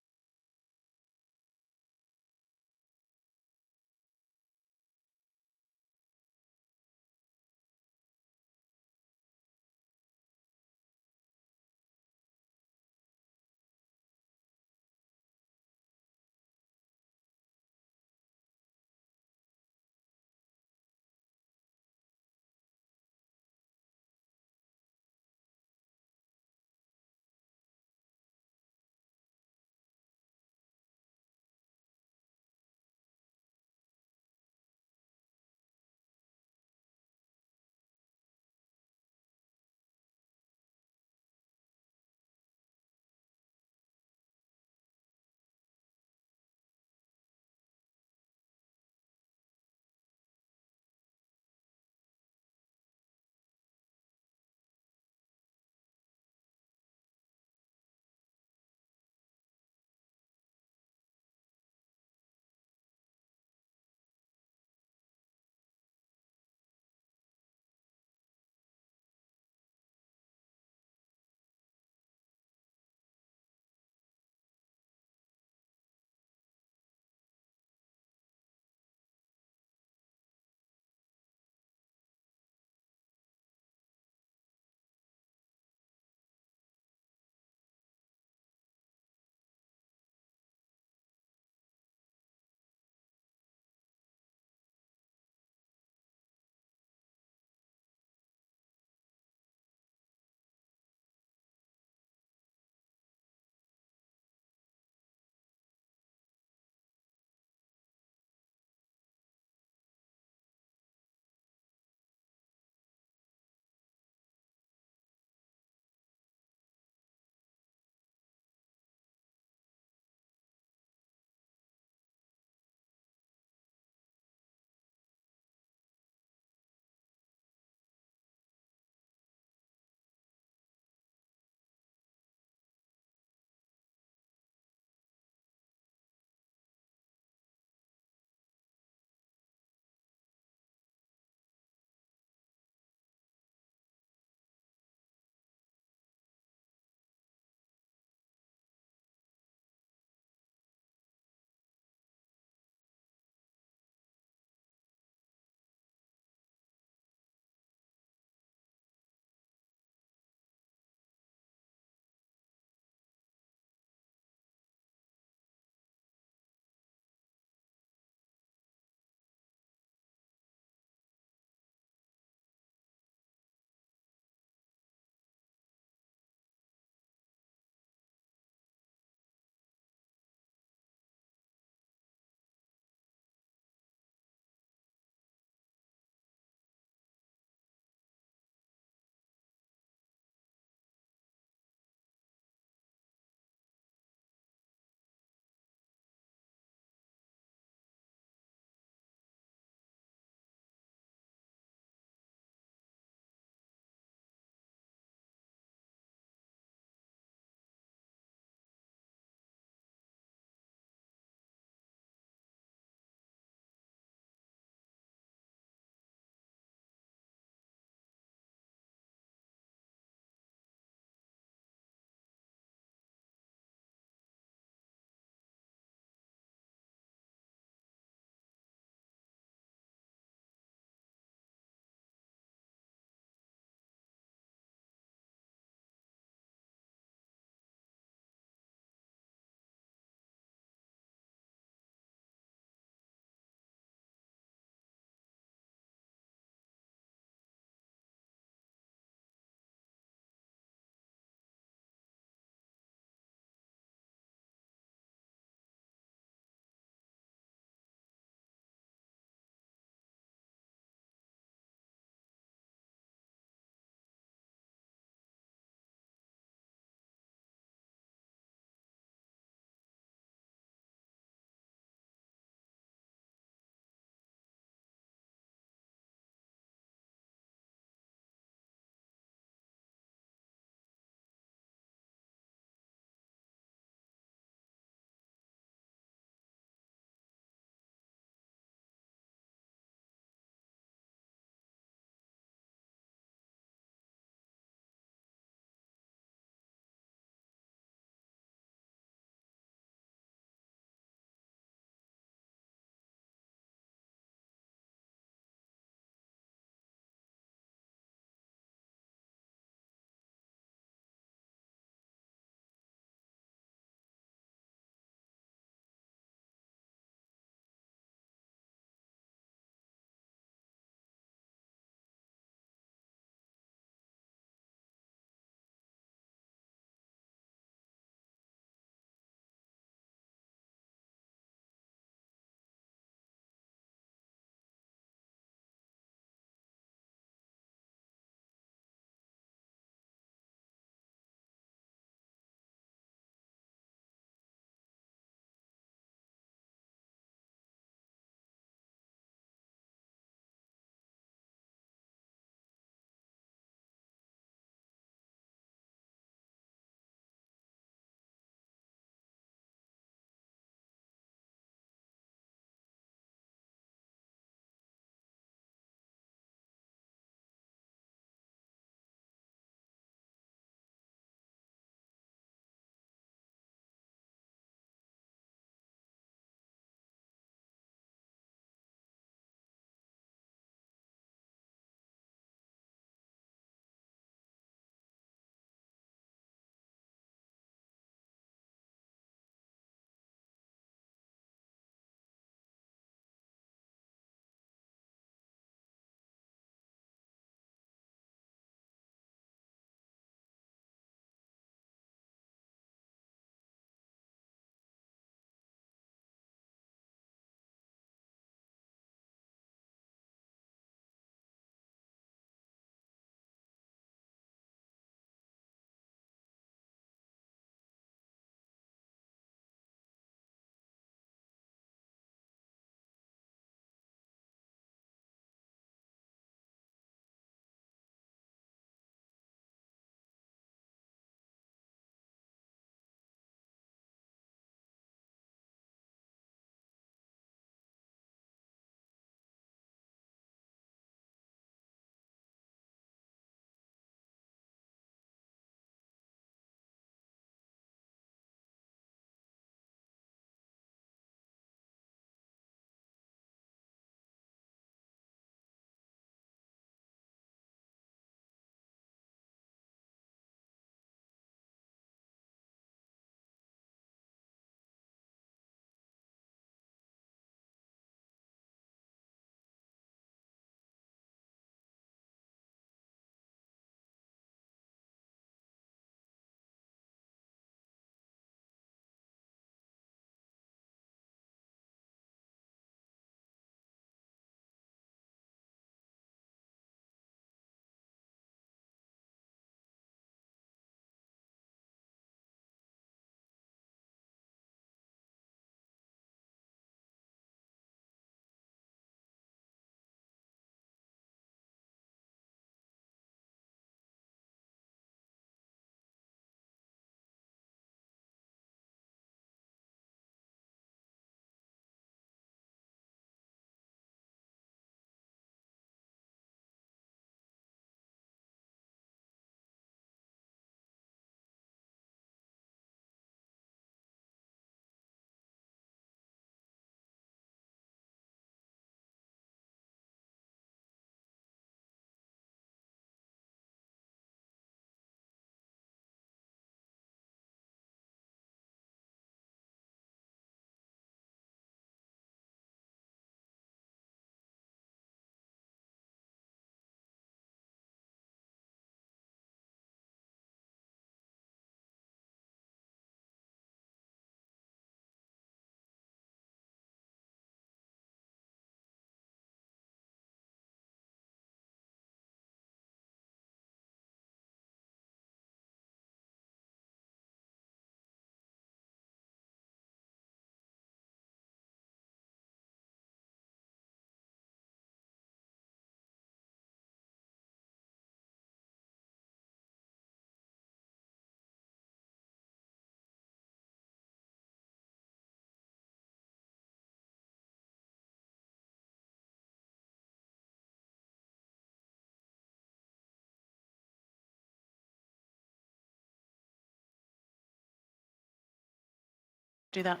S3: do that?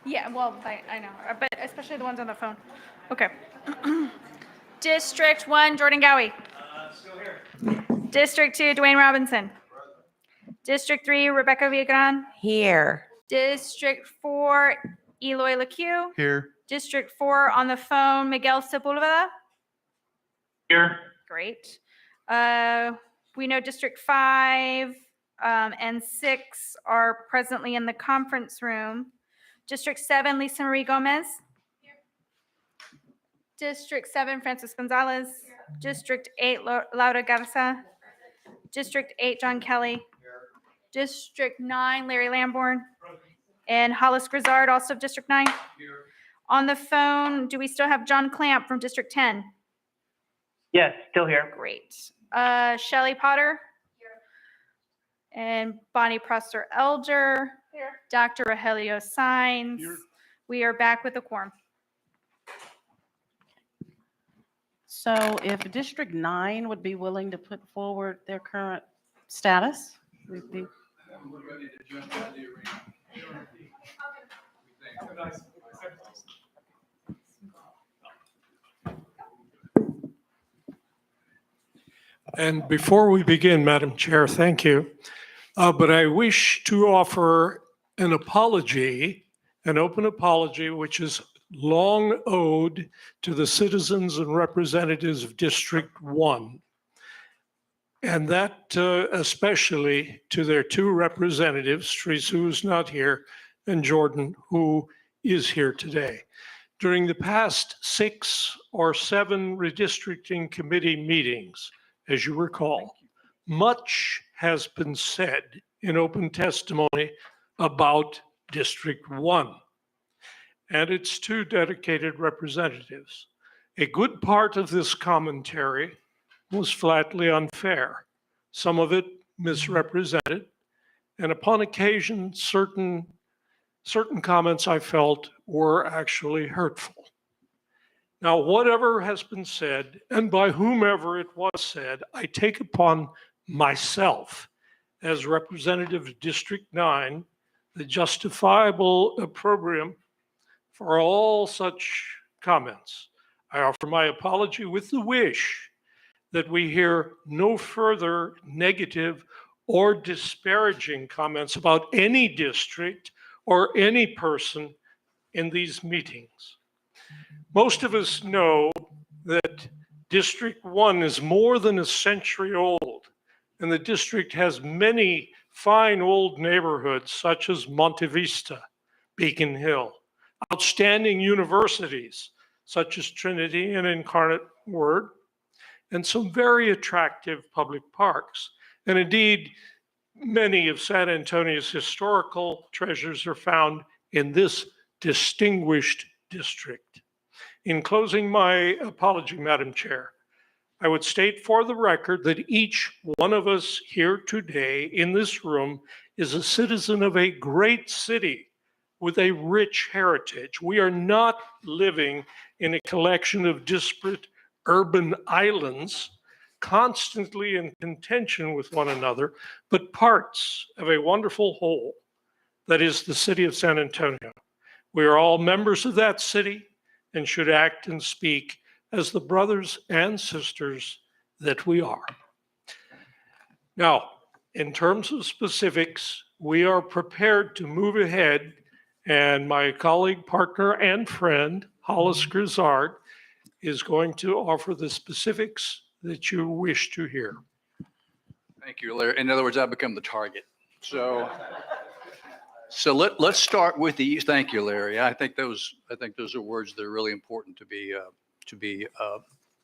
S4: Yeah, well, I know, but especially the ones on the phone. Okay. District 1, Jordan Gowie.
S7: Still here.
S4: District 2, Dwayne Robinson. District 3, Rebecca Villagran.
S17: Here.
S4: District 4, Eloy LeCue.
S19: Here.
S4: District 4 on the phone, Miguel Sepulveda.
S21: Here.
S4: Great. We know District 5 and 6 are presently in the conference room. District 7, Lisa Marie Gomez. District 7, Francis Gonzalez. District 8, Laura Garza. District 8, John Kelly. District 9, Larry Lamborn. And Hollis Grizzard, also of District 9. On the phone, do we still have John Clamp from District 10?
S21: Yes, still here.
S4: Great. Shelley Potter. And Bonnie Prosser Elger. Dr. Rogelio Sines. We are back with a quorum.
S3: So if District 9 would be willing to put forward their current status, we'd be.
S13: And before we begin, Madam Chair, thank you. But I wish to offer an apology, an open apology, which is long owed to the citizens and representatives of District 1. And that especially to their two representatives, Teresa, who's not here, and Jordan, who is here today. During the past 6 or 7 redistricting committee meetings, as you recall, much has been said in open testimony about District 1 and its 2 dedicated representatives. A good part of this commentary was flatly unfair. Some of it misrepresented, and upon occasion, certain comments I felt were actually hurtful. Now, whatever has been said, and by whomever it was said, I take upon myself as representative of District 9 the justifiable opprobrium for all such comments. I offer my apology with the wish that we hear no further negative or disparaging comments about any district or any person in these meetings. Most of us know that District 1 is more than a century old, and the district has many fine old neighborhoods such as Monte Vista, Beacon Hill, outstanding universities such as Trinity and Incarnate Word, and some very attractive public parks. And indeed, many of San Antonio's historical treasures are found in this distinguished district. In closing my apology, Madam Chair, I would state for the record that each one of us here today in this room is a citizen of a great city with a rich heritage. We are not living in a collection of disparate urban islands, constantly in contention with one another, but parts of a wonderful whole that is the city of San Antonio. We are all members of that city and should act and speak as the brothers and sisters that we are. Now, in terms of specifics, we are prepared to move ahead, and my colleague, partner, and friend, Hollis Grizzard, is going to offer the specifics that you wish to hear.
S18: Thank you, Larry. In other words, I become the target. So let's start with the, thank you, Larry. I think those are words that are really important to be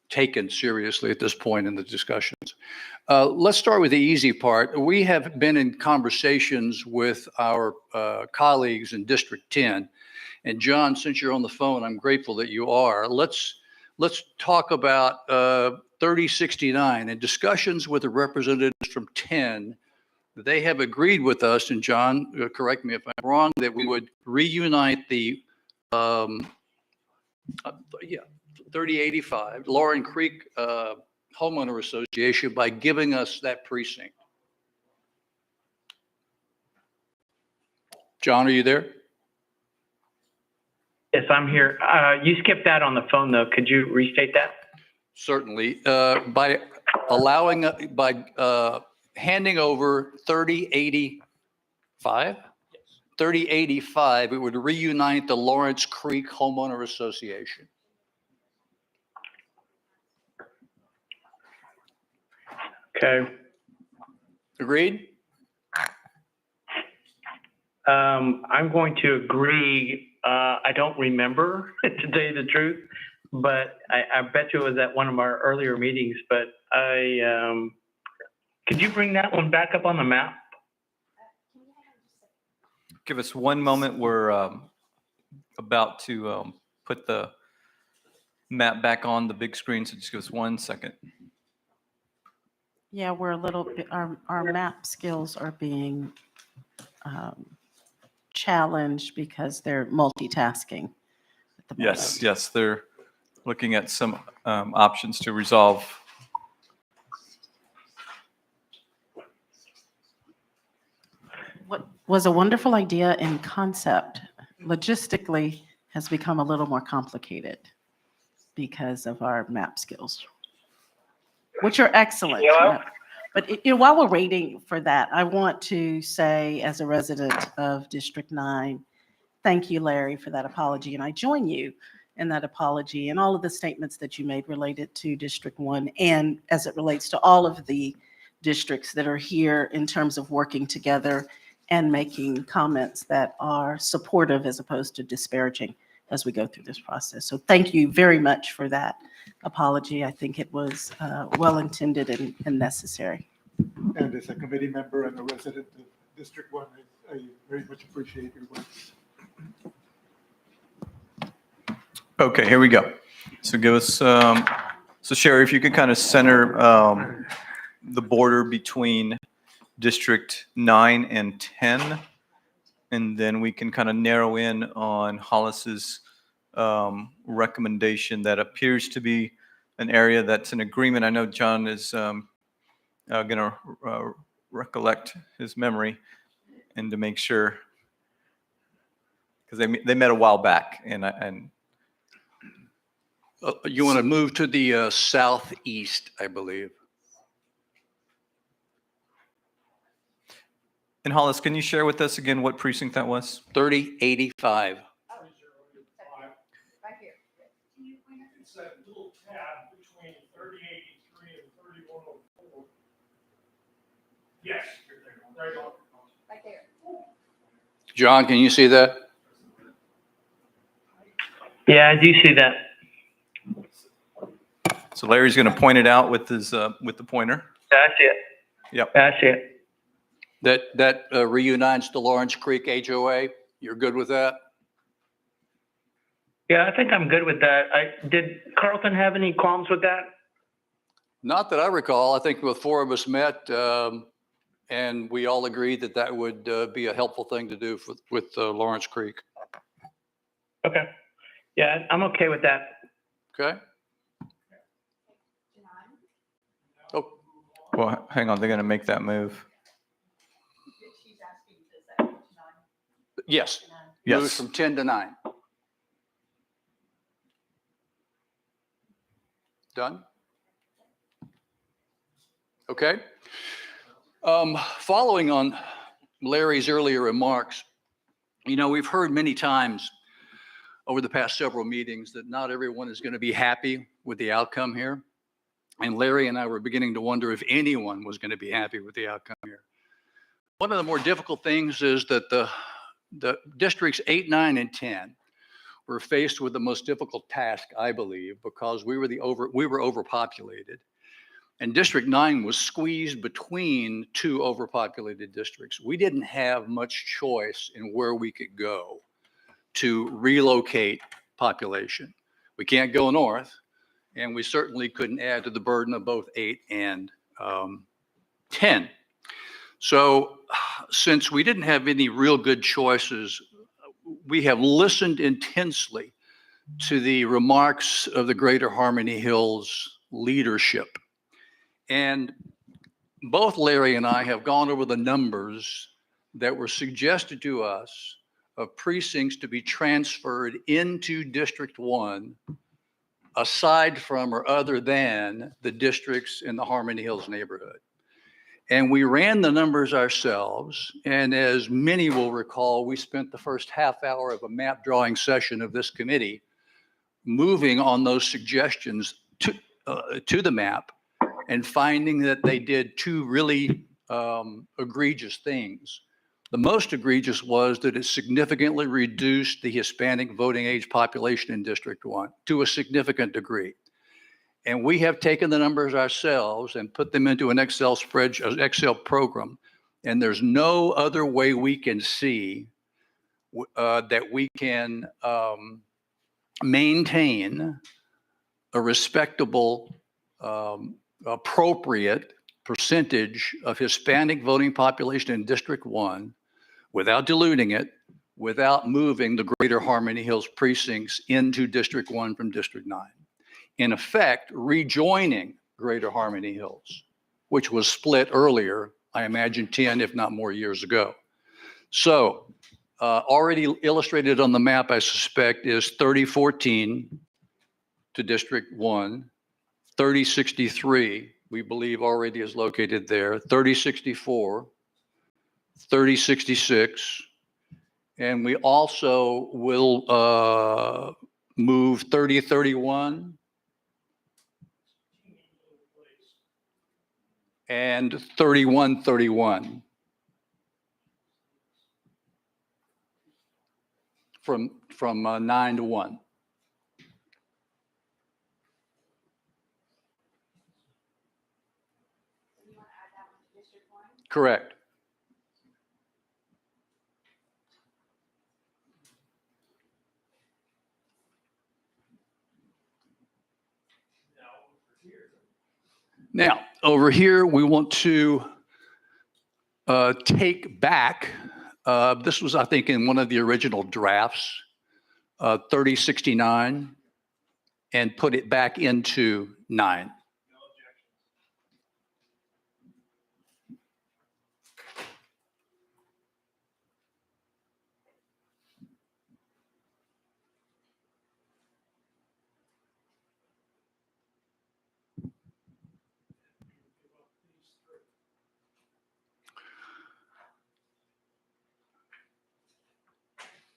S18: taken seriously at this point in the discussions. Let's start with the easy part. We have been in conversations with our colleagues in District 10. And John, since you're on the phone, I'm grateful that you are. Let's talk about 3069 and discussions with the representatives from 10. They have agreed with us, and John, correct me if I'm wrong, that we would reunite the 3085 Lauren Creek Homeowner Association by giving us that precinct. John, are you there?
S6: Yes, I'm here. You skipped that on the phone, though. Could you restate that?
S18: Certainly. By allowing, handing over 3085? 3085, it would reunite the Lawrence Creek Homeowner Association.
S6: Okay.
S18: Agreed?
S6: I'm going to agree. I don't remember, to tell you the truth, but I bet you it was at one of our earlier meetings, but could you bring that one back up on the map?
S10: Give us one moment. We're about to put the map back on the big screen, so just give us 1 second.
S3: Yeah, we're a little bit, our map skills are being challenged because they're multitasking.
S10: Yes, yes, they're looking at some options to resolve.
S3: What was a wonderful idea in concept, logistically has become a little more complicated because of our map skills, which are excellent. But while we're waiting for that, I want to say, as a resident of District 9, thank you, Larry, for that apology. And I join you in that apology and all of the statements that you made related to District 1 and as it relates to all of the districts that are here in terms of working together and making comments that are supportive as opposed to disparaging as we go through this process. So thank you very much for that apology. I think it was well-intended and necessary.
S8: And as a committee member and a resident of District 1, I very much appreciate your words.
S10: Okay, here we go. So give us, so Sherry, if you could kind of center the border between District 9 and 10, and then we can kind of narrow in on Hollis's recommendation that appears to be an area that's in agreement. I know John is going to recollect his memory and to make sure, because they met a while back, and
S18: you want to move to the southeast, I believe.
S10: And Hollis, can you share with us again what precinct that was?
S18: 3085.
S13: It's that little tab between 3083 and 3104. Yes, you're there, right on. Right there.
S18: John, can you see that?
S6: Yeah, I do see that.
S10: So Larry's going to point it out with his with the pointer.
S6: That's it.
S10: Yep.
S6: That's it.
S18: That reunites the Lawrence Creek HOA. You're good with that?
S6: Yeah, I think I'm good with that. Did Carlton have any qualms with that?
S18: Not that I recall. I think the four of us met and we all agreed that that would be a helpful thing to do with Lawrence Creek.
S6: Okay. Yeah, I'm okay with that.
S18: Okay. Oh,
S10: Well, hang on. They're going to make that move.
S18: yes.
S10: Yes.
S18: Moves from 10 to 9. Done? Okay. Following on Larry's earlier remarks, you know, we've heard many times over the past several meetings that not everyone is going to be happy with the outcome here. And Larry and I were beginning to wonder if anyone was going to be happy with the outcome here. One of the more difficult things is that the districts 8, 9, and 10 were faced with the most difficult task, I believe, because we were overpopulated. And District 9 was squeezed between two overpopulated districts. We didn't have much choice in where we could go to relocate population. We can't go north, and we certainly couldn't add to the burden of both 8 and 10. So since we didn't have any real good choices, we have listened intensely to the remarks of the Greater Harmony Hills leadership. And both Larry and I have gone over the numbers
S12: that were suggested to us of precincts to be transferred into District 1 aside from or other than the districts in the Harmony Hills neighborhood. And we ran the numbers ourselves. And as many will recall, we spent the first half hour of a map drawing session of this committee moving on those suggestions to the map and finding that they did two really egregious things. The most egregious was that it significantly reduced the Hispanic voting age population in District 1 to a significant degree. And we have taken the numbers ourselves and put them into an Excel spreadsheet, an Excel program. And there's no other way we can see that we can maintain a respectable, appropriate percentage of Hispanic voting population in District 1 without diluting it, without moving the Greater Harmony Hills precincts into District 1 from District 9. In effect, rejoining Greater Harmony Hills, which was split earlier, I imagine 10, if not more years ago. So already illustrated on the map, I suspect, is 3014 to District 1, 3063, we believe already is located there, 3064, 3066, and we also will move 3031 and 3131 from 9 to 1. Correct. Now, over here, we want to take back, this was, I think, in one of the original drafts, 3069, and put it back into 9.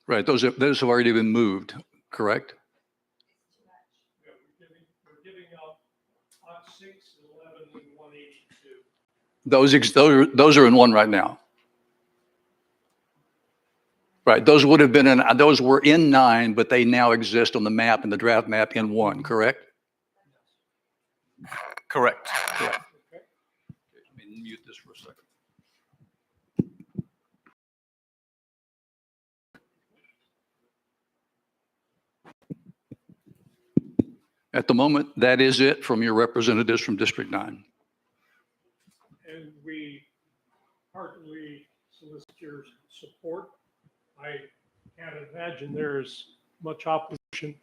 S12: Right, those have already been moved, correct?
S13: We're giving up Lot 6, 11, and 182.
S12: Those are in 1 right now. Right, those would have been in, those were in 9, but they now exist on the map, in the draft map, in 1, correct?
S19: Correct.
S12: Correct. Let me mute this for a second. At the moment, that is it from your representatives from District 9.
S13: And we heartily solicit your support. I can't imagine there's much opposition,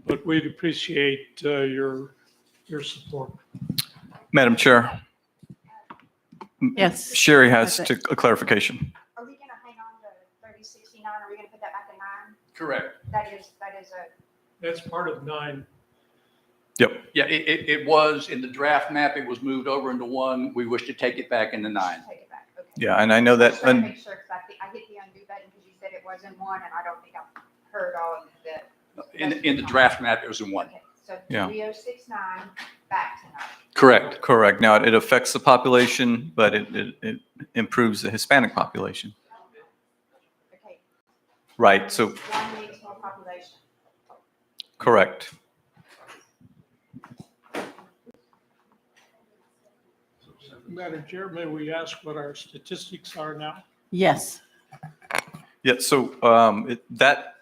S13: but we'd appreciate your support.
S19: Madam Chair,
S3: Yes.
S19: Sherry has
S3: That's it.
S19: a clarification.
S16: Are we gonna hang on to 3069? Are we gonna put that back in 9?
S12: Correct.
S16: That is a.
S13: That's part of 9.
S19: Yep.
S12: Yeah, it was in the draft map, it was moved over into 1. We wish to take it back into 9.
S16: Take it back, okay.
S19: Yeah, and I know that.
S16: Just trying to make sure, because I hit the undo button because you said it was in 1, and I don't think I heard all of the.
S12: In the draft map, it was in 1.
S16: Okay, so
S19: Yeah.
S16: 3069 back to 9.
S19: Correct. Correct. Now, it affects the population, but it improves the Hispanic population.
S16: Okay.
S19: Right, so,
S16: 1 needs more population.
S19: correct.
S13: Madam Chair, may we ask what our statistics are now?
S3: Yes.
S19: Yeah, so that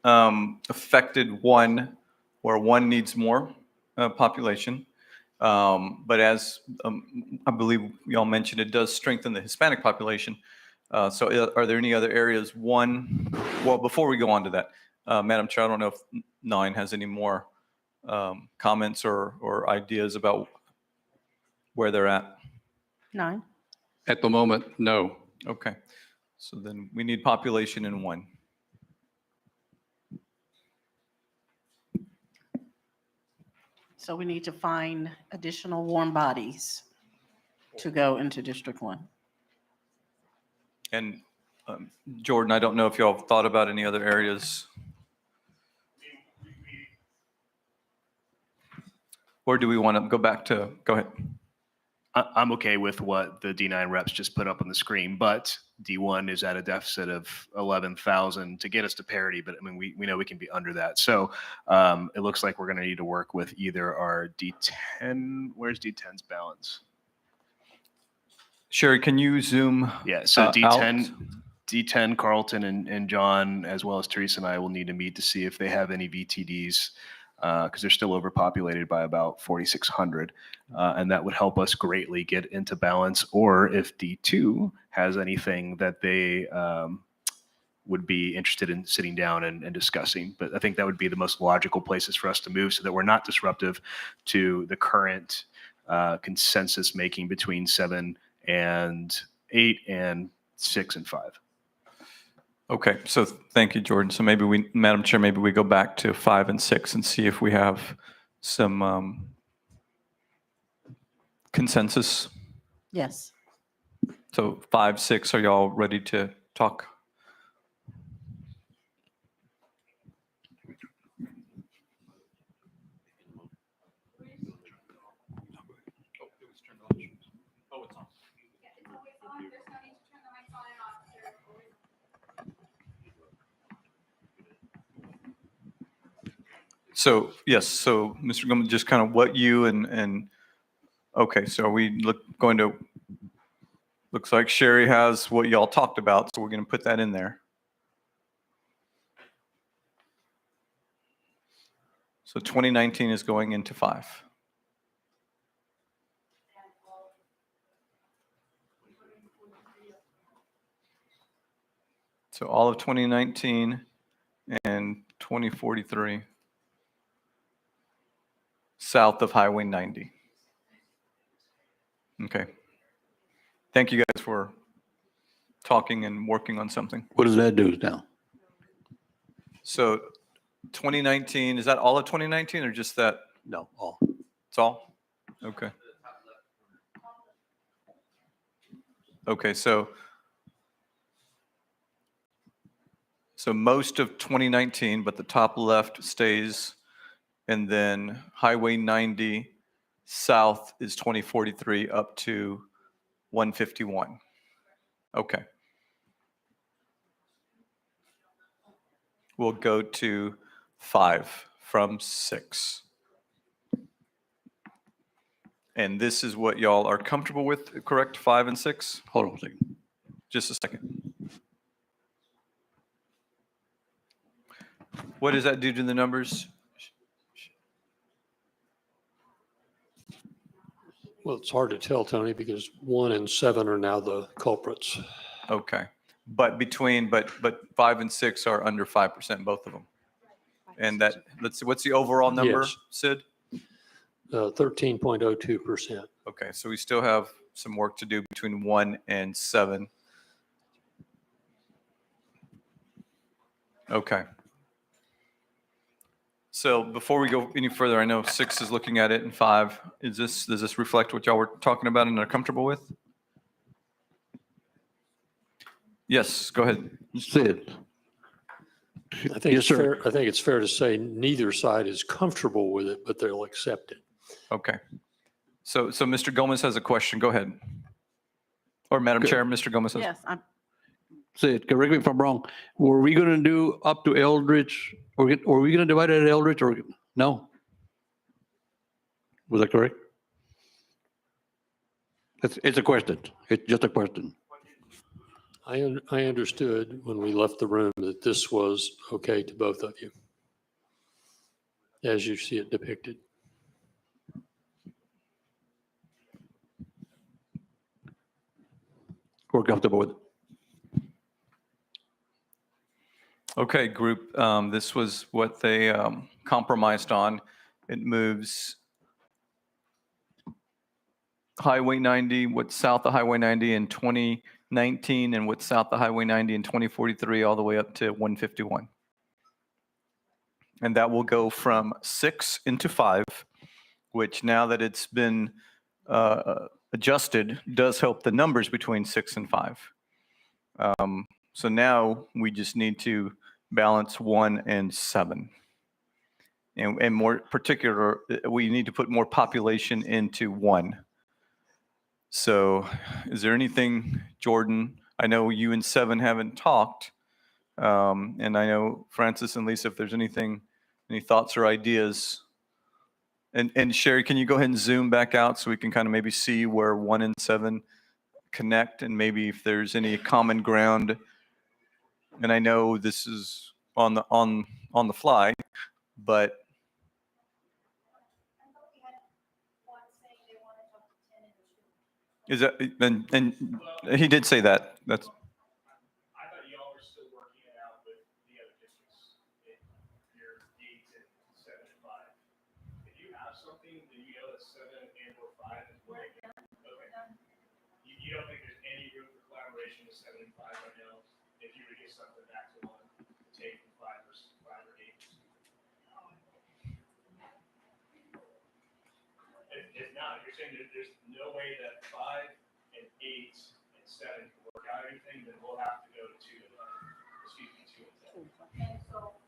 S19: affected 1, where 1 needs more population. But as I believe y'all mentioned, it does strengthen the Hispanic population. So are there any other areas? Well, before we go on to that, Madam Chair, I don't know if 9 has any more comments or ideas about where they're at.
S3: 9.
S12: At the moment, no.
S19: Okay.
S10: So then we need population in 1.
S3: So we need to find additional warm bodies to go into District 1.
S10: And Jordan, I don't know if y'all have thought about any other areas. Or do we want to go back to, go ahead.
S20: I'm okay with what the D9 reps just put up on the screen, but D1 is at a deficit of 11,000 to get us to parity. But I mean, we know we can be under that. So it looks like we're going to need to work with either our D10. Where's D10's balance?
S10: Sherry, can you zoom?
S20: Yeah. So
S10: out?
S20: D10, Carlton and John, as well as Teresa and I will need to meet to see if they have any VTDs because they're still overpopulated by about 4,600. And that would help us greatly get into balance. Or if D2 has anything that they would be interested in sitting down and discussing. But I think that would be the most logical places for us to move so that we're not disruptive to the current consensus making between 7 and 8 and 6 and 5.
S10: Okay, so thank you, Jordan. So maybe we, Madam Chair, maybe we go back to 5 and 6 and see if we have some consensus.
S3: Yes.
S10: So 5, 6, are y'all ready to talk? So, yes, so Mr. Gomez, just kind of what you and okay, so are we going to, looks like Sherry has what y'all talked about, so we're going to put that in there. So 2019 is going into 5. So all of 2019 and 2043 south of Highway 90. Okay. Thank you guys for talking and working on something.
S18: What does that do now?
S10: So 2019, is that all of 2019 or just that?
S18: No, all.
S10: It's all? Okay. Okay, so most of 2019, but the top left stays, and then Highway 90 south is 2043 up to 151. Okay. We'll go to 5 from 6. And this is what y'all are comfortable with, correct? 5 and 6?
S18: Hold on a second.
S10: Just a second. What does that do to the numbers?
S1: Well, it's hard to tell, Tony, because 1 and 7 are now the culprits.
S10: Okay. But 5 and 6 are under 5%, both of them. And that, let's see, what's the overall number,
S1: Yes.
S10: Sid?
S1: 13.02%.
S10: Okay, so we still have some work to do between 1 and 7. Okay. So before we go any further, I know 6 is looking at it and 5. Does this reflect what y'all were talking about and are comfortable with? Yes, go ahead.
S18: Sid.
S1: I think
S18: Yes, sir.
S1: I think it's fair to say neither side is comfortable with it, but they'll accept it.
S10: Okay. So Mr. Gomez has a question. Go ahead. Or Madam
S18: Good.
S10: Chair, Mr. Gomez has.
S3: Yes, I'm,
S18: Sid, correct me if I'm wrong. Were we going to do up to Eldridge, or were we going to divide it at Eldridge, or no? Was that correct? It's a question. It's just a question.
S1: I understood when we left the room that this was okay to both of you, as you see it depicted.
S18: We're comfortable with it.
S10: Okay, group, this was what they compromised on. It moves Highway 90, what's south of Highway 90 in 2019, and what's south of Highway 90 in 2043, all the way up to 151. And that will go from 6 into 5, which now that it's been adjusted, does help the numbers between 6 and 5. So now we just need to balance 1 and 7. And more particular, we need to put more population into 1. So is there anything, Jordan, I know you and 7 haven't talked, and I know Francis and Lisa, if there's anything, any thoughts or ideas. And Sherry, can you go ahead and zoom back out so we can kind of maybe see where 1 and 7 connect, and maybe if there's any common ground. And I know this is on the fly, but is that, and he did say that. That's
S7: I thought y'all were still working it out with the other districts, your 8 and 7 and 5. If you have something that you know that 7 and or 5 is what, okay. You don't think there's any room for collaboration with 7 and 5 right now? If you were to get something back to 1, to take from 5 versus 5 or 8? If not, you're saying that there's no way that 5 and 8 and 7 can work out anything, then we'll have to go to 2 and 11. Excuse me, 2 and 7.
S2: And so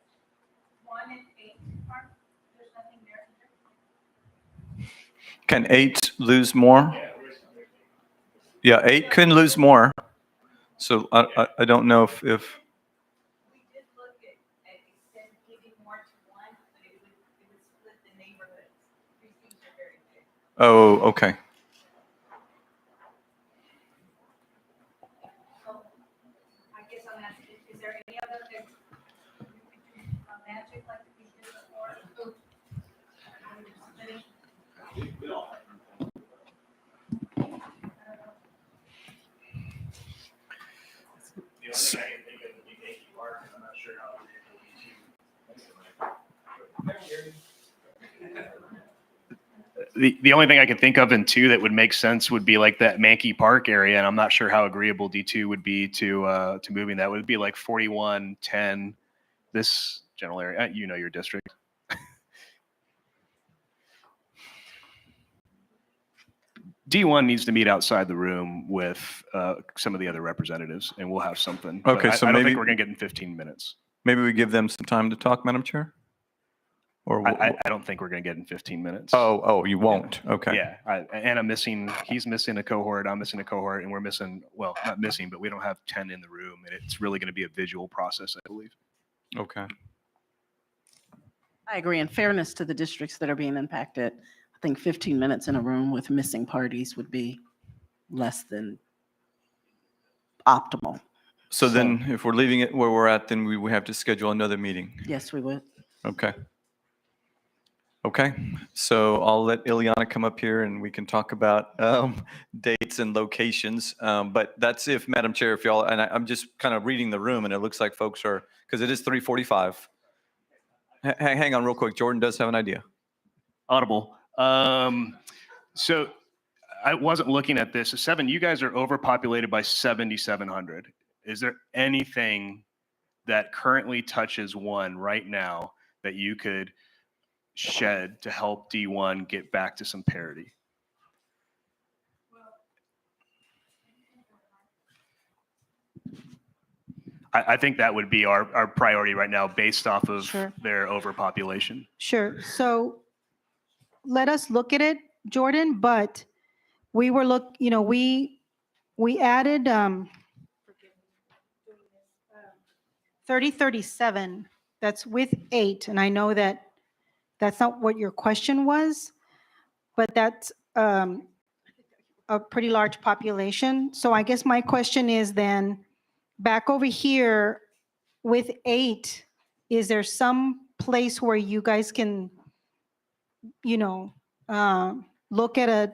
S2: 1 and 8 are, there's nothing there either?
S10: Can 8 lose more? Yeah, 8 can lose more. So I don't know if
S2: We did look at instead of giving more to 1, but it would split the neighborhoods. Precincts are very big.
S10: oh, okay.
S2: So I guess I'm asking, is there any other that we could do magic like we did before?
S7: The only thing I can think of would be Yankee Park, and I'm not sure how it will be too.
S20: The only thing I can think of in 2 that would make sense would be like that Mankey Park area, and I'm not sure how agreeable D2 would be to moving that. Would be like 41, 10, this general area. You know your district. D1 needs to meet outside the room with some of the other representatives, and we'll have something. But
S10: Okay, so
S20: I don't
S10: maybe
S20: think we're going to get in 15 minutes.
S10: maybe we give them some time to talk, Madam Chair? Or
S20: I don't think we're going to get in 15 minutes.
S10: oh, you won't. Okay.
S20: Yeah, and I'm missing, he's missing a cohort, I'm missing a cohort, and we're missing, well, not missing, but we don't have 10 in the room, and it's really going to be a visual process, I believe.
S10: Okay.
S3: I agree. In fairness to the districts that are being impacted, I think 15 minutes in a room with missing parties would be less than optimal.
S10: So then if we're leaving it where we're at, then we would have to schedule another meeting.
S3: Yes, we would.
S10: Okay. Okay, so I'll let Ileana come up here and we can talk about dates and locations. But that's if, Madam Chair, if y'all, and I'm just kind of reading the room and it looks like folks are, because it is 3:45. Hang on real quick. Jordan does have an idea.
S20: Audible. So I wasn't looking at this. 7, you guys are overpopulated by 7,700. Is there anything that currently touches 1 right now that you could shed to help D1 get back to some parity? I think that would be our priority right now based off of their overpopulation.
S2: Sure. So let us look at it, Jordan, but we were we added 3037. That's with 8. And I know that that's not what your question was, but that's a pretty large population. So I guess my question is then, back over here with 8, is there some place where you guys can, look at a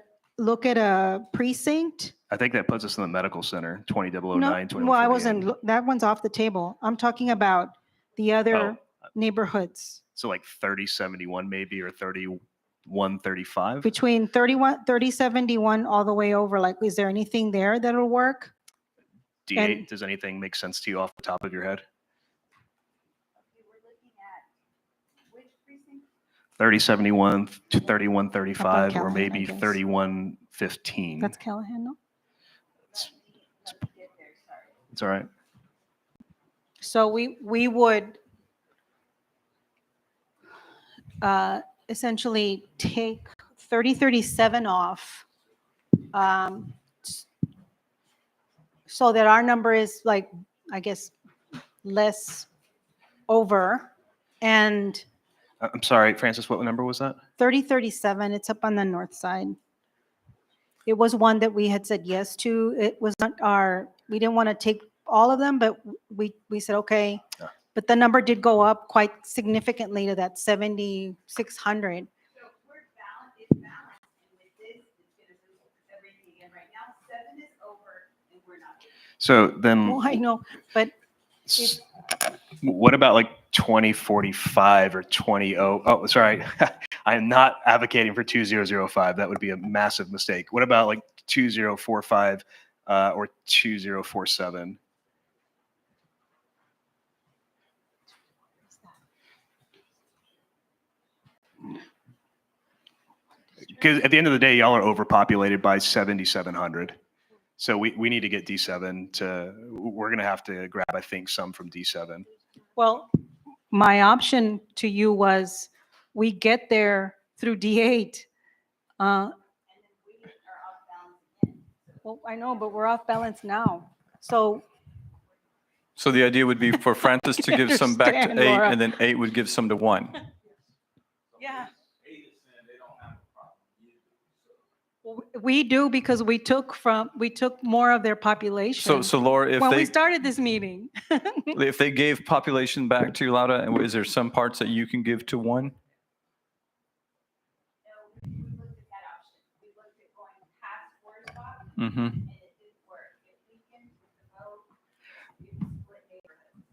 S2: precinct?
S20: I think that puts us in the medical center, 20009,
S2: No,
S20: 2148.
S2: well, I wasn't, that one's off the table. I'm talking about the other neighborhoods.
S20: So like 3071 maybe, or 30, 135?
S2: Between 3071 all the way over, like, is there anything there that'll work?
S20: D8, does anything make sense to you off the top of your head? 3071 to 3135, or
S2: Callahan, I
S20: maybe
S2: guess.
S20: 3115.
S2: That's Callahan, no?
S20: It's all right.
S2: So we would essentially take 3037 off, so that our number is like, I guess, less over. And
S20: I'm sorry, Francis, what number was that?
S2: 3037, it's up on the north side. It was one that we had said yes to. It was not we didn't want to take all of them, but we said, okay. But the number did go up quite significantly to that 7,600.
S20: So then,
S2: Well, I know, but
S20: what about like 2045 or 20? Oh, sorry. I am not advocating for 2005. That would be a massive mistake. What about like 2045 or 2047? Because at the end of the day, y'all are overpopulated by 7,700. So we need to get D7 to, we're going to have to grab, I think, some from D7.
S2: well, my option to you was we get there through D8. Well, I know, but we're off balance now. So
S10: So the idea would be for Francis to give some back to
S2: Understand,
S10: 8,
S2: Laura.
S10: and then 8 would give some to 1.
S2: yeah. Well, we do, because we took more of their population.
S10: So Laura, if
S2: when we
S10: they
S2: started this meeting.
S10: if they gave population back to you, Laura, is there some parts that you can give to 1? Mm-hmm.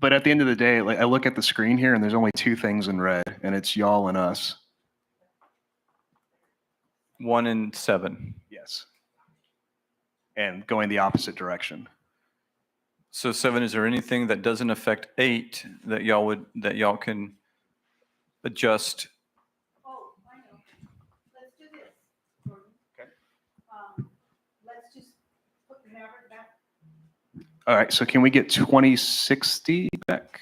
S20: But at the end of the day, like I look at the screen here and there's only two things in red, and it's y'all and us.
S10: 1 and 7.
S20: Yes. And going the opposite direction.
S10: So 7, is there anything that doesn't affect 8 that y'all can adjust?
S2: Oh, I know. Let's do this. Okay. Let's just put Maverick back.
S20: All right, so can we get 2060 back?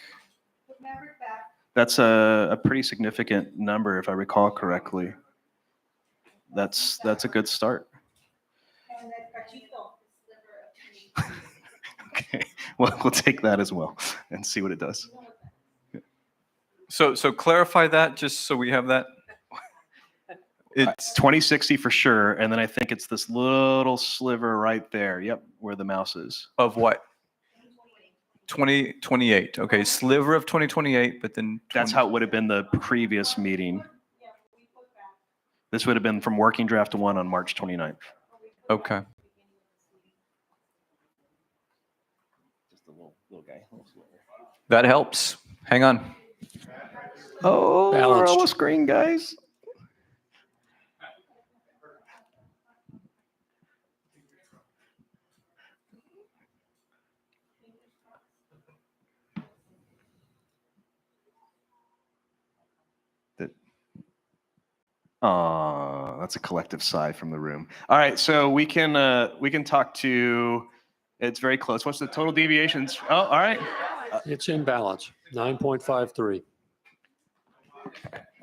S2: Put Maverick back.
S20: That's a pretty significant number, if I recall correctly. That's a good start.
S2: And that cachito.
S20: Okay, well, we'll take that as well and see what it does.
S10: So clarify that, just so we have that.
S20: It's 2060 for sure, and then I think it's this little sliver right there. Yep, where the mouse is.
S10: Of what? 2028. Okay, sliver of 2028, but then
S20: That's how it would have been the previous meeting. This would have been from working draft 1 on March 29th.
S10: Okay.
S20: Just a little guy.
S10: That helps. Hang on.
S20: Oh, we're
S1: Balanced.
S20: almost green, guys. That's a collective sigh from the room. All right, so we can talk to. It's very close. What's the total deviations? Oh, all right.
S1: It's in balance, 9.53.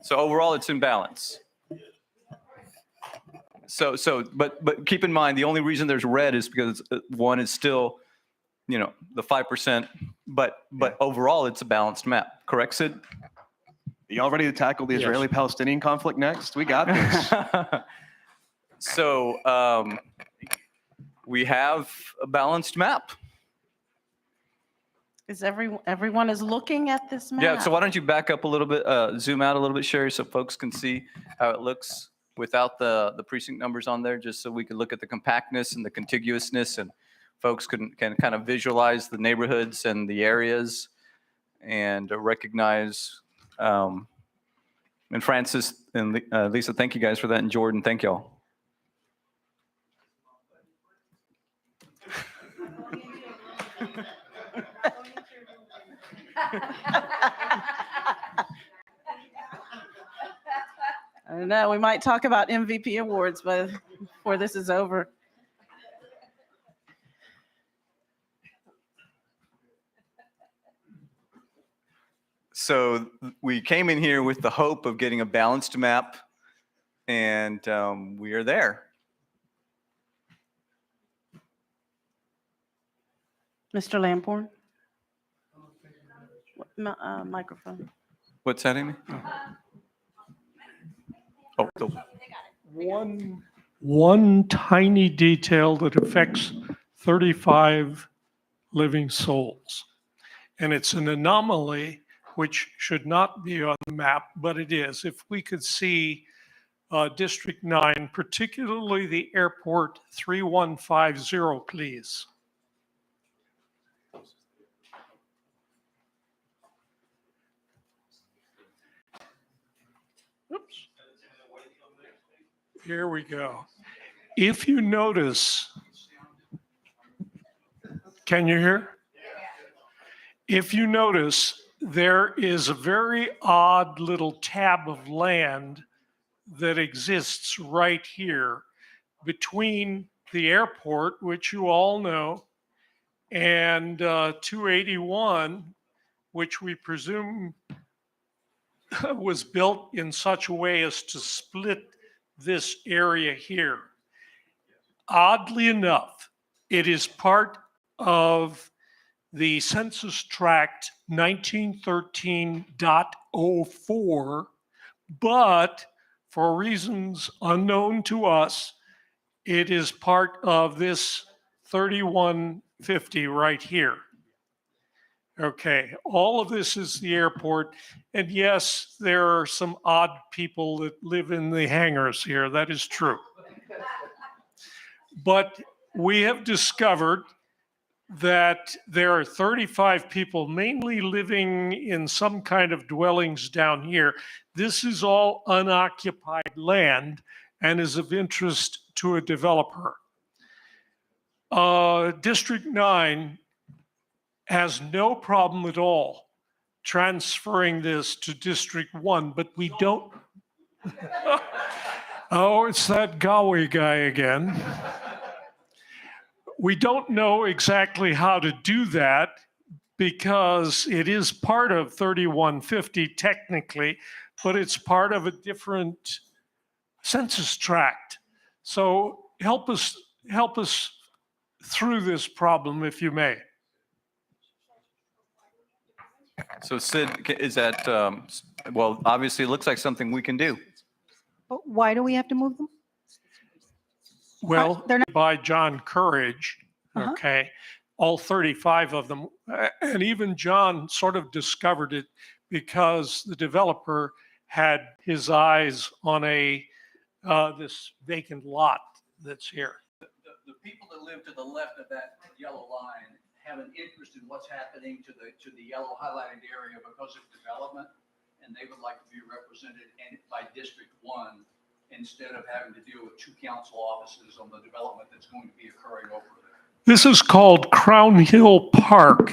S10: So overall, it's in balance. But keep in mind, the only reason there's red is because 1 is still, the 5%. But overall, it's a balanced map. Correct, Sid?
S20: Y'all ready to tackle the
S1: Yes.
S20: Israeli-Palestinian conflict next? We got this.
S10: So we have a balanced map.
S3: Is everyone is looking at this map?
S10: Yeah, so why don't you back up a little bit, zoom out a little bit, Sherry, so folks can see how it looks without the precinct numbers on there, just so we can look at the compactness and the contiguousness, and folks can kind of visualize the neighborhoods and the areas and recognize
S19: And Francis and Lisa, thank you guys for that. And Jordan, thank y'all.
S9: I don't know, we might talk about MVP awards, but before this is over.
S19: So we came in here with the hope of getting a balanced map, and we are there.
S9: Mr. Lamporn? Microphone.
S19: What's that, Amy? Oh,
S13: One tiny detail that affects 35 living souls. And it's an anomaly which should not be on the map, but it is. If we could see District 9, particularly the airport 3150, please. Oops. Here we go. If you notice, can you hear? If you notice, there is a very odd little tab of land that exists right here between the airport, which you all know, and 281, which we presume was built in such a way as to split this area here. Oddly enough, it is part of the census tract 1913.04, but for reasons unknown to us, it is part of this 3150 right here. Okay, all of this is the airport. And yes, there are some odd people that live in the hangars here. That is true. But we have discovered that there are 35 people mainly living in some kind of dwellings down here. This is all unoccupied land and is of interest to a developer. District 9 has no problem at all transferring this to District 1, but we don't. Oh, it's that Gawi guy again. We don't know exactly how to do that because it is part of 3150 technically, but it's part of a different census tract. So help us through this problem, if you may.
S19: So Sid, is that, well, obviously it looks like something we can do.
S2: But why do we have to move them?
S13: Well,
S2: they're not-
S13: by John Courage,
S2: Uh-huh.
S13: okay, all 35 of them. And even John sort of discovered it because the developer had his eyes on this vacant lot that's here.
S12: The people that live to the left of that yellow line have an interest in what's happening to the yellow highlighted area because of development, and they would like to be represented by District 1 instead of having to deal with two council offices on the development that's going to be occurring over there.
S13: This is called Crown Hill Park,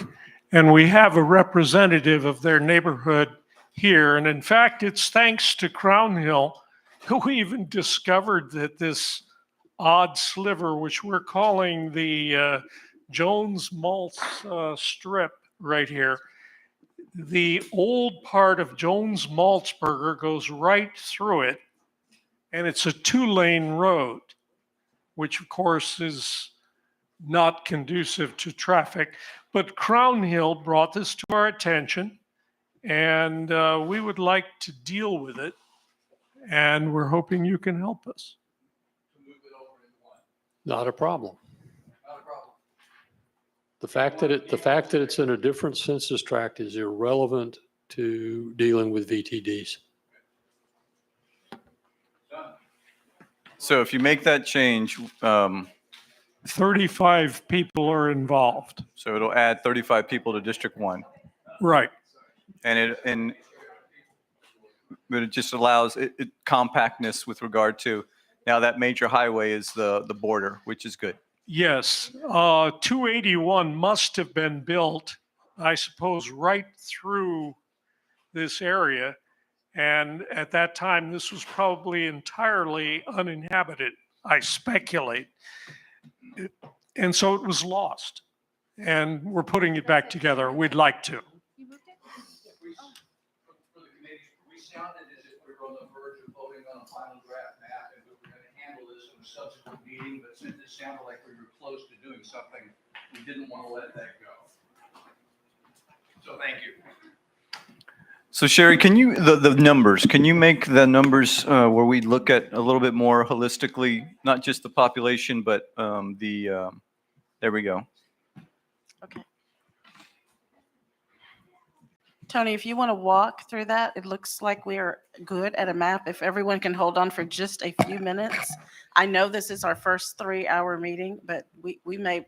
S13: and we have a representative of their neighborhood here. And in fact, it's thanks to Crown Hill who we even discovered that this odd sliver, which we're calling the Jones Maltz strip right here, the old part of Jones Maltzberger goes right through it, and it's a 2-lane road, which of course is not conducive to traffic. But Crown Hill brought this to our attention, and we would like to deal with it, and we're hoping you can help us.
S1: Not a problem. The fact that it's in a different census tract is irrelevant to dealing with VTDs.
S19: So if you make that change,
S13: 35 people are involved.
S19: so it'll add 35 people to District 1.
S13: Right.
S19: And but it just allows compactness with regard to, now that major highway is the border, which is good.
S13: Yes, 281 must have been built, I suppose, right through this area. And at that time, this was probably entirely uninhabited, I speculate. And so it was lost. And we're putting it back together. We'd like to.
S12: We sounded as if we were on the verge of voting on a final draft map and we were going to handle this in a subsequent meeting, but since it sounded like we were close to doing something, we didn't want to let that go. So thank you.
S19: So Sherry, can you, the numbers, can you make the numbers where we look at a little bit more holistically, not just the population, but there we go.
S9: Okay. Tony, if you want to walk through that, it looks like we are good at a map. If everyone can hold on for just a few minutes. I know this is our first 3-hour meeting, but we may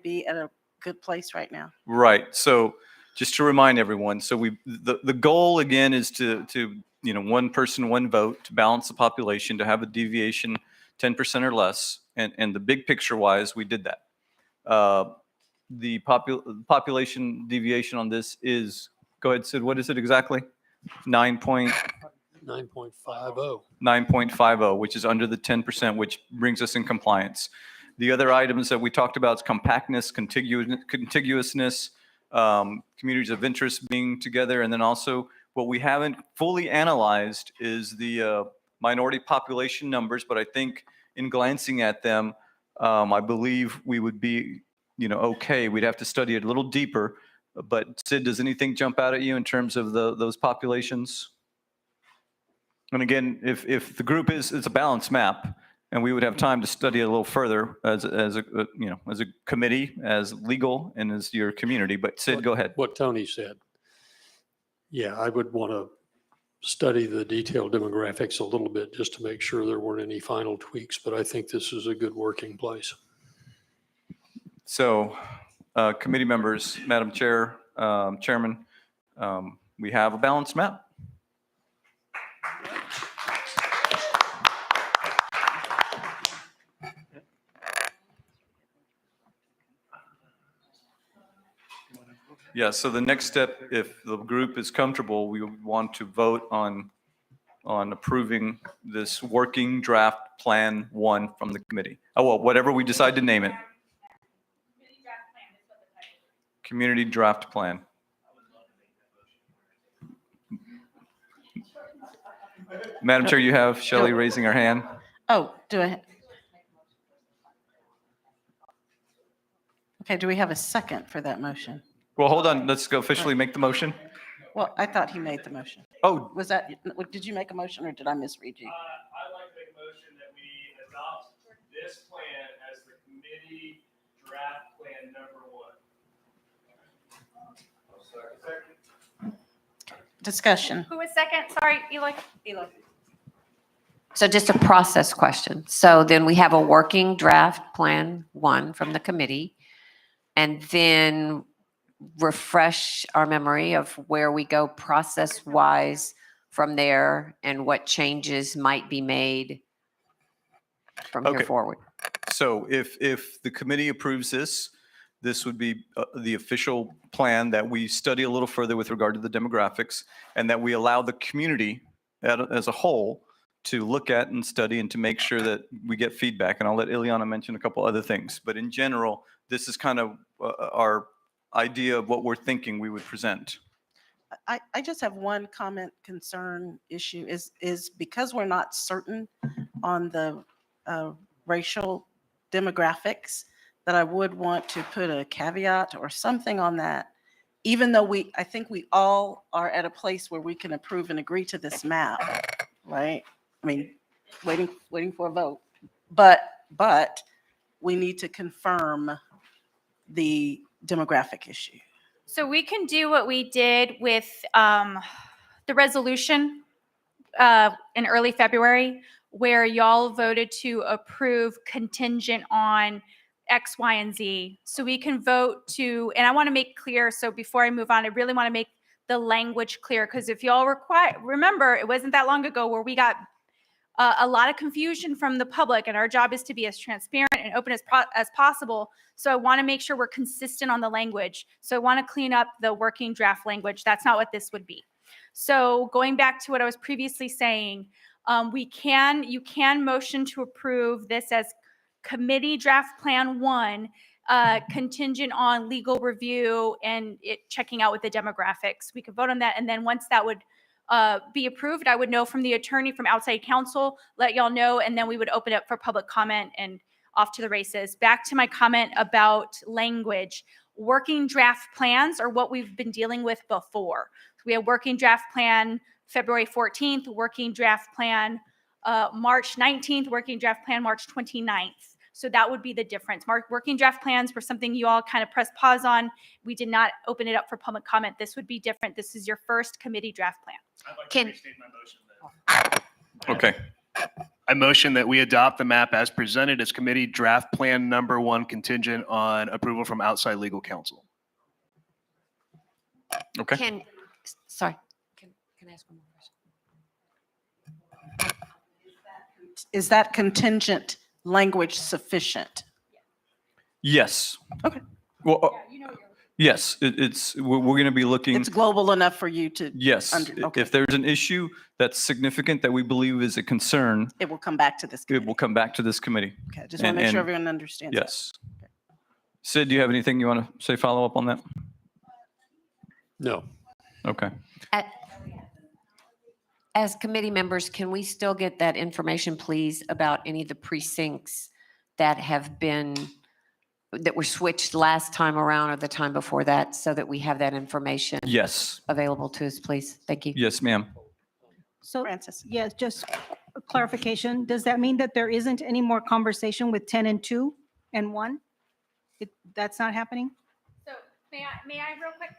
S9: be at a good place right now.
S19: Right. So just to remind everyone, so the goal again is to one person, one vote to balance the population, to have a deviation 10% or less. And the big picture wise, we did that. The population deviation on this is, go ahead, Sid, what is it exactly?
S1: 9.50.
S19: 9.50, which is under the 10%, which brings us in compliance. The other items that we talked about is compactness, contiguousness, communities of interest being together, and then also what we haven't fully analyzed is the minority population numbers, but I think in glancing at them, I believe we would be, okay. We'd have to study it a little deeper. But Sid, does anything jump out at you in terms of those populations? And again, if the group it's a balanced map, and we would have time to study it a little further as a committee, as legal, and as your community. But Sid, go ahead.
S1: What Tony said. Yeah, I would want to study the detailed demographics a little bit just to make sure there weren't any final tweaks, but I think this is a good working place.
S19: So, committee members, Madam Chair, Chairman, we have a balanced map. Yeah, so the next step, if the group is comfortable, we want to vote on approving this working draft plan 1 from the committee. Oh, well, whatever we decide to name it. Community draft plan. Madam Chair, you have Shelley raising her hand.
S9: Oh, okay, do we have a second for that motion?
S19: Well, hold on, let's go officially make the motion.
S9: Well, I thought he made the motion.
S19: Oh.
S9: Did you make a motion or did I misread you?
S7: I'd like to make a motion that we adopt this plan as the committee draft plan number 1.
S9: Discussion.
S4: Who was second? Sorry, Eli.
S11: So just a process question. So then we have a working draft plan 1 from the committee, and then refresh our memory of where we go process-wise from there and what changes might be made from here forward.
S19: So if the committee approves this would be the official plan that we study a little further with regard to the demographics, and that we allow the community as a whole to look at and study and to make sure that we get feedback. And I'll let Ileana mention a couple other things. But in general, this is kind of our idea of what we're thinking we would present.
S9: I just have one comment, concern, issue is because we're not certain on the racial demographics, that I would want to put a caveat or something on that, even though I think we all are at a place where we can approve and agree to this map, right? I mean, waiting for a vote, but we need to confirm the demographic issue.
S4: So we can do what we did with the resolution in early February, where y'all voted to approve contingent on X, Y, and Z. So we can vote to, and I want to make clear, so before I move on, I really want to make the language clear. Because if y'all remember, it wasn't that long ago where we got a lot of confusion from the public, and our job is to be as transparent and open as possible. So I want to make sure we're consistent on the language. So I want to clean up the working draft language. That's not what this would be. So going back to what I was previously saying, you can motion to approve this as committee draft plan 1, contingent on legal review and it checking out with the demographics. We could vote on that, and then once that would be approved, I would know from the attorney from outside counsel, let y'all know, and then we would open up for public comment and off to the races. Back to my comment about language. Working draft plans are what we've been dealing with before. We have working draft plan February 14th, working draft plan March 19th, working draft plan March 29th. So that would be the difference. Working draft plans were something you all kind of pressed pause on. We did not open it up for public comment. This would be different. This is your first committee draft plan.
S20: I'd like to restate my motion then.
S10: Okay.
S20: I motion that we adopt the map as presented as committee draft plan number 1 contingent on approval from outside legal counsel.
S10: Okay.
S11: Can I ask one more question?
S3: Is that contingent language sufficient?
S10: Yes.
S3: Okay.
S10: Well, yes, we're going to be looking.
S3: It's global enough for you to.
S10: Yes.
S3: Okay.
S10: If there's an issue that's significant that we believe is a concern,
S3: It will come back to this committee.
S10: it will come back to this committee.
S3: Okay, just want to make sure everyone understands.
S10: Yes. Sid, do you have anything you want to say, follow up on that?
S1: No.
S10: Okay.
S11: As committee members, can we still get that information, please, about any of the precincts that were switched last time around or the time before that, so that we have that information
S10: Yes.
S11: available to us, please? Thank you.
S10: Yes, ma'am.
S2: So,
S3: Francis.
S2: yes, just a clarification. Does that mean that there isn't any more conversation with 10 and 2 and 1? That's not happening?
S4: So may I real quick?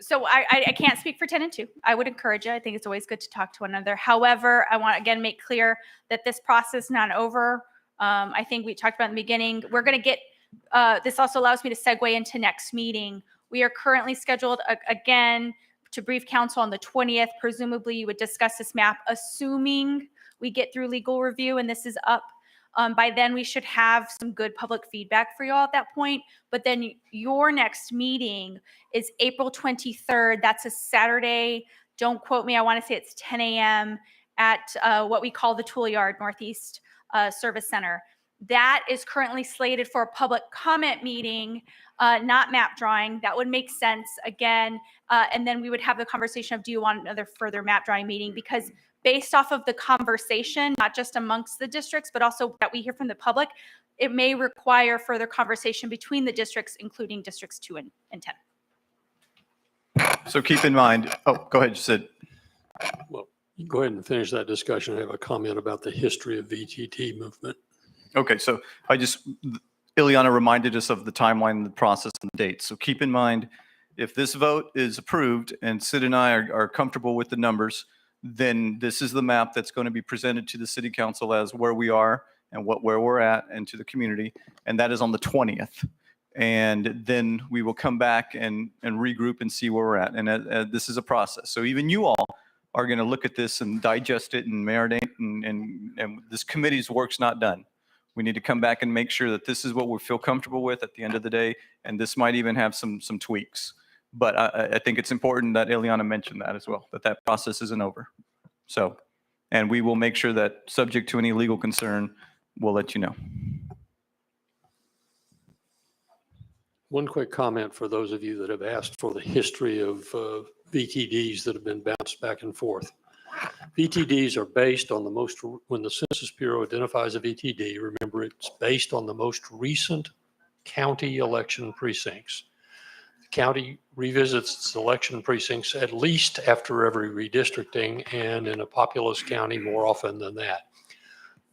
S4: So I can't speak for 10 and 2. I would encourage it. I think it's always good to talk to one another. However, I want to again make clear that this process is not over. I think we talked about in the beginning. We're going to get, this also allows me to segue into next meeting. We are currently scheduled again to brief council on the 20th. Presumably you would discuss this map, assuming we get through legal review and this is up. By then we should have some good public feedback for you all at that point. But then your next meeting is April 23rd. That's a Saturday. Don't quote me. I want to say it's 10 a.m. at what we call the Tool Yard Northeast Service Center. That is currently slated for a public comment meeting, not map drawing. That would make sense again. And then we would have the conversation of, do you want another further map drawing meeting? Because based off of the conversation, not just amongst the districts, but also that we hear from the public, it may require further conversation between the districts, including districts 2 and 10.
S10: So keep in mind, go ahead, Sid.
S1: Well, you go ahead and finish that discussion. I have a comment about the history of VTT movement.
S10: Okay, so Ileana reminded us of the timeline, the process, and the dates. So keep in mind, if this vote is approved and Sid and I are comfortable with the numbers, then this is the map that's going to be presented to the city council as where we are and where we're at, and to the community. And that is on the 20th. And then we will come back and regroup and see where we're at. And this is a process. So even you all are going to look at this and digest it and marinate, and this committee's work's not done. We need to come back and make sure that this is what we feel comfortable with at the end of the day. And this might even have some tweaks. But I think it's important that Ileana mentioned that as well, that process isn't over. So, and we will make sure that, subject to any legal concern, we'll let you know.
S1: One quick comment for those of you that have asked for the history of VTDs that have been bounced back and forth. VTDs are based on when the Census Bureau identifies a VTD, remember it's based on the most recent county election precincts. The county revisits its election precincts at least after every redistricting, and in a populous county more often than that.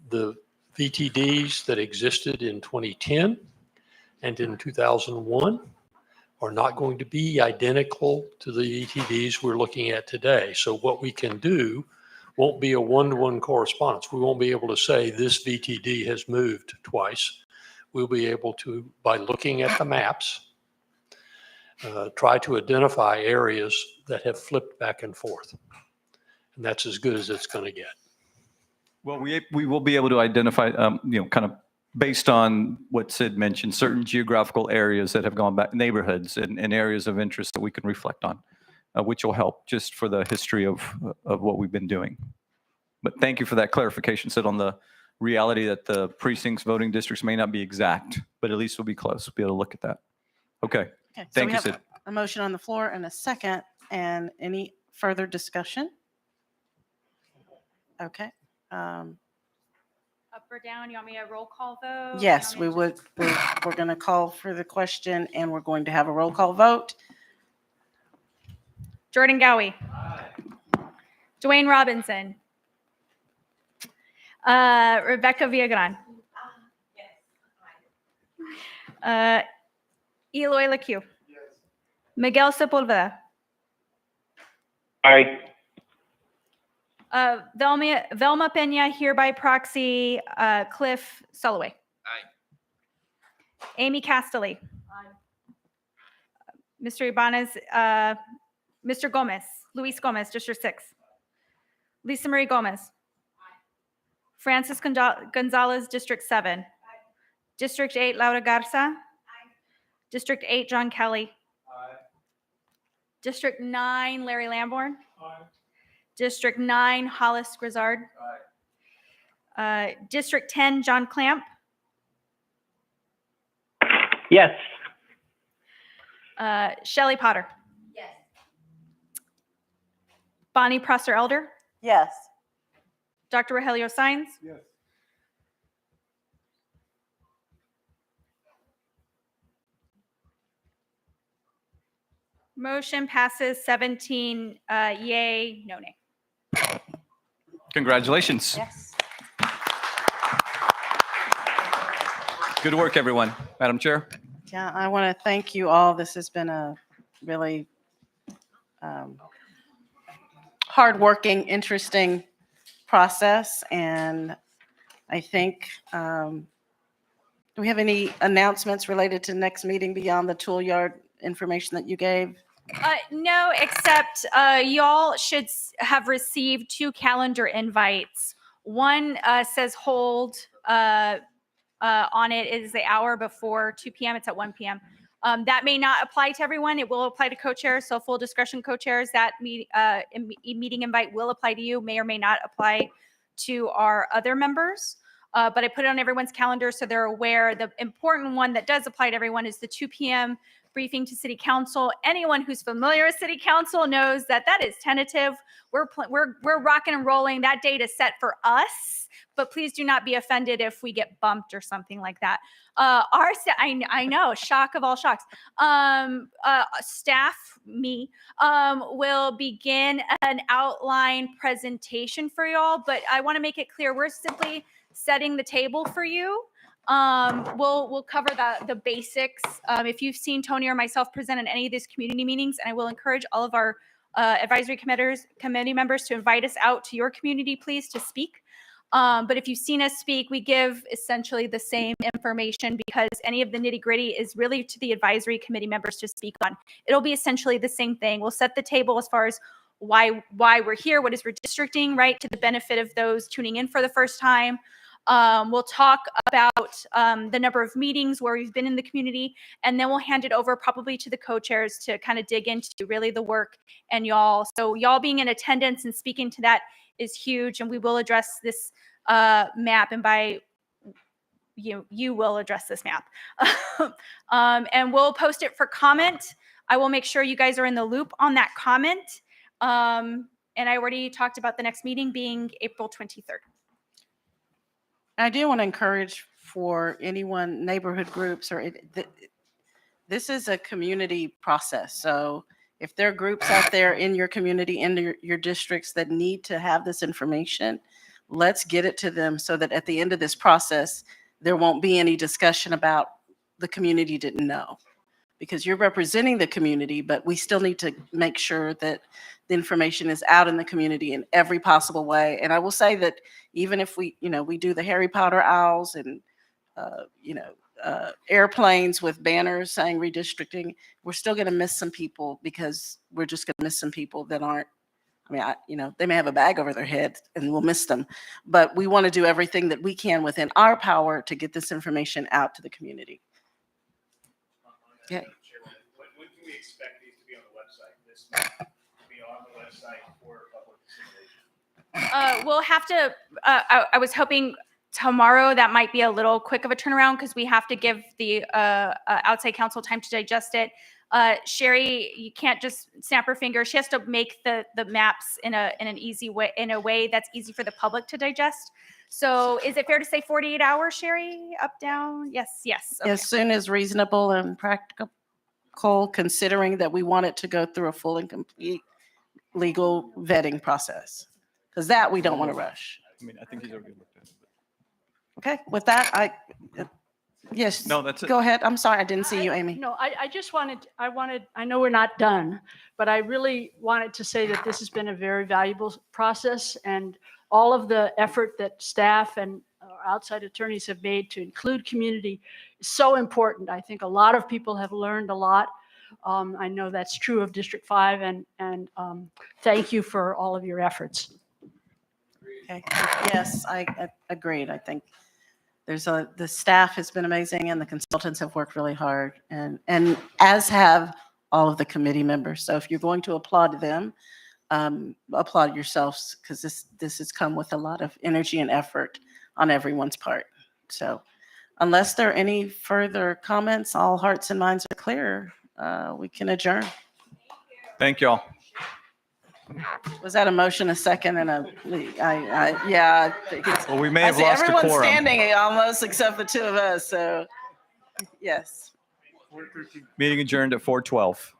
S1: The VTDs that existed in 2010 and in 2001 are not going to be identical to the VTDs we're looking at today. So what we can do won't be a one-to-one correspondence. We won't be able to say this VTD has moved twice. We'll be able to, by looking at the maps, try to identify areas that have flipped back and forth. And that's as good as it's going to get.
S10: Well, we will be able to identify, kind of based on what Sid mentioned, certain geographical areas that have gone back, neighborhoods and areas of interest that we can reflect on, which will help just for the history of what we've been doing. But thank you for that clarification, Sid, on the reality that the precincts, voting districts may not be exact, but at least we'll be close. We'll be able to look at that. Okay.
S3: Okay, so
S10: Thank
S3: we
S10: you,
S3: have
S10: Sid.
S3: a motion on the floor and a second, and any further discussion? Okay.
S4: Up or down? You want me to roll call vote?
S3: Yes, we would. We're going to call for the question, and we're going to have a roll call vote.
S4: Jordan Gowie. Dwayne Robinson. Rebecca Villagran. Eloy Lecue. Miguel Sepulveda.
S21: Aye.
S4: Velma Pena, here by proxy. Cliff Soloway. Amy Castelli. Mr. Ibanez. Mr. Gomez. Luis Gomez, District 6. Lisa Marie Gomez. Francis Gonzalez, District 7. District 8, Laura Garza. District 8, John Kelly. District 9, Larry Lamborn. District 9, Hollis Grizzard. District 10, John Clamp.
S6: Yes.
S4: Shelley Potter.
S17: Yes.
S4: Bonnie Prosser Elder.
S3: Yes.
S4: Dr. Rogelio Sines.
S8: Yes.
S4: Motion passes 17 yay, no nay.
S10: Congratulations.
S3: Yes.
S10: Good work, everyone. Madam Chair.
S3: Yeah, I want to thank you all. This has been a really hardworking, interesting process. And I think, do we have any announcements related to next meeting beyond the tool yard information that you gave?
S4: No, except y'all should have received 2 calendar invites. One says hold on it. It is the hour before 2 p.m. It's at 1 p.m. That may not apply to everyone. It will apply to co-chairs, so full discretion co-chairs. That meeting invite will apply to you, may or may not apply to our other members. But I put it on everyone's calendar so they're aware. The important one that does apply to everyone is the 2 p.m. briefing to City Council. Anyone who's familiar with City Council knows that that is tentative. We're rocking and rolling. That date is set for us, but please do not be offended if we get bumped or something like that. I know, shock of all shocks. Staff, me, will begin an outline presentation for y'all, but I want to make it clear we're simply setting the table for you. We'll cover the basics. If you've seen Tony or myself present in any of these community meetings, and I will encourage all of our advisory committee members to invite us out to your community, please, to speak. But if you've seen us speak, we give essentially the same information because any of the nitty gritty is really to the advisory committee members to speak on. It'll be essentially the same thing. We'll set the table as far as why we're here, what is redistricting, right, to the benefit of those tuning in for the first time. We'll talk about the number of meetings where we've been in the community, and then we'll hand it over probably to the co-chairs to kind of dig into really the work and y'all. So y'all being in attendance and speaking to that is huge, and we will address this map, and by you will address this map. And we'll post it for comment. I will make sure you guys are in the loop on that comment. And I already talked about the next meeting being April 23rd.
S3: I do want to encourage for anyone, neighborhood groups, or this is a community process. So if there are groups out there in your community, in your districts that need to have this information, let's get it to them so that at the end of this process, there won't be any discussion about the community didn't know. Because you're representing the community, but we still need to make sure that the information is out in the community in every possible way. And I will say that even if we do the Harry Potter owls and,
S9: airplanes with banners saying redistricting, we're still going to miss some people because we're just going to miss some people that aren't, I mean, they may have a bag over their head and we'll miss them, but we want to do everything that we can within our power to get this information out to the community. Yeah.
S7: When can we expect these to be on the website? This month, to be on the website for public dissemination?
S4: We'll have to, I was hoping tomorrow, that might be a little quick of a turnaround because we have to give the outside counsel time to digest it. Sherry, you can't just snap her finger. She has to make the maps in an easy way, in a way that's easy for the public to digest. So is it fair to say 48 hours, Sherry? Up, down? Yes, yes. Okay.
S9: As soon as reasonable and practical, considering that we want it to go through a full and complete legal vetting process. Because that we don't want to rush.
S10: I mean, I think he's already looked at it.
S9: Okay, with that, yes.
S10: No, that's it.
S9: Go ahead. I'm sorry, I didn't see you, Amy.
S14: No, I just wanted, I know we're not done, but I really wanted to say that this has been a very valuable process, and all of the effort that staff and outside attorneys have made to include community is so important. I think a lot of people have learned a lot. I know that's true of District 5, and thank you for all of your efforts.
S9: Okay. Yes, I agreed. I think the staff has been amazing and the consultants have worked really hard, and as have all of the committee members. So if you're going to applaud them, applaud yourselves, because this has come with a lot of energy and effort on everyone's part. So unless there are any further comments, all hearts and minds are clear. We can adjourn.
S10: Thank y'all.
S9: Was that a motion, a second, and yeah. I think it's,
S10: Well, we may
S9: I
S10: have
S9: see
S10: lost a
S9: everyone's
S10: quorum.
S9: standing almost except the two of us, so yes.
S10: Meeting adjourned at 4:12.